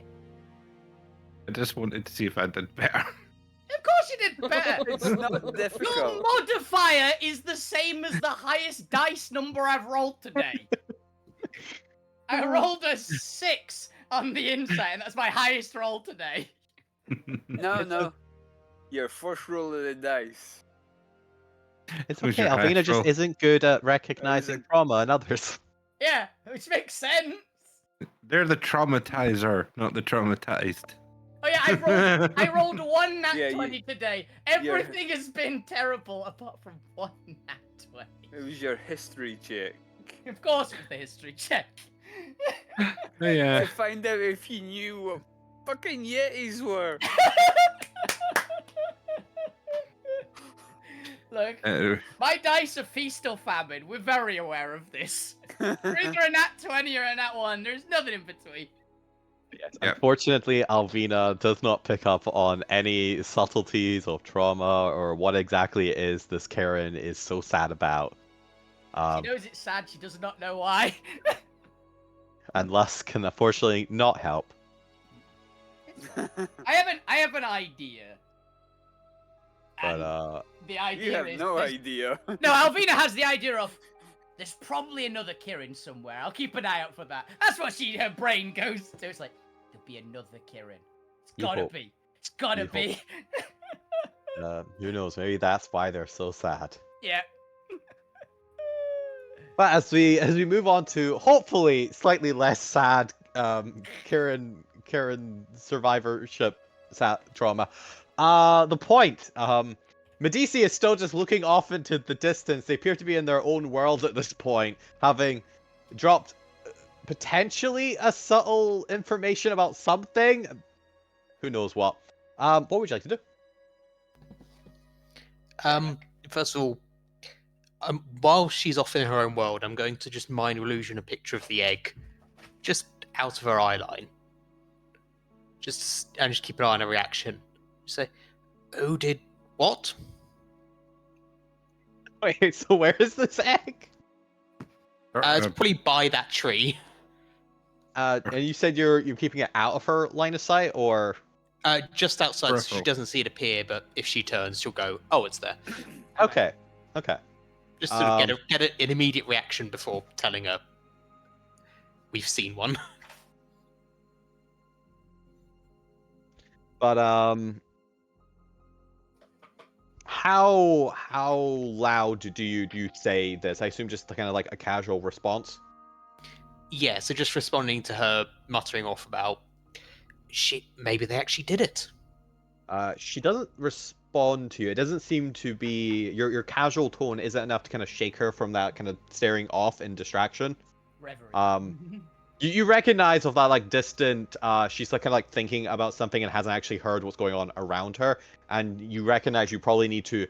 I just wanted to see if I did better. Of course you did better. It's not difficult. Your modifier is the same as the highest dice number I've rolled today. I rolled a 6 on the insight, and that's my highest roll today. No. Your first roll of the dice. It's Who's okay. your Alvina just actual- isn't good at recognizing trauma in others. Yeah, which makes sense. They're the traumatizer, not the traumatized. Oh yeah, I rolled 1 nat Yeah, 20 today. Everything has been terrible apart from 1 nat 20. It was your history check. Of course it was the history check. Yeah. To find out if you knew what fucking Yetis were. Look, my dice are feast or famine. We're very aware of this. Either a nat 20 or a nat 1. There's nothing in between. Yes. Yep. Unfortunately, Alvina does not pick up on any subtleties of trauma or what exactly it is this Karen is so sad about. She knows it's sad. She does not know why. And Lust can unfortunately not help. I have an idea. But And the idea You have is no there's- idea. No, Alvina has the idea of there's probably another Kirin somewhere. I'll keep an eye out for that. That's what her brain goes to. It's like there'll be another Kirin. It's You gotta hope. be. It's gotta You be. Who knows? Maybe that's why they're so sad. Yeah. But as we move on to hopefully slightly less sad Karen survivorship trauma. The point. Medici is still just looking off into the distance. They appear to be in their own world at this point, having dropped potentially a subtle information about something. Who knows what? What would you like to do? First of all, while she's off in her own world, I'm going to just mind illusion a picture of the egg, just out of her eye line. Just keep an eye on her reaction. Say, "Oh, did what?" Wait, so where is this egg? It's probably by that tree. And you said you're keeping it out of her line of sight, or Just outside, so she Peripheral. doesn't see it appear. But if she turns, she'll go, "Oh, it's there." okay. Just sort of get an immediate reaction before telling her we've seen one. But how loud do you say this? I assume just kind of like a casual response. Yeah, so just responding to her muttering off about maybe they actually did it. She doesn't respond to you. It doesn't seem to be your casual tone isn't enough to kind of shake her from that kind of staring off in distraction. Reverie. You recognize of that like distant. She's like kind of like thinking about something and hasn't actually heard what's going on around her, and you recognize you probably need to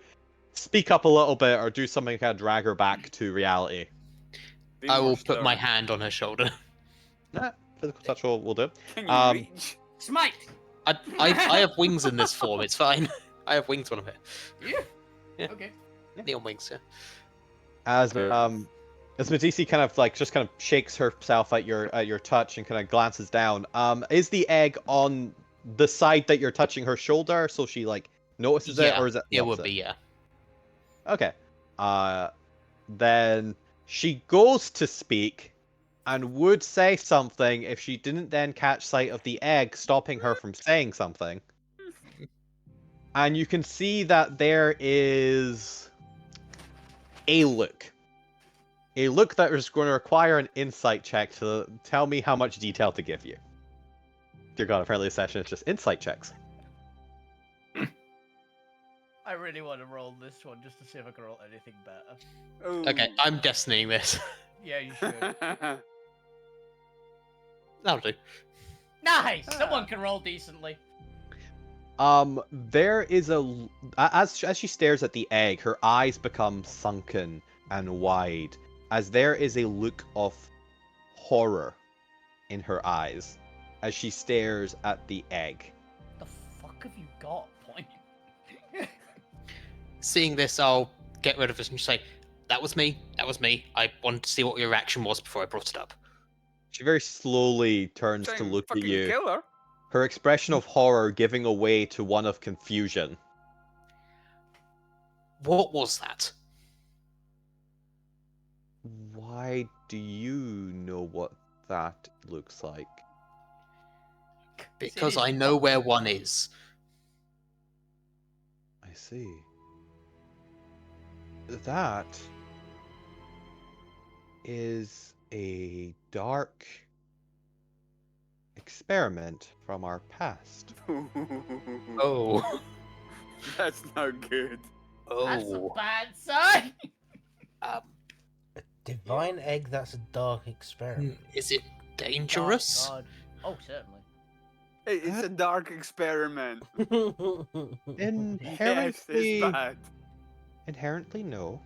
speak up a little bit or do something to kind of drag her back to reality. Be I more will put my stern. hand on her shoulder. Nah, physical touch will do. Can you reach? Smite. I have wings in this form. It's fine. I have wings when I'm here. Yeah. Yeah. Okay. Neon wings. Yeah. As Medici kind of like just kind of shakes herself at your touch and kind of glances down. Is the egg on the side that you're touching her shoulder, so she like notices it, or is it? the It would opposite? be, yeah. Okay. Then she goes to speak and would say something if she didn't then catch sight of the egg stopping her from saying something. And you can see that there is a look. A look that is going to require an insight check to tell me how much detail to give you. Dear God, apparently the session is just insight checks. I really want to roll this one just to see if I can roll anything better. Oh. Okay, I'm destinying this. Yeah, you should. That'll do. Nice. Someone can roll decently. There is as she stares at the egg, her eyes become sunken and wide, as there is a look of horror in her eyes as she stares at the egg. The fuck have you got, Point? Seeing this, I'll get rid of this and say, "That was me. That was me. I wanted to see what your reaction was before I brought it up." She very slowly turns to Same look at fucking you, killer. her expression of horror giving away to one of confusion. What was that? Why do you know what that looks like? Because I know where one is. I see. That is a dark experiment from our past. Oh. That's not good. That's a Oh. bad sign. A divine egg that's a dark experiment. Is it dangerous? Oh, God. Oh, certainly. Hey, it's a dark experiment. Yes, Inherently, it's bad. inherently no.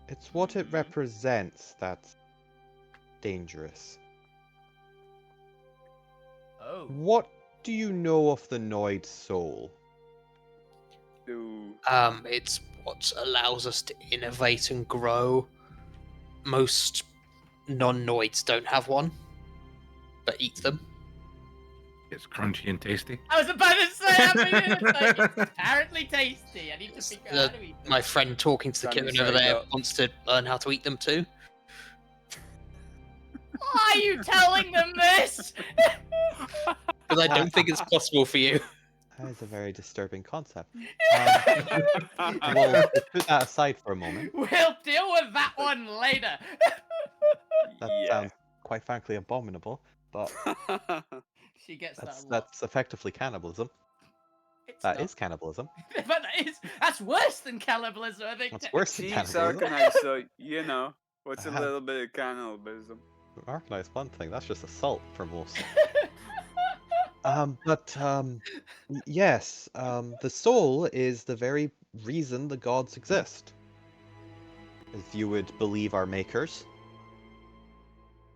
It's what it represents that's dangerous. Oh. What do you know of the Noid soul? Ooh. It's what allows us to innovate and grow. Most non-noids don't have one, but eat them. It's crunchy and tasty. I was about to say, it's apparently tasty. I need to figure out how to eat them. My friend talking to the Sunny kitten over side there up. wants to learn how to eat them too. Why are you telling them this? Because I don't think it's possible for you. That is a very disturbing concept. We'll put that aside for a moment. We'll deal with that one later. That Yeah. sounds quite frankly abominable, but She gets that a lot. that's effectively cannibalism. It's That not. is cannibalism. But that's worse than cannibalism, I think. That's worse than She's cannibalism. Arcanite, so you know what's a Uh-huh. little bit of cannibalism. Arcanite's one thing, that's just assault for most. Yes, the soul is the very reason the gods exist. If you would believe our makers.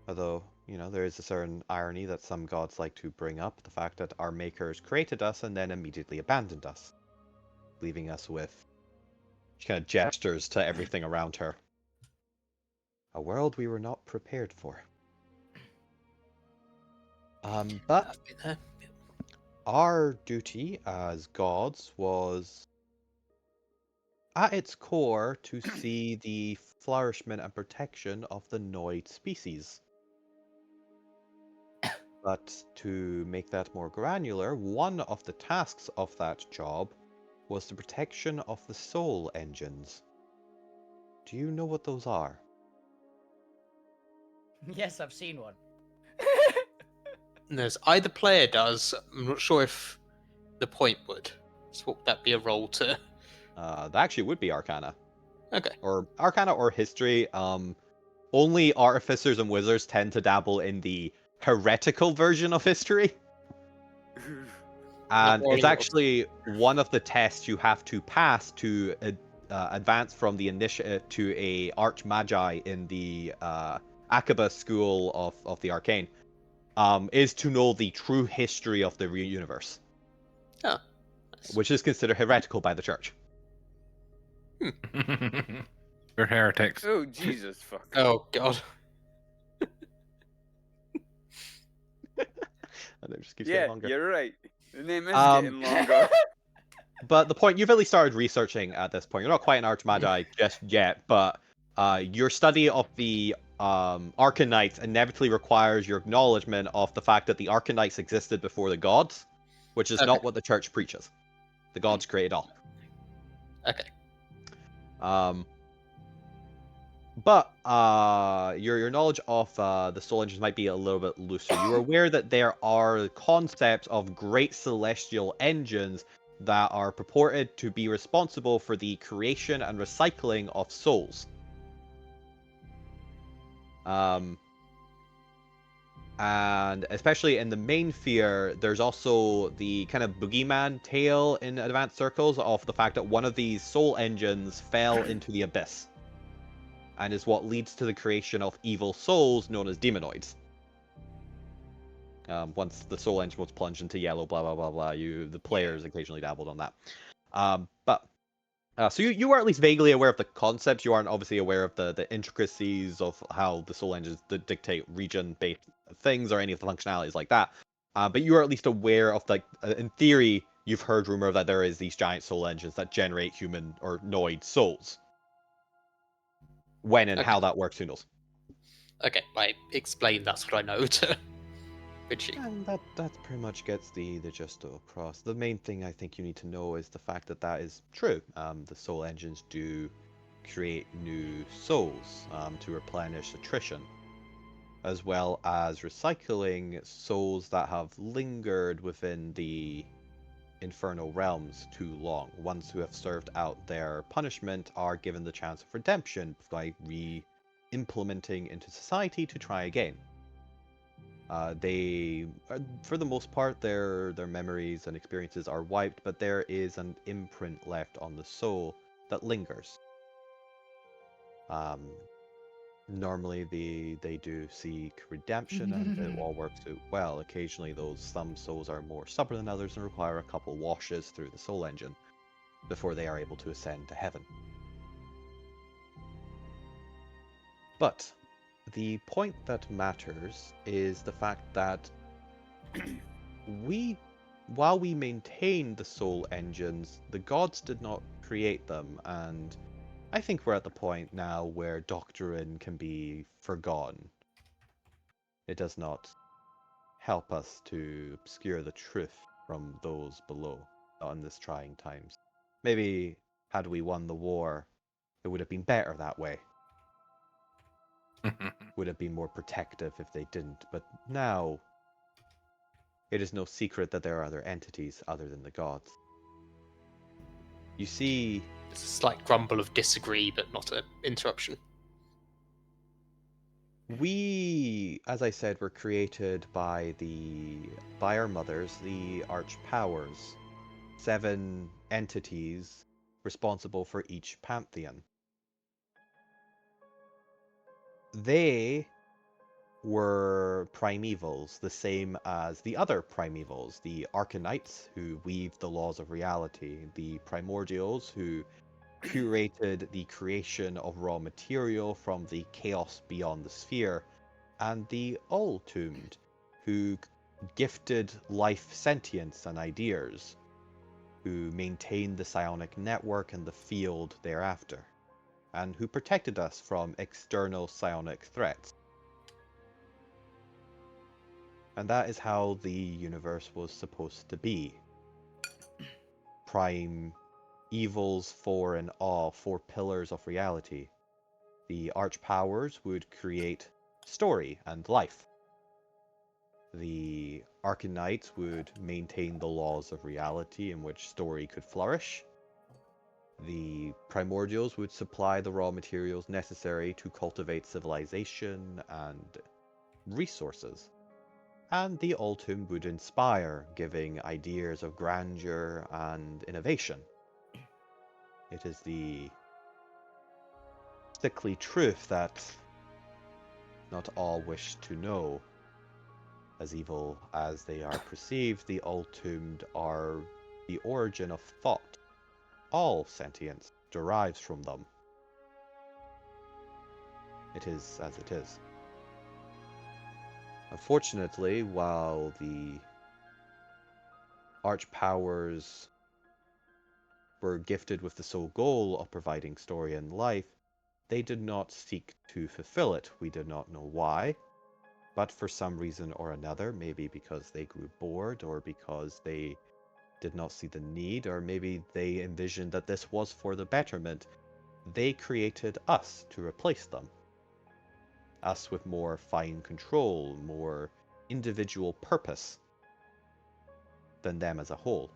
Although, there is a certain irony that some gods like to bring up, the fact that our makers created us and then immediately abandoned us, leaving us with kind of gestures to everything around her. A world we were not prepared for. But I've been there. our duty as gods was, at its core, to see the flourishment and protection of the Noid species. But to make that more granular, one of the tasks of that job was the protection of the soul engines. Do you know what those are? Yes, I've seen one. There's either player does. I'm not sure if the point would. So what would that be a roll to? That actually would be Arcana. Okay. Or Arcana or History. Only artificers and wizards tend to dabble in the heretical version of history. And really it's actually one of the tests you have to pass to advance from the initiate to a Archmagi in the Akaba school of the Arcane. Is to know the true history of the universe. Oh, nice. Which is considered heretical by the church. We're heretics. Oh Jesus, fuck. Oh god. And it just keeps Yeah, getting longer. you're right. The name is Um, getting longer. But the point, you've at least started researching at this point. You're not quite an Archmagi just yet, but your study of the Arcanites inevitably requires your acknowledgement of the fact that the Arcanites existed before the gods, which is not Okay. what the church preaches. The gods created all. Okay. But your knowledge of the soul engines might be a little bit looser. You are aware that there are concepts of great celestial engines that are purported to be responsible for the creation and recycling of souls. And especially in the main fear, there's also the kind of boogeyman tale in advanced circles of the fact that one of these soul engines fell into the abyss. And is what leads to the creation of evil souls known as demonoids. Once the soul engine was plunged into yellow, blah blah blah blah, the players occasionally dabbled on that. So you are at least vaguely aware of the concepts. You aren't obviously aware of the intricacies of how the soul engines dictate region-based things or any of the functionalities like that. But you are at least aware of, like, in theory, you've heard rumor that there is these giant soul engines that generate human or Noid souls. When and Okay. how that works, who knows? Okay, I explained that's what I know to Richie. And that pretty much gets the gist across. The main thing I think you need to know is the fact that that is true. The soul engines do create new souls to replenish attrition, as well as recycling souls that have lingered within the infernal realms too long. Ones who have served out their punishment are given the chance of redemption by re-implementing into society to try again. They, for the most part, their memories and experiences are wiped, but there is an imprint left on the soul that lingers. Normally, they do seek redemption, and it all works out well. Occasionally, some souls are more stubborn than others and require a couple washes through the soul engine. before they are able to ascend to heaven. But the point that matters is the fact that while we maintain the soul engines, the gods did not create them, and I think we're at the point now where doctrine can be forgotten. It does not help us to obscure the truth from those below on this trying times. Maybe had we won the war, it would have been better that way. Would have been more protective if they didn't, but now it is no secret that there are other entities other than the gods. You see, There's a slight grumble of disagree, but not an interruption. we, as I said, were created by our mothers, the Archpowers, 7 entities responsible for each pantheon. They were primevals, the same as the other primevals, the Arcanites, who weave the laws of reality, the Primordials, who curated the creation of raw material from the chaos beyond the sphere, and the All-Tombed, who gifted life sentience and ideas, who maintained the psionic network and the field thereafter, and who protected us from external psionic threats. And that is how the universe was supposed to be. Prime evils 4 and all, 4 pillars of reality. The Archpowers would create story and life. The Arcanites would maintain the laws of reality in which story could flourish. The Primordials would supply the raw materials necessary to cultivate civilization and resources. And the All-Tombed would inspire, giving ideas of grandeur and innovation. It is the sickly truth that not all wish to know. As evil as they are perceived, the All-Tombed are the origin of thought. All sentience derives from them. It is as it is. Unfortunately, while the Archpowers were gifted with the sole goal of providing story and life, they did not seek to fulfill it. We did not know why, but for some reason or another, maybe because they grew bored, or because they did not see the need, or maybe they envisioned that this was for the betterment, they created us to replace them. Us with more fine control, more individual purpose than them as a whole.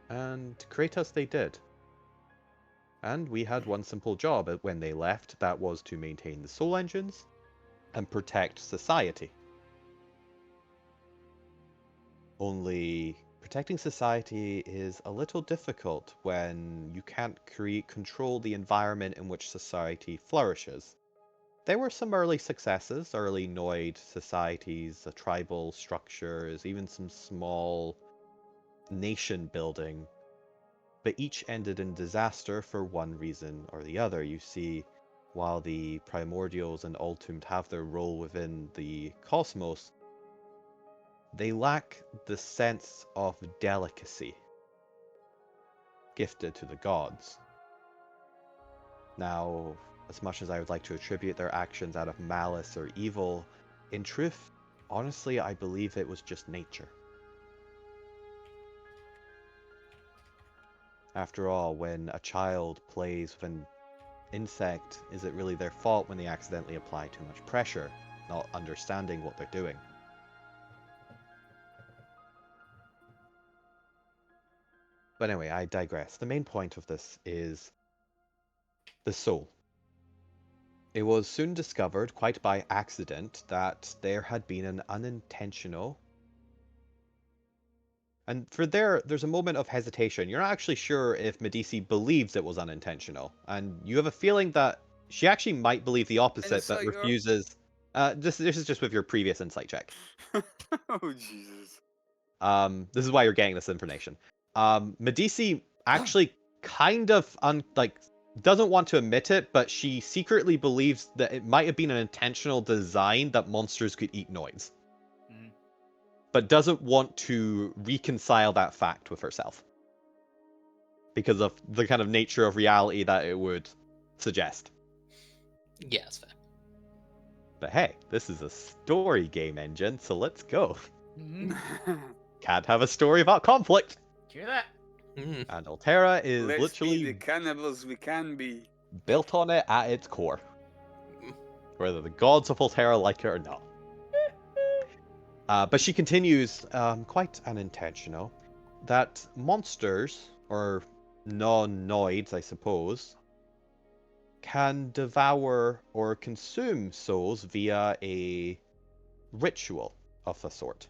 And create us they did. And we had one simple job when they left, that was to maintain the soul engines and protect society. Only protecting society is a little difficult when you can't control the environment in which society flourishes. There were some early successes, early Noid societies, tribal structures, even some small nation building, but each ended in disaster for one reason or the other. You see, while the Primordials and All-Tombed have their role within the cosmos, they lack the sense of delicacy gifted to the gods. Now, as much as I would like to attribute their actions out of malice or evil, in truth, honestly, I believe it was just nature. After all, when a child plays with an insect, is it really their fault when they accidentally apply too much pressure, not understanding what they're doing? But anyway, I digress. The main point of this is the soul. It was soon discovered, quite by accident, that there had been an unintentional... And there's a moment of hesitation. You're not actually sure if Medici believes it was unintentional. And you have a feeling that she actually might believe the opposite, but refuses... This is just with your previous insight check. Oh, Jesus. This is why you're getting this information. Medici actually kind of doesn't want to admit it, but she secretly believes that it might have been an intentional design that monsters could eat noids. Mm. But doesn't want to reconcile that fact with herself. Because of the kind of nature of reality that it would suggest. Yeah, that's fair. But hey, this is a story game engine, so let's go. Mhm. Can't have a story about conflict. Hear that? Mm. And Alterra is Let's literally be the cannibals we can be. built on it at its core. Whether the gods of Alterra like it or not. But she continues, quite unintentional, that monsters, or non-noids, I suppose, can devour or consume souls via a ritual of a sort.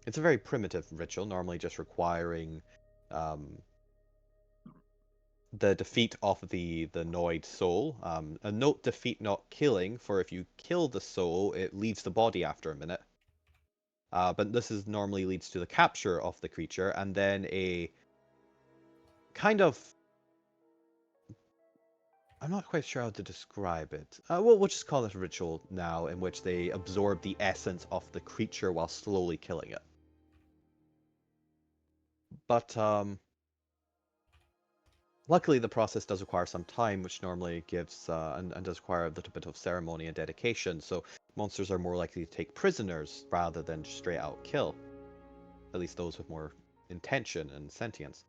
It's a very primitive ritual, normally just requiring the defeat of the Noid soul. A note defeat, not killing, for if you kill the soul, it leaves the body after a minute. But this normally leads to the capture of the creature, and then a kind of... I'm not quite sure how to describe it. We'll just call it a ritual now, in which they absorb the essence of the creature while slowly killing it. But, luckily the process does require some time, which normally gives, and does require a little bit of ceremony and dedication, so monsters are more likely to take prisoners rather than just straight out kill. At least those with more intention and sentience.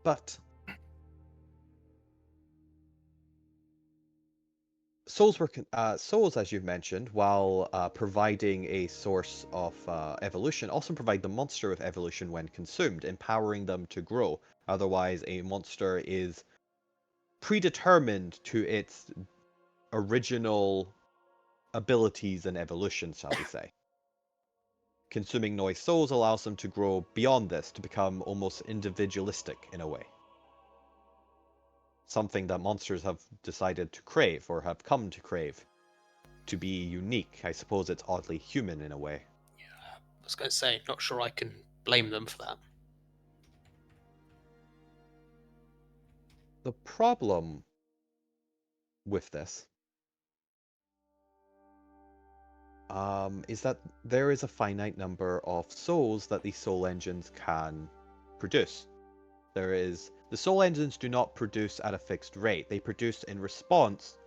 But souls, as you've mentioned, while providing a source of evolution, also provide the monster with evolution when consumed, empowering them to grow. Otherwise, a monster is predetermined to its original abilities and evolution, shall we say. Consuming Noise souls allows them to grow beyond this, to become almost individualistic in a way. Something that monsters have decided to crave, or have come to crave. To be unique. I suppose it's oddly human in a way. Yeah, I was going to say, not sure I can blame them for that. The problem with this is that there is a finite number of souls that these soul engines can produce. The soul engines do not produce at a fixed rate. They produce in response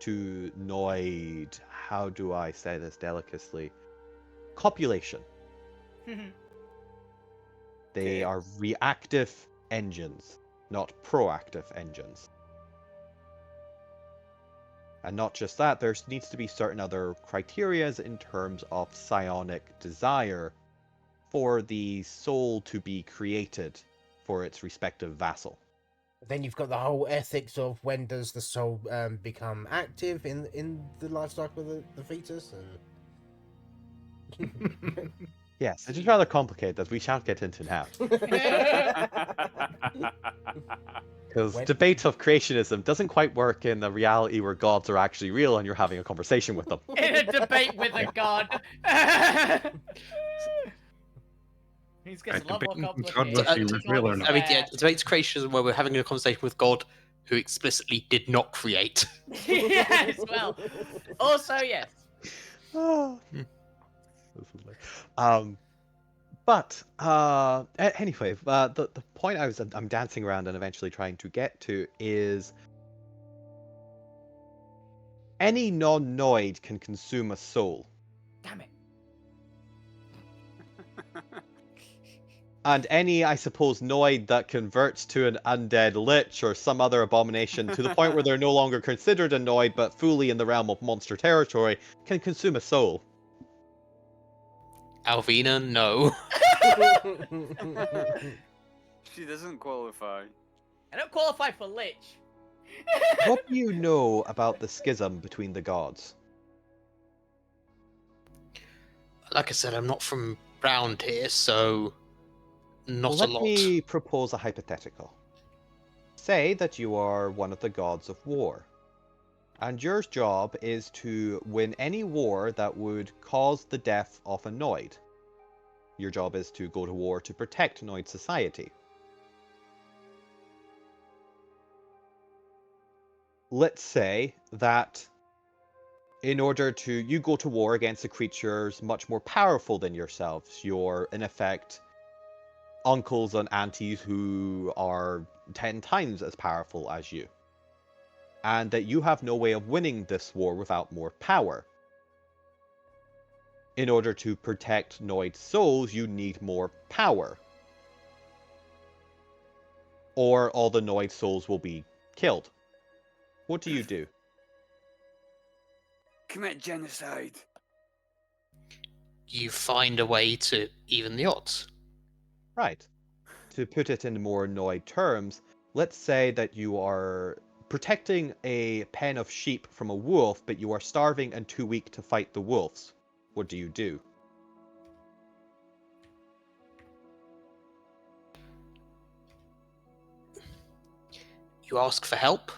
to Noid, how do I say this delicately? Copulation. They are reactive engines, not proactive engines. And not just that, there needs to be certain other criterias in terms of psionic desire for the soul to be created for its respective vassal. Then you've got the whole ethics of when does the soul become active in the life cycle of the fetus, and Yes, it is rather complicated, as we shan't get into now. Because When- debate of creationism doesn't quite work in a reality where gods are actually real and you're having a conversation with them. In a debate with a god. These gets a lot more debating God complicated. whether he was real or not. I mean, yeah, debates creationism where we're having a conversation with God who explicitly did not create. Yes, well. Also, yes. But anyway, the point I'm dancing around and eventually trying to get to is any non-Noid can consume a soul. Damn it. And any, I suppose, Noid that converts to an undead lich or some other abomination to the point where they're no longer considered a Noid but fully in the realm of monster territory can consume a soul. Alvina, no. She doesn't qualify. I don't qualify for Lich. What do you know about the schism between the gods? Like I said, I'm not from round here, so not Well, a let lot. me propose a hypothetical. Say that you are one of the gods of war. And your job is to win any war that would cause the death of a Noid. Your job is to go to war to protect Noid society. Let's say that in order to, you go to war against the creatures much more powerful than yourselves. You're, in effect, uncles and aunties who are 10 times as powerful as you. And that you have no way of winning this war without more power. In order to protect Noid souls, you need more power. Or all the Noid souls will be killed. What do you do? Commit genocide. You find a way to even the odds. Right. To put it in more Noid terms, let's say that you are protecting a pen of sheep from a wolf, but you are starving and too weak to fight the wolves. What do you do? You ask for help.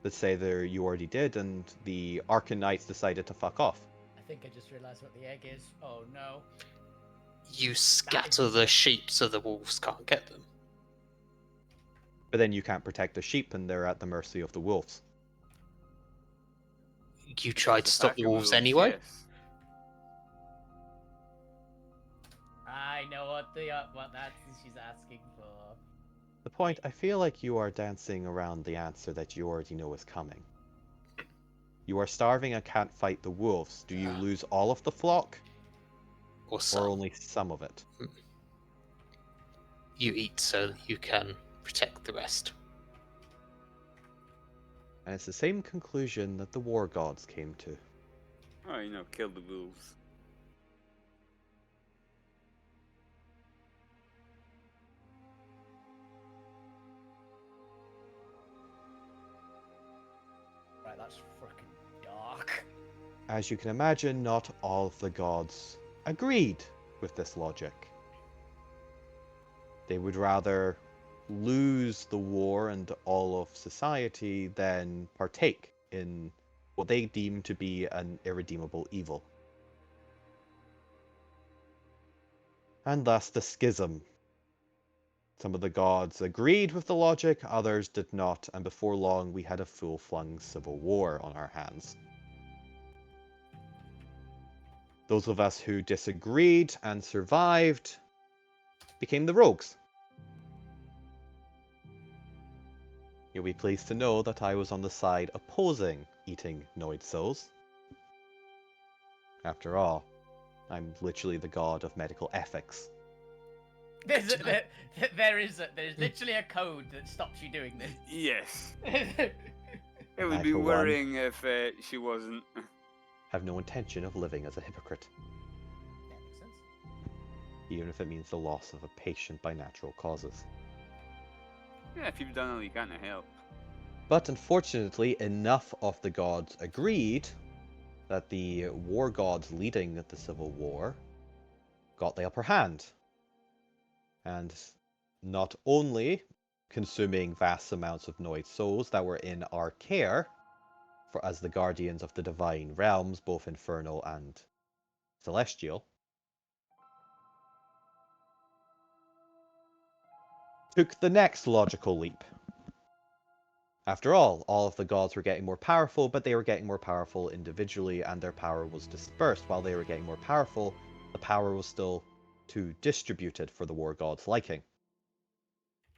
Let's say there you already did, and the Arcanites decided to fuck off. I think I just realised what the egg is. Oh no. You scatter the sheep so the wolves can't get them. But then you can't protect the sheep, and they're at the mercy of the wolves. You try to It's a stop pack the of wolves wolves, anyway. yes. I know what that she's asking for. The point, I feel like you are dancing around the answer that you already know is coming. You are starving and can't fight the wolves. Do you lose all of the flock? Or some. Or only some of it? You eat so you can protect the rest. And it's the same conclusion that the war gods came to. Oh, kill the wolves. Right, that's freaking dark. As you can imagine, not all of the gods agreed with this logic. They would rather lose the war and all of society than partake in what they deem to be an irredeemable evil. And thus the schism. Some of the gods agreed with the logic, others did not, and before long we had a full-flung civil war on our hands. Those of us who disagreed and survived became the rogues. You'll be pleased to know that I was on the side opposing eating Noid souls. After all, I'm literally the god of medical ethics. There's literally a code that stops you doing this. Yes. That It would I, be for one, worrying if she wasn't. have no intention of living as a hypocrite, makes sense. even if it means the loss of a patient by natural causes. Yeah, if you've done all you can to help. But unfortunately, enough of the gods agreed that the war gods leading the civil war got the upper hand. And not only consuming vast amounts of Noid souls that were in our care, for as the guardians of the divine realms, both infernal and celestial, took the next logical leap. After all of the gods were getting more powerful, but they were getting more powerful individually, and their power was dispersed. While they were getting more powerful, the power was still too distributed for the war gods' liking.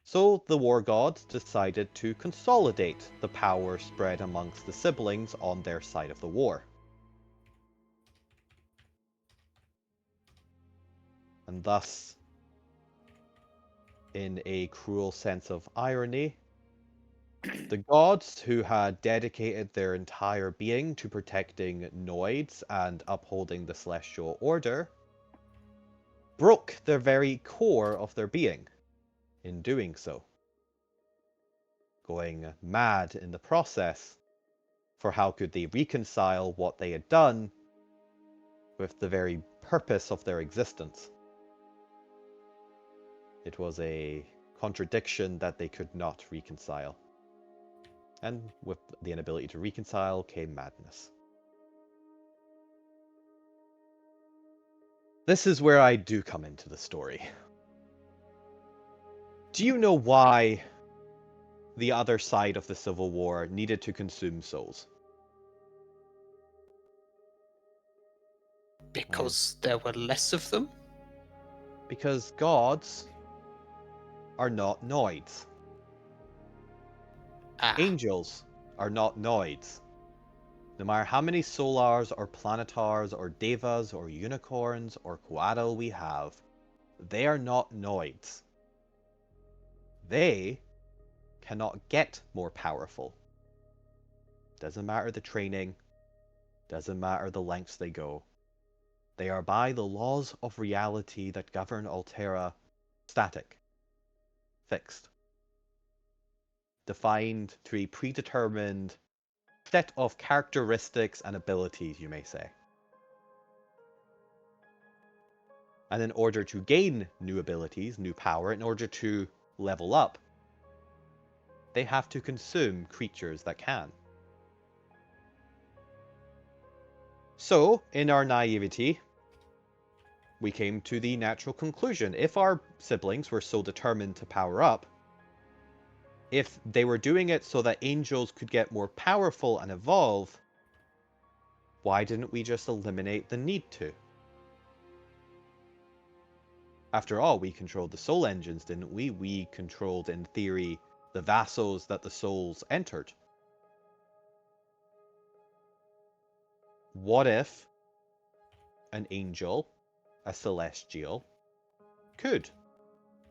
So the war gods decided to consolidate the power spread amongst the siblings on their side of the war. And thus, in a cruel sense of irony, the gods who had dedicated their entire being to protecting Noids and upholding the celestial order broke the very core of their being in doing so, going mad in the process, for how could they reconcile what they had done with the very purpose of their existence? It was a contradiction that they could not reconcile. And with the inability to reconcile came madness. This is where I do come into the story. Do you know why the other side of the Civil War needed to consume souls? Because there were less of them? Because gods are not noids. Ah, Angels are not noids. No matter how many solars or planetars or devas or unicorns or coatl we have, they are not noids. They cannot get more powerful. Doesn't matter the training, doesn't matter the lengths they go. They are by the laws of reality that govern Alterra static, fixed, defined to a predetermined set of characteristics and abilities, you may say. And in order to gain new abilities, new power, in order to level up, they have to consume creatures that can. So, in our naivety, we came to the natural conclusion. If our siblings were so determined to power up, if they were doing it so that angels could get more powerful and evolve, why didn't we just eliminate the need to? After all, we controlled the soul engines, didn't we? We controlled, in theory, the vassals that the souls entered. What if an angel, a celestial, could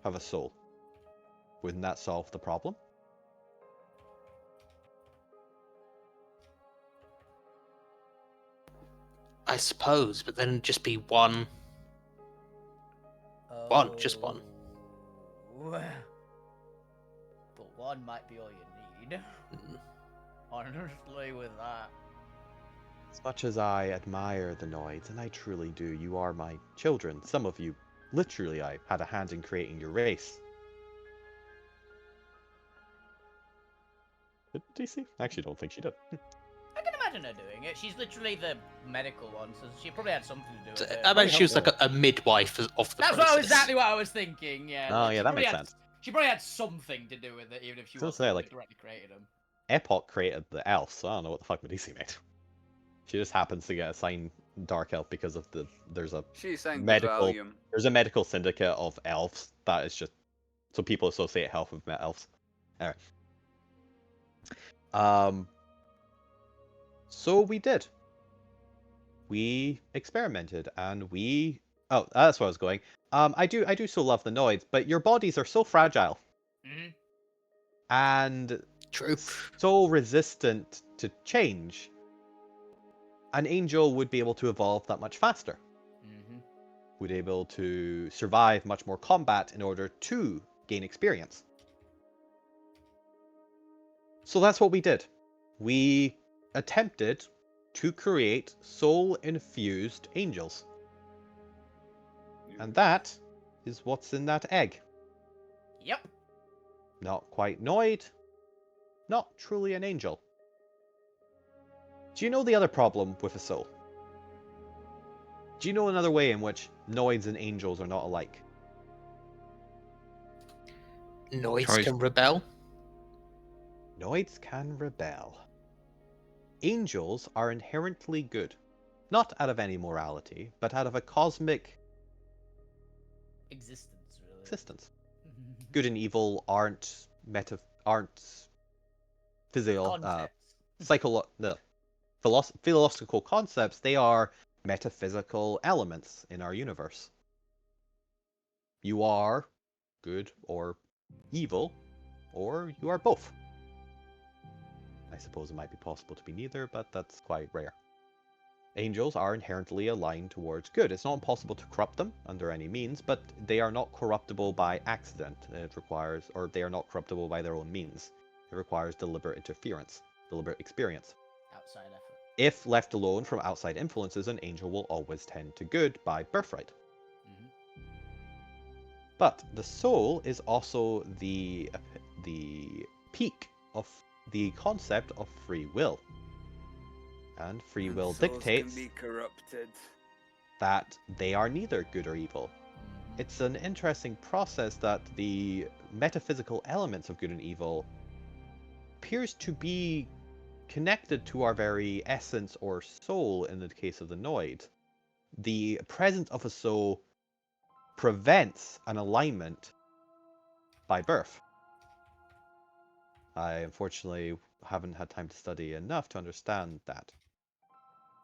have a soul? Wouldn't that solve the problem? I suppose, but then just be one. One, just one. Oh. But one might be all you need. Honestly, with that. As much as I admire the Noids, and I truly do, you are my children. Some of you, literally, I had a hand in creating your race. Did DC? I actually don't think she did. I can imagine her doing it. She's literally the medical one, so she probably had something to do with it. I imagine she was like a midwife of the That's process. exactly what I was thinking, yeah. Oh, Like, yeah, she that probably makes had- sense. She probably had something to do with it, even if she I was wasn't gonna say, the one like- who directly created them. Epoch created the elf, so I don't know what the fuck Medici made. She just happens to get assigned Dark Elf because of there's a She's saying medical the Valium. there's a medical syndicate of elves that is just so people associate health with elves. Anyway. So we did. We experimented and we that's where I was going. I do so love the Noids, but your bodies are so fragile Mhm. and True. so resistant to change. An angel would be able to evolve that much faster. Mhm. Would be able to survive much more combat in order to gain experience. So that's what we did. We attempted to create soul-infused angels. And that is what's in that egg. Yep. Not quite Noid, not truly an angel. Do you know the other problem with a soul? Do you know another way in which Noids and angels are not alike? Noids Choice. can rebel. Noids can rebel. Angels are inherently good. Not out of any morality, but out of a cosmic Existence, really. existence. Good and evil aren't physio Concepts. philosophical concepts. They are metaphysical elements in our universe. You are good or evil, or you are both. I suppose it might be possible to be neither, but that's quite rare. Angels are inherently aligned towards good. It's not impossible to corrupt them under any means, but they are not corruptible by accident. They are not corruptible by their own means. It requires deliberate interference, deliberate experience. Outside effort. If left alone from outside influences, an angel will always tend to good by birthright. Mhm. But the soul is also the peak of the concept of free will. And free will Souls dictates can be corrupted. that they are neither good or evil. It's an interesting process that the metaphysical elements of good and evil appears to be connected to our very essence or soul in the case of the Noid. The presence of a soul prevents an alignment by birth. I unfortunately haven't had time to study enough to understand that.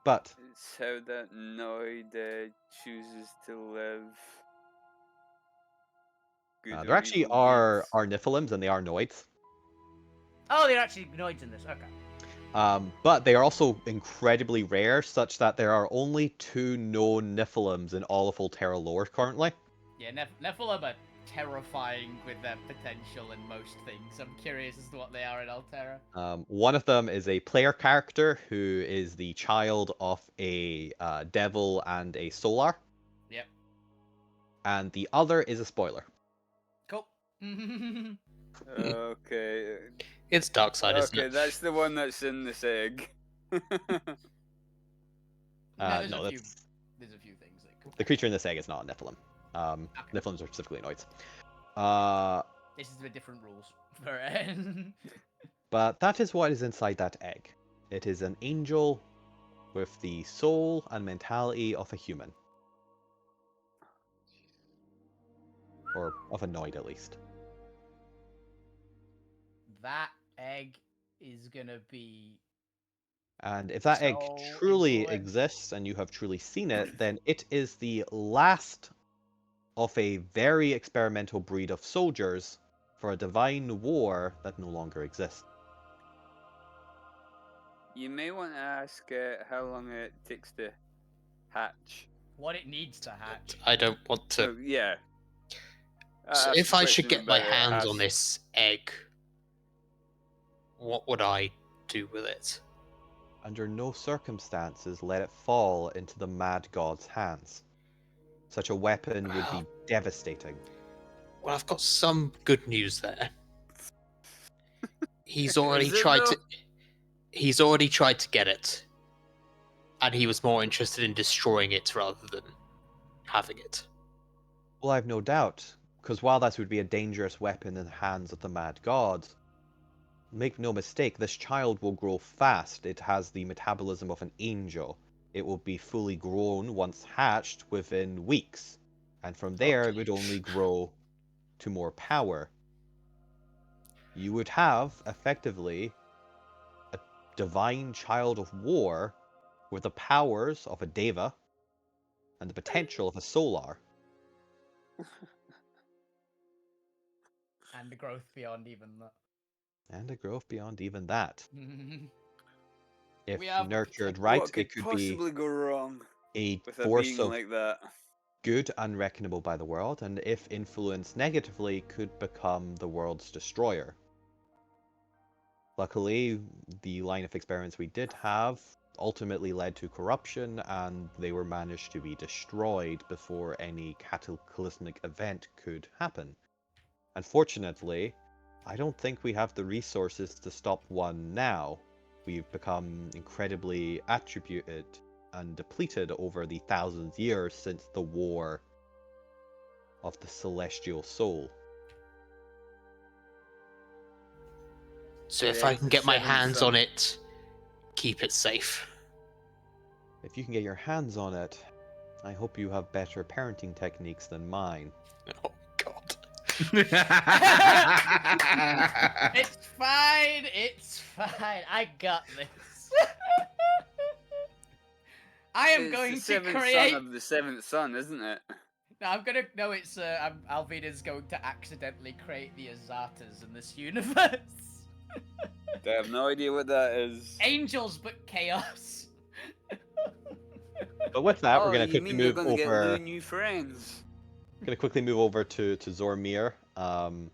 But It's how that Noid chooses to live. Good there or actually evil are deeds. Niphilims and they are Noids. Oh, they're actually Noids in this. Okay. But they are also incredibly rare, such that there are only 2 known Niphilims in all of Alterra lore currently. Yeah, Nephilim are terrifying with their potential in most things. I'm curious as to what they are in Alterra. One of them is a player character who is the child of a devil and a solar. Yep. And the other is a spoiler. Cool. Okay. It's dark side, isn't Okay, it? that's the one that's in this egg. There's No, a few. that's There's a few things that could. the creature in this egg is not a Nephilim. Okay. Nephilims are specifically Noids. This is the different rules for it. But that is what is inside that egg. It is an angel with the soul and mentality of a human. Or of a Noid, at least. That egg is gonna be. And if that egg So truly influential. exists and you have truly seen it, then it is the last of a very experimental breed of soldiers for a divine war that no longer exists. You may want to ask how long it takes to hatch. What it needs to hatch. I don't want to. So, yeah. So Ask if a I should question get my about it, hands on ask- this egg, what would I do with it? Under no circumstances let it fall into the mad god's hands. Such a weapon would be devastating. Well, I've got some good news there. He's already Is it tried though? to. He's already tried to get it, and he was more interested in destroying it rather than having it. Well, I've no doubt, because while that would be a dangerous weapon in the hands of the mad god, make no mistake, this child will grow fast. It has the metabolism of an angel. It will be fully grown once hatched within weeks. And from there, it would only grow to more power. You would have, effectively, a divine child of war with the powers of a Deva and the potential of a Solar. And the growth beyond even that. And a growth beyond even that. If We have the nurtured potential. right, What it could could be possibly go wrong a with a force being of like that? good unreckonable by the world, and if influenced negatively, could become the world's destroyer. Luckily, the line of experiments we did have ultimately led to corruption, and they were managed to be destroyed before any cataclysmic event could happen. Unfortunately, I don't think we have the resources to stop one now. We've become incredibly attributed and depleted over the thousands of years since the War of the Celestial Soul. So if Yeah, I can get my seventh hands son. on it, keep it safe. If you can get your hands on it, I hope you have better parenting techniques than mine. Oh God. It's fine. It's fine. I got this. I am It's going the to seventh create. son of the seventh son, isn't it? No, I'm gonna. No, it's. Alvina's going to accidentally create the Azatas in this universe. I have no idea what that is. Angels, but chaos. But with that, Oh, we're gonna you quickly mean you're move gonna get over. new friends? Gonna quickly move over to Zormir, And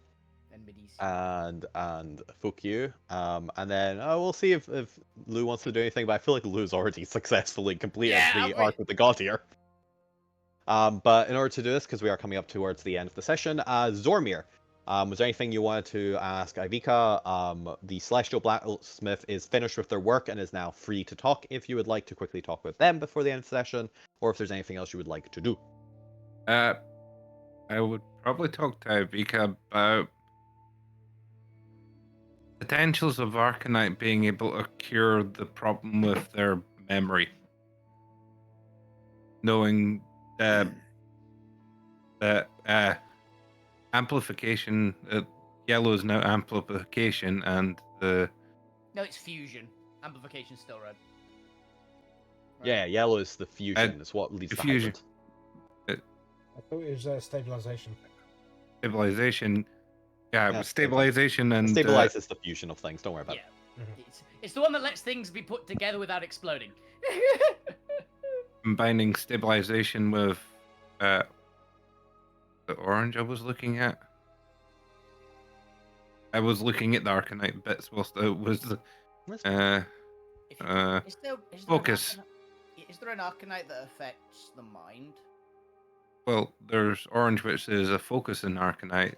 Medici. and Fukyu, and then we'll see if Lou wants to do anything. But I feel like Lou's already successfully completed Yeah, the wait. arc with the god here. But in order to do this, because we are coming up towards the end of the session, Zormir, Was there anything you wanted to ask Ivica? The Celestial Blacksmith is finished with their work and is now free to talk if you would like to quickly talk with them before the end of the session, or if there's anything else you would like to do. I would probably talk to Ivica about potentials of Arcanite being able to cure the problem with their memory. Knowing that amplification, yellow is now amplification, and the No, it's fusion. Amplification's still red. Right. Yeah, yellow is the fusion. It's what leads to fusion. hybrid. I thought it was stabilization. stabilization. Yeah, Yeah, stabilization and Stabilizes the fusion of things. Don't worry about Yeah. it. It's the one that lets things be put together without exploding. combining stabilization with the orange I was looking at. I was looking at the Arcanite bits whilst it was If- is there focus. Is there an Arcanite that affects the mind? Well, there's orange, which is a focus in Arcanite,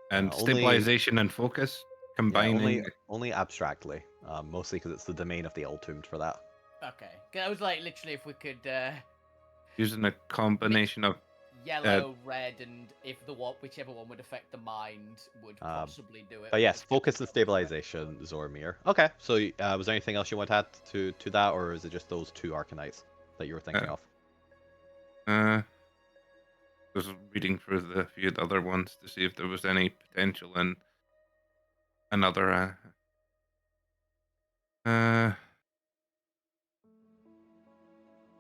and Only- stabilization and focus Yeah, combining. only abstractly, mostly because it's the domain of the Entombed for that. Okay. 'Cause I was like, literally, if we could Using a combination of yellow, red, and if whichever one would affect the mind would possibly do it. But yes, focus and stabilization, Zormir. Okay, so was there anything else you want to add to that, or is it just those two Arcanites that you were thinking of? Was reading through the few of the other ones to see if there was any potential in another.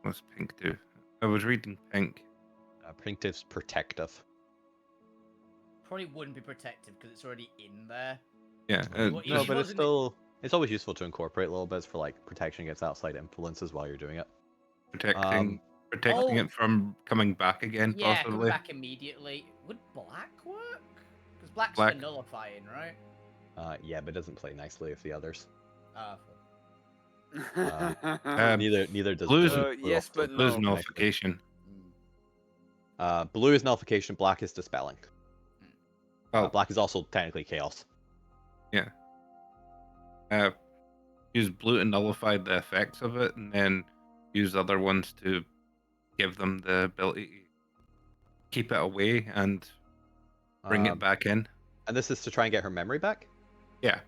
What's pink do? I was reading pink. Pinktive's protective. Probably wouldn't be protective because it's already in there. Yeah. What- No, It but it's wasn't- still always useful to incorporate little bits for like protection against outside influences while you're doing it. protecting Oh. it from coming back again, Yeah, come possibly. back immediately. Would black work? Because black's Black. the nullifying, right? Yeah, but it doesn't play nicely with the others. Ah, Neither does blue's- blue. yes, also but Blue's no. nullification. Blue is nullification. Black is dispelling. Oh, Black is also technically chaos. use blue to nullify the effects of it, and then use other ones to give them the ability to keep it away and bring it back in. And this is to try and get her memory back. Yeah,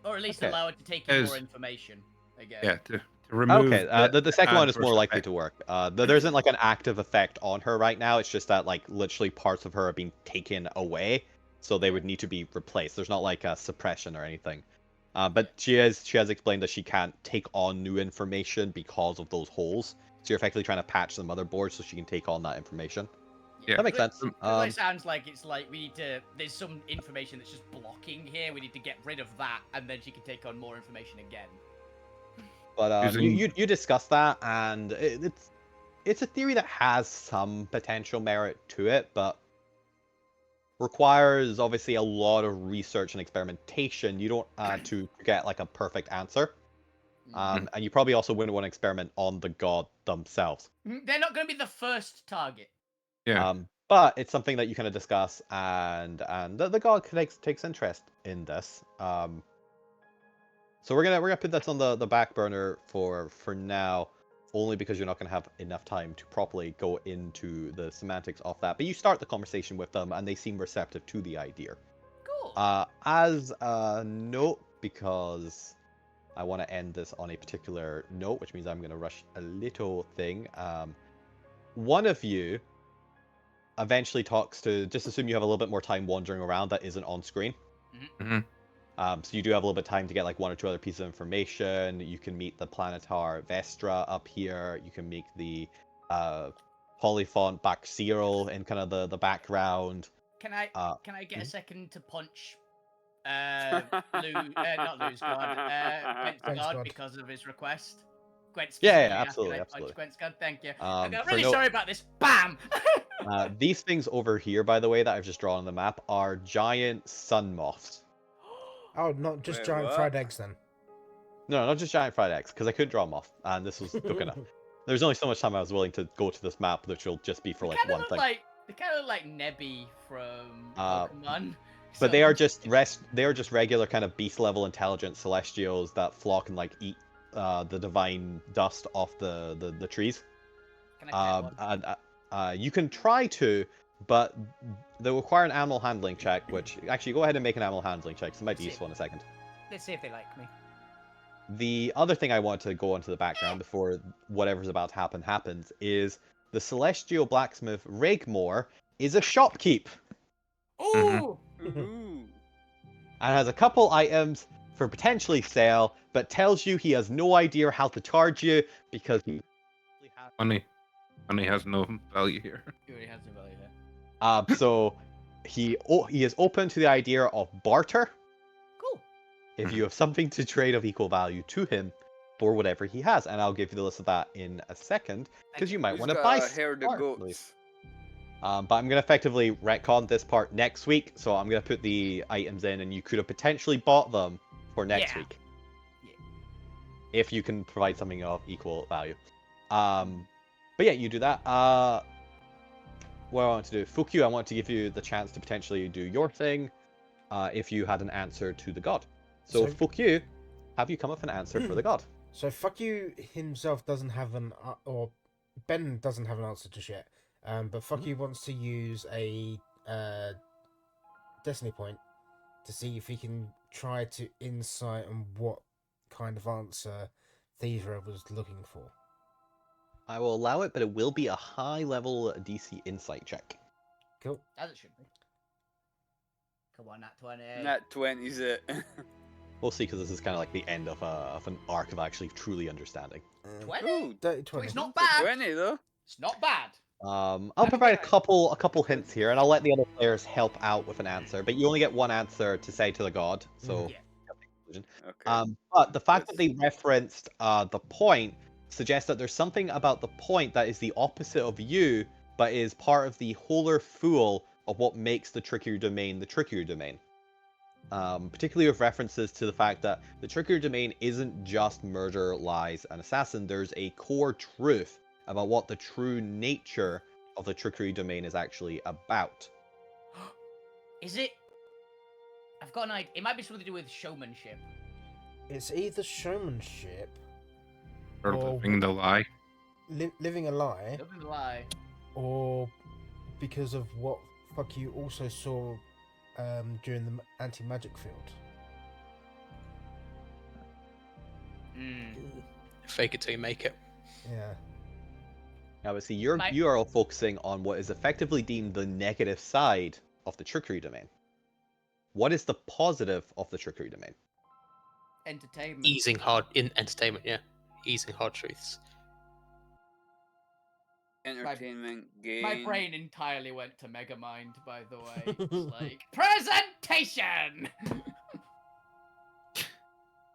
Or at least Okay. allow it to take in Is- more information again. yeah, to remove. Okay, the second one is more adverse likely effect. to work. There isn't like an active effect on her right now. It's just that like literally parts of her are being taken away, so they would need to be replaced. There's not like a suppression or anything. But she has explained that she can't take on new information because of those holes. So you're effectively trying to patch the motherboard so she can take on that information. Yeah. That makes sense. It sounds like it's like we need to. There's some information that's just blocking here. We need to get rid of that, and then she can take on more information again. But Using- you discussed that, and it's a theory that has some potential merit to it, but requires obviously a lot of research and experimentation. You don't to get like a perfect answer, and you probably also wouldn't want to experiment on the god themselves. They're not going to be the first target. Yeah. But it's something that you kind of discuss, and the god takes interest in this. So we're gonna put that on the back burner for now, only because you're not gonna have enough time to properly go into the semantics of that. But you start the conversation with them, and they seem receptive to the idea. Cool. As a note, because I want to end this on a particular note, which means I'm gonna rush a little thing. One of you eventually talks to, just assume you have a little bit more time wandering around that isn't on screen. Mhm. So you do have a little bit of time to get like one or two other pieces of information. You can meet the Planetar Vestra up here. You can meet the Polyphont Baxiril in kind of the background. Can I get a second to punch not Lou's god, Gwent's Gwent's god god. because of his request? Gwent's Yeah, specifically absolutely, asking I punch absolutely. Gwent's god, thank you. For I'm really no- sorry about this. Bam! These things over here, by the way, that I've just drawn on the map are giant sun moths. Oh, not just Wait, giant what? fried eggs then. No, not just giant fried eggs, because I couldn't draw them off, and this was took enough. There's only so much time I was willing to go to this map, which will just be for like They one thing. kind of look like Nebby from Uh, Pokemon. But they are just regular kind of beast level intelligent celestials that flock and like eat the divine dust off the trees. Can I pet one? And you can try to, but they'll require an animal handling check. Which actually, go ahead and make an animal handling check. 'Cause it might be useful in a second. Let's see if they like me. The other thing I want to go into the background before whatever's about to happen happens is the celestial blacksmith Regmore is a shopkeep. Ooh! Ooh. And has a couple items for potentially sale, but tells you he has no idea how to charge you because he has... Money has no value here. He already has the value there. So he is open to the idea of barter Cool. if you have something to trade of equal value to him for whatever he has, and I'll give you the list of that in a second because you might Who's want to got buy a herd of smartly. goats? But I'm going to effectively retcon this part next week, so I'm going to put the items in, and you could have potentially bought them for next Yeah. week. Yeah. If you can provide something of equal value. But yeah, you do that. What I want to do, Fukyu, I want to give you the chance to potentially do your thing, if you had an answer to the god. So Fukyu, have you come up with an answer for the god? So fuck you himself doesn't have an or Ben doesn't have an answer just yet. But fuck you wants to use a destiny point to see if he can try to insight on what kind of answer Thieverer was looking for. I will allow it, but it will be a high-level DC insight check. Cool. As it should be. Come on, Nat 20. Nat 20's it. We'll see, because this is kind of like the end of an arc of actually truly understanding. 20? Ooh, Dirty So 20. it's not bad. 20 though. It's not bad. I'll provide a couple hints here, and I'll let the other players help out with an answer. But you only get one answer to say to the god, so. Yeah. Okay. But the fact that they referenced the point suggests that there's something about the point that is the opposite of you, but is part of the wholer fool of what makes the trickier domain the trickier domain. Particularly with references to the fact that the trickier domain isn't just murder, lies, and assassin. There's a core truth about what the true nature of the trickery domain is actually about. Is it? I've got an idea. It might be something to do with showmanship. It's either showmanship, Or Or- living the lie. living a lie, Doesn't lie. or because of what fuck you also saw during the anti-magic field. Fake it till you make it. Yeah. Now, but see, Might- you are all focusing on what is effectively deemed the negative side of the trickery domain. What is the positive of the trickery domain? Entertainment. Easing hard in entertainment, yeah. Easing hard truths. Entertainment, game. My brain entirely went to Megamind, by the way. It's like, presentation!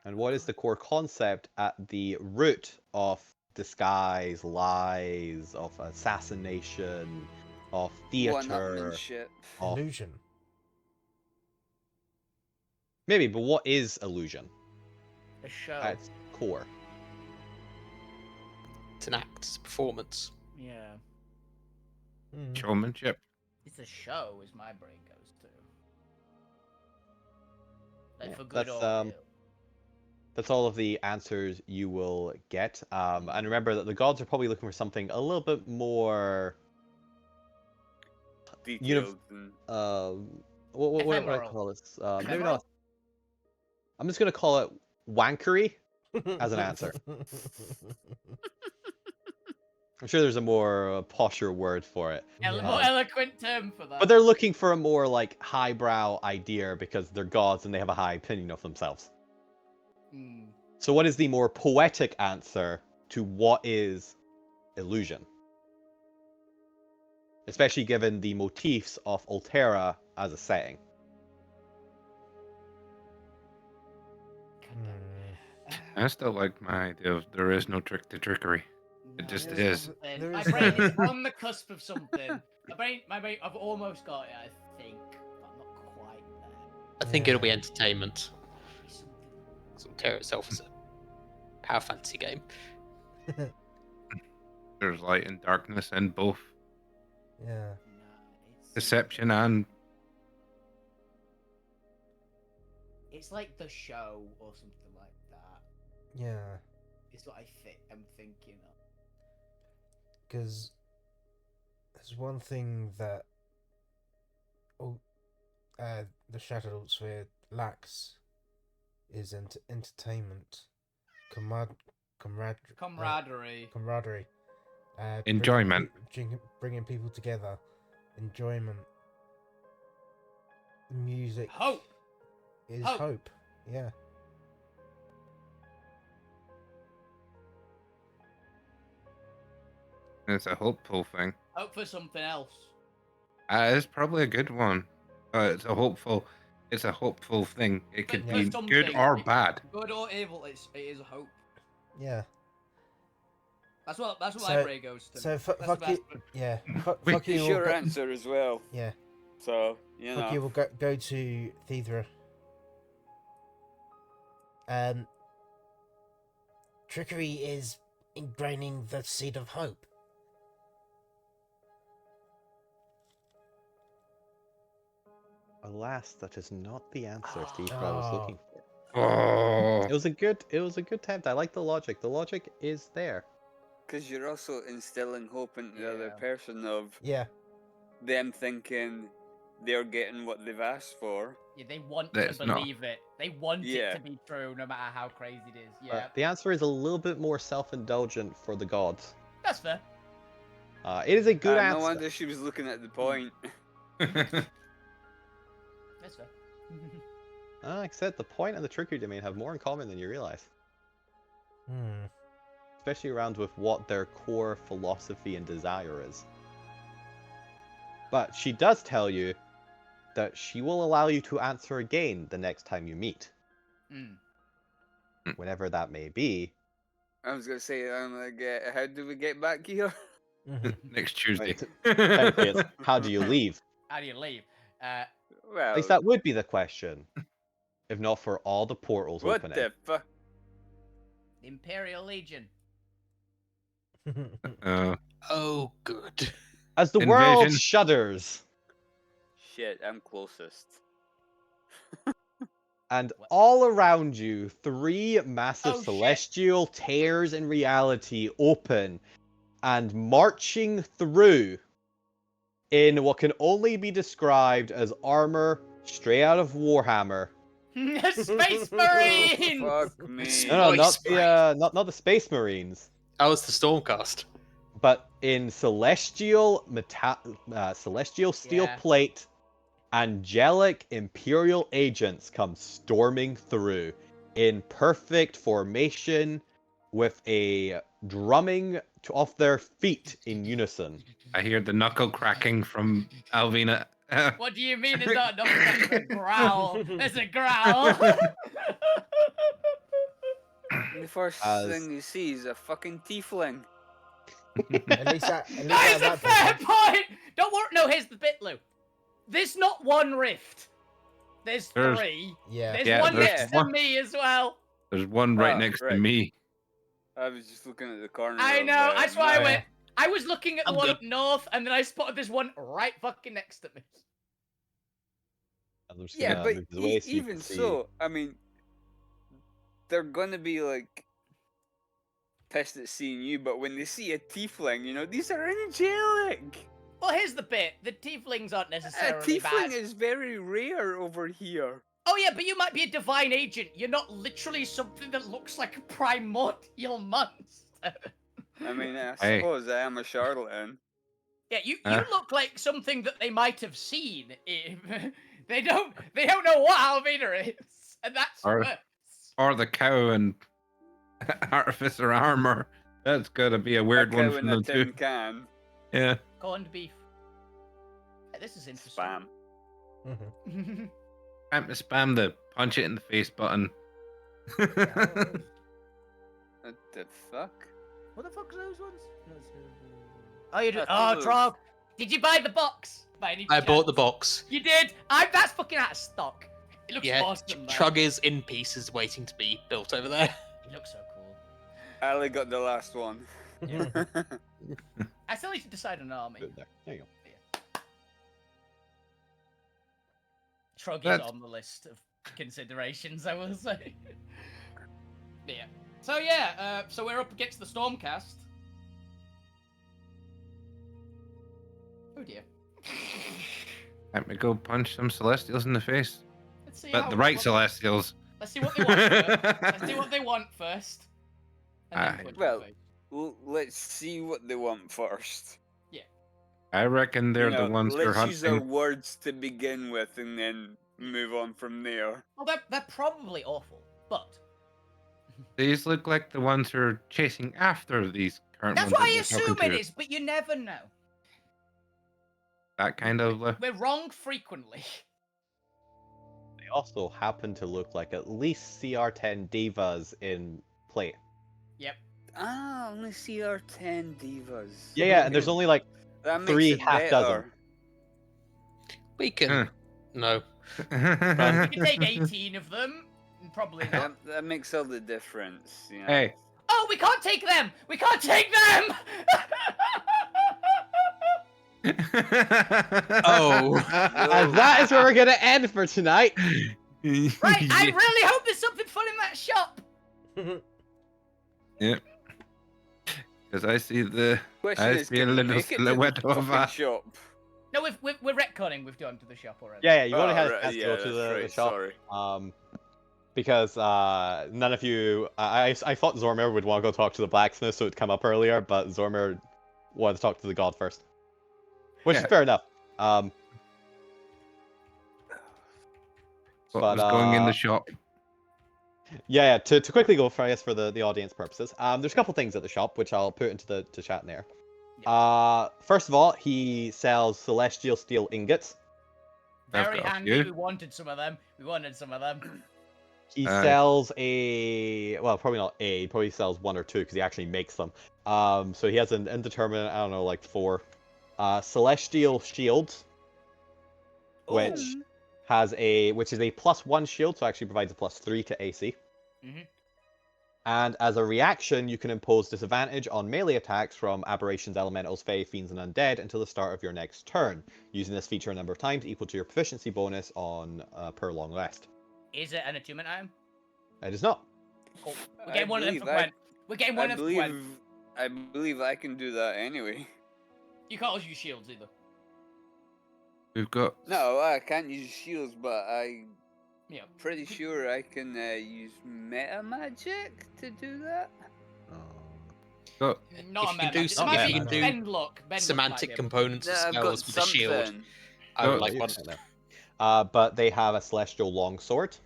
And what is the core concept at the root of disguise, lies, of assassination, of theater, One-upmanship. of... Illusion. Maybe, but what is illusion A show. at its core? It's an act, it's a performance. Yeah. Mm. Showmanship. It's a show, as my brain goes to. Like, Yeah, for good that's, or ill. That's all of the answers you will get. And remember that the gods are probably looking for something a little bit more... Detailed and what would I Ephemeral. call this? Maybe Ephemeral? not. I'm just going to call it wankery as an answer. I'm sure there's a more posher word for it. More eloquent term for that. But they're looking for a more like highbrow idea because they're gods and they have a high opinion of themselves. Mm. So what is the more poetic answer to what is illusion? Especially given the motifs of Alterra as a setting. I still like my idea of there is no trick to trickery. It just is. There My is brain no- is on the cusp of something. My brain, I've almost got it, I think, but I'm not quite there. I think it'll be Yeah. entertainment. Maybe something. Solitaire itself is a power fantasy game. There's light and darkness in both Yeah. No, it's... deception and It's like the show or something like that. Yeah, It's what I'm thinking of. because there's one thing that the Shattered Sphere lacks is entertainment, Camaraderie. camaraderie, Enjoyment. bringing people together, enjoyment, music. Hope. Is Hope. hope. Yeah. It's a hopeful thing. Hope for something else. It's probably a good one. It's a hopeful thing. It could For be something, good or bad. Good or evil, it is a hope. Yeah. That's what my So- brain goes to. So That's the fuck you. best. Yeah. Wait, Fuck It's you. your answer as well. Yeah. So, you Fuck know. you. We'll go to Thedra. Trickery is ingraining the seed of hope. Alas, that is not the answer, Steve, I was looking for. Oh, It was a good attempt. I like the logic. The logic is there. Because you're also instilling hope into the other Yeah. person of Yeah. them thinking they're getting what they've asked for. Yeah, they want That's to not- believe it. They want Yeah. it to be true, no matter how crazy it is. But Yeah, the answer is a little bit more self-indulgent for the gods. that's fair. It is a good No answer. wonder she was looking at the point. That's fair. Except the point and the trickery domain have more in common than you realize. Hmm. Especially around with what their core philosophy and desire is. But she does tell you that she will allow you to answer again the next time you meet. Mm. Whenever that may be. I was gonna say, I'm like, how do we get back here? Mhm. Next Tuesday. Technically, it's how do you leave? How do you leave? Well, At least that would be the question. If not for all the portals what opening. the fuck? The Imperial Legion. Oh, good. As the world Envision. shudders, Shit, I'm closest. and What? all around you, 3 massive Oh, shit. celestial tears in reality open, and marching through in what can only be described as armor straight out of Warhammer. Space Marines! Fuck me. No, not Space the not the Space Marines, That was the Stormcast. but in celestial celestial steel Yeah. plate, angelic Imperial agents come storming through in perfect formation with a drumming off their feet in unison. I hear the knuckle cracking from Alvina. What do you mean there's not enough? There's a growl. There's a growl. The first As- thing you see is a fucking tiefling. At least That at is that a fair point. point. Don't worry. No, here's the bit, Lou. There's not one rift. There's There's- 3. Yeah. There's Yeah, one there's next to one. me as well. There's one right Oh, next to right. me. I was just looking at the corner. I of, know. That's why I my- went. I was looking at the I'm one good. up north, and then I spotted this one right fucking next to me. I'm just Yeah, gonna but move this away so you even can see. so, I mean, they're gonna be like pissed at seeing you, but when they see a tiefling, you know, these are angelic. Well, here's the bit. The tieflings aren't A necessarily tiefling bad. is very rare over here. Oh yeah, but you might be a divine agent. You're not literally something that looks like a primordial monster. I mean, I Hey. suppose I am a charlatan. Yeah, you Huh? look like something that they might have seen. If they don't know what Alvina is, and that's Or- worse. Or the cow and artificer armor. That's gotta be a weird a one cow from in a them tin too. can. Yeah. Corned beef. Hey, this is interesting. Spam. Mhm. Time to spam the punch it in the face button. What the fuck? What the fuck are those ones? Oh, you did. That's Oh, those. Trog. Did you buy the box? By any I bought the chance? box. You did. That's fucking out of stock. It looks Yeah, awesome. though. Chug is in pieces waiting to be built over there. It looks so cool. Ali got the last one. I still need to decide on an army. Good there. There you go. Trog is That's- on the list of considerations, I will say. Yeah. So yeah, so we're up against the Stormcast. Oh dear. Let me go punch some Celestials in the face. Let's see But the right Celestials. Let's see what they want first. Let's see what they want first. And then Aye. punch Well, in the face. Let's see what they want first. I reckon they're the ones who are let's use our hunting. words to begin with, and then move on from there. Well, they're probably awful, but These look like the ones who are chasing after these current that's ones. what that I we're talking assume it to. is. But you never know. That kind of. We're wrong frequently. They also happen to look like at least CR10 divas in play. Yep. Ah, only CR10 divas. Yeah, and there's only like that makes 3 it half dozen. better. We can. Huh. No. You can take 18 of them. And probably not. That makes all the difference. You know? Hey. Oh, we can't take them! We can't take them! Oh. And that is where we're gonna end for tonight. Right, I really hope there's something fun in that shop! Yep. Because I see the. Question I is, see a can we little make it to the silhouette of fucking a. shop? No, we're retconning. We've gone to the shop already. Yeah, you've only Oh, had a right, chance to yeah, go to that's the right, shop. sorry. Because none of you, I thought Zormir would want to go talk to the blacksmith, so it'd come up earlier, but Zormir wanted to talk to the god first, which is Yeah. fair enough. What But, was going in the shop? Yeah, to quickly go for, I guess, for the audience purposes, there's a couple things at the shop, which I'll put into the chat in there. First of all, he sells celestial steel ingots. I've Very got a handy. few. We wanted some of them. He sells well, probably not he probably sells 1 or 2 because he actually makes them. So he has an indeterminate, I don't know, like 4 celestial shields, which is a +1 shield, so actually provides a +3 to AC. Mhm. And as a reaction, you can impose disadvantage on melee attacks from aberrations, elementals, fae, fiends, and undead until the start of your next turn, using this feature a number of times equal to your proficiency bonus on per long rest. Is it an attunement item? It is not. Cool. We're getting one of them for Gwen. We're getting one of them for Gwen. I believe I can do that anyway. You can't use shields either. We've got. No, I can't use shields, but I'm Yeah. pretty sure I can use meta magic to do that. got Not a If you meta do magic. some- It might if be you can do Ben Luck. Ben Luck Semantic might be able to. components of Nah, I've got spells with a shield. something. I would Oh, like You one. can do that. But they have a celestial longsword,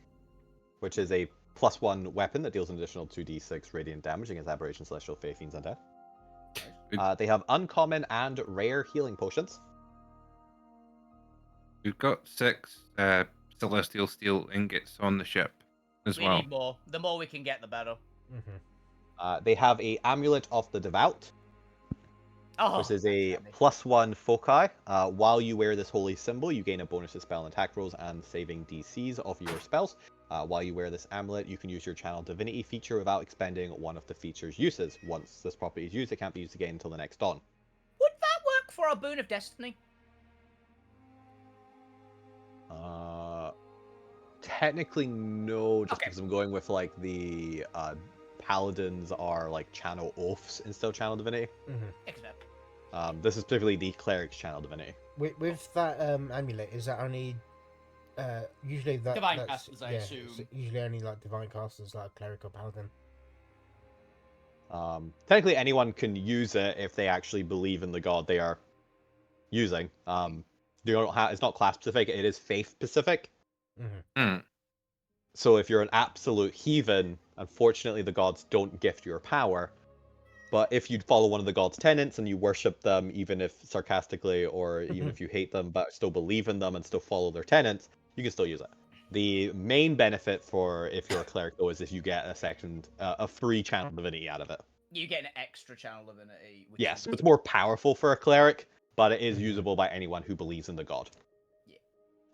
which is a +1 weapon that deals an additional 2d6 radiant damage against aberration, celestial, fae, fiends, and death. They have uncommon and rare healing potions. We've got 6 celestial steel ingots on the ship as We well. need more. The more we can get, the better. They have a amulet of the devout, Oh, which is a that's handy. +1 foci. While you wear this holy symbol, you gain a bonus to spell and attack rolls and saving DCs of your spells. While you wear this amulet, you can use your channel divinity feature without expending one of the feature's uses. Once this property is used, it can't be used again until the next dawn. Would that work for our Boon of Destiny? Technically no, just Okay. because I'm going with like the paladins are like channel oaths instead of channel divinity. Except. This is specifically the cleric's channel divinity. With that amulet, is that only usually that Divine that's, casters, I yeah, assume. it's usually only like divine casters, like cleric or paladin. Technically, anyone can use it if they actually believe in the god they are using. You don't have, it's not class specific; it is faith specific. Hmm. So if you're an absolute heathen, unfortunately, the gods don't gift your power. But if you follow one of the gods' tenets and you worship them, even if sarcastically or even if you hate them, but still believe in them and still follow their tenets, you can still use it. The main benefit for if you're a cleric, though, is if you get a free channel divinity out of it. You get an extra channel divinity. Which Yes, is- so it's more powerful for a cleric, but it is usable by anyone who believes in the god.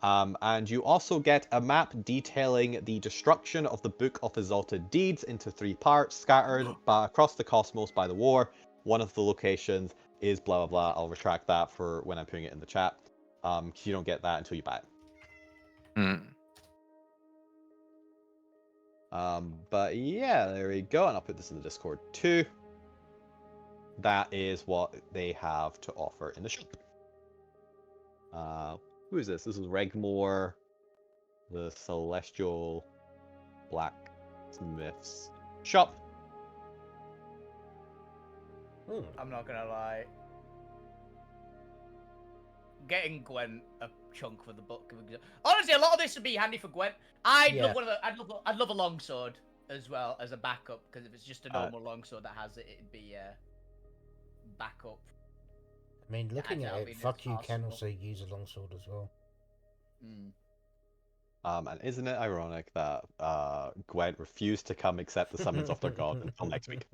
And you also get a map detailing the destruction of the Book of Exalted Deeds into 3 parts, scattered across the cosmos by the war. One of the locations is blah blah blah. I'll retract that for when I'm putting it in the chat. 'Cause you don't get that until you buy it. Hmm. But yeah, there we go, and I'll put this in the Discord too. That is what they have to offer in the shop. Who is this? This is Regmore, the Celestial Blacksmith's shop. I'm not gonna lie. Getting Gwent a chunk for the book. Honestly, a lot of this would be handy for Gwent. I'd Yeah. love one of the, I'd love a longsword as well as a backup, because if it's just a normal longsword that has it, it'd be backup. I mean, looking Yeah, at I it, mean, fuck it's you can possible. also use a longsword as well. And isn't it ironic that Gwent refused to come accept the summons of their god until next week?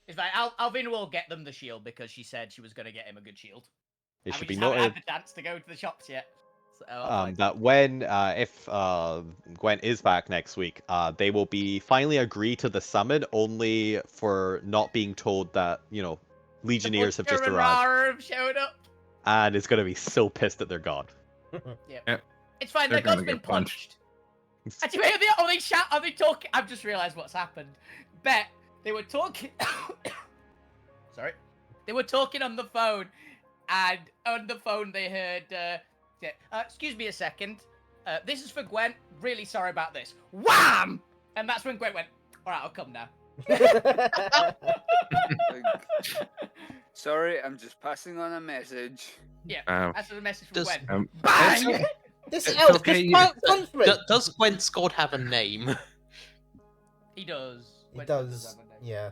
It's like Alvina will get them the shield because she said she was going to get him a good shield. It And should we be just haven't noted had the chance to go to the shops yet. So, like, that when, if Gwent is back next week, they will be finally agree to the summon only for not being told that, you know, Legionnaires have Butcher just and arrived. Rara have showed up. And it's going to be so pissed that they're gone. Yep. It's fine. They're Their god's gonna been get punched. punched. Actually, are they talking? I've just realised what's happened. Bet they were talking. Sorry, they were talking on the phone, and on the phone they heard. Excuse me a second. This is for Gwen. Really sorry about this. Wham! And that's when Gwen went. All right, I'll come now. Like, sorry, I'm just passing on a message. Yeah, Um, that's the message from Does- Gwen. Bang! This It's elf okay, just punched me. Does Gwent's god have a name? He does. It Gwen does, have a name. yeah.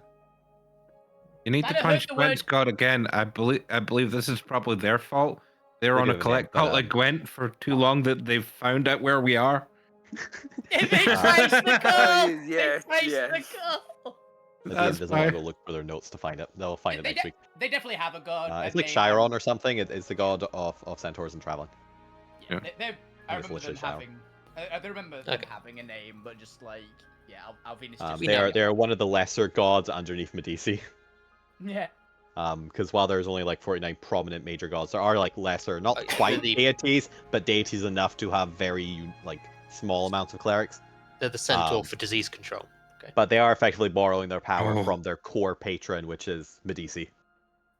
You need Kinda to heard punch the Gwent's word- god again. I believe this is probably their fault. They were They on do a have a collect name, but, cult like Gwent for too long that they've found out where we are. They traced the call. Yes, They traced yes. the call. The DM That's doesn't want to fine. go look for their notes to find it. They'll find it They next de- week. They definitely have a god. and It's like they, Chiron or something. It's the god of centaurs and traveling. Yeah, Yeah. I It's remember them literally Chiron. having. I remember them Okay. having a name, but just like Alvinus just. They are one of the lesser gods underneath Medici. Yeah. Because while there's only like 49 prominent major gods, there are like lesser, not Like, quite the- deities, but deities enough to have very like small amounts of clerics. They're the centaur for disease control. Okay. But they are effectively borrowing their power Oh. from their core patron, which is Medici.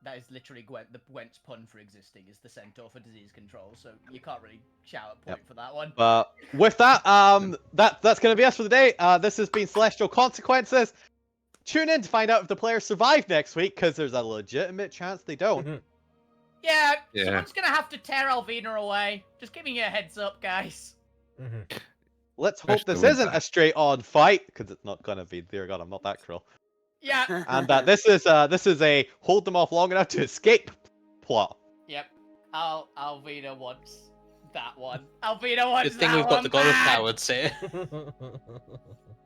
That is literally Gwent's pun for existing is the centaur for disease control, so you can't really shout a point for that one. But with that, that's going to be us for the day. This has been Celestial Consequences. Tune in to find out if the players survive next week, because there's a legitimate chance they don't. Yeah, Yeah. someone's gonna have to tear Alvina away. Just giving you a heads up, guys. Let's hope this Especially with isn't that. a straight-on fight, because it's not going to be. Dear God, I'm not that cruel. Yeah. And that this is a hold them off long enough to escape plot. Yep. Alvina wants that one. Alvina wants Good thing that we've got the one god of bad. cowards here.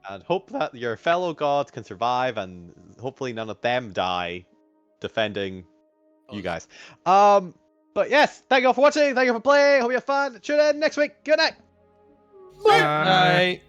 And hope that your fellow gods can survive, and hopefully none of them die defending you guys. But yes, thank you all for watching. Thank you for playing. Hope you have fun. Tune in next week. Good night. Bye.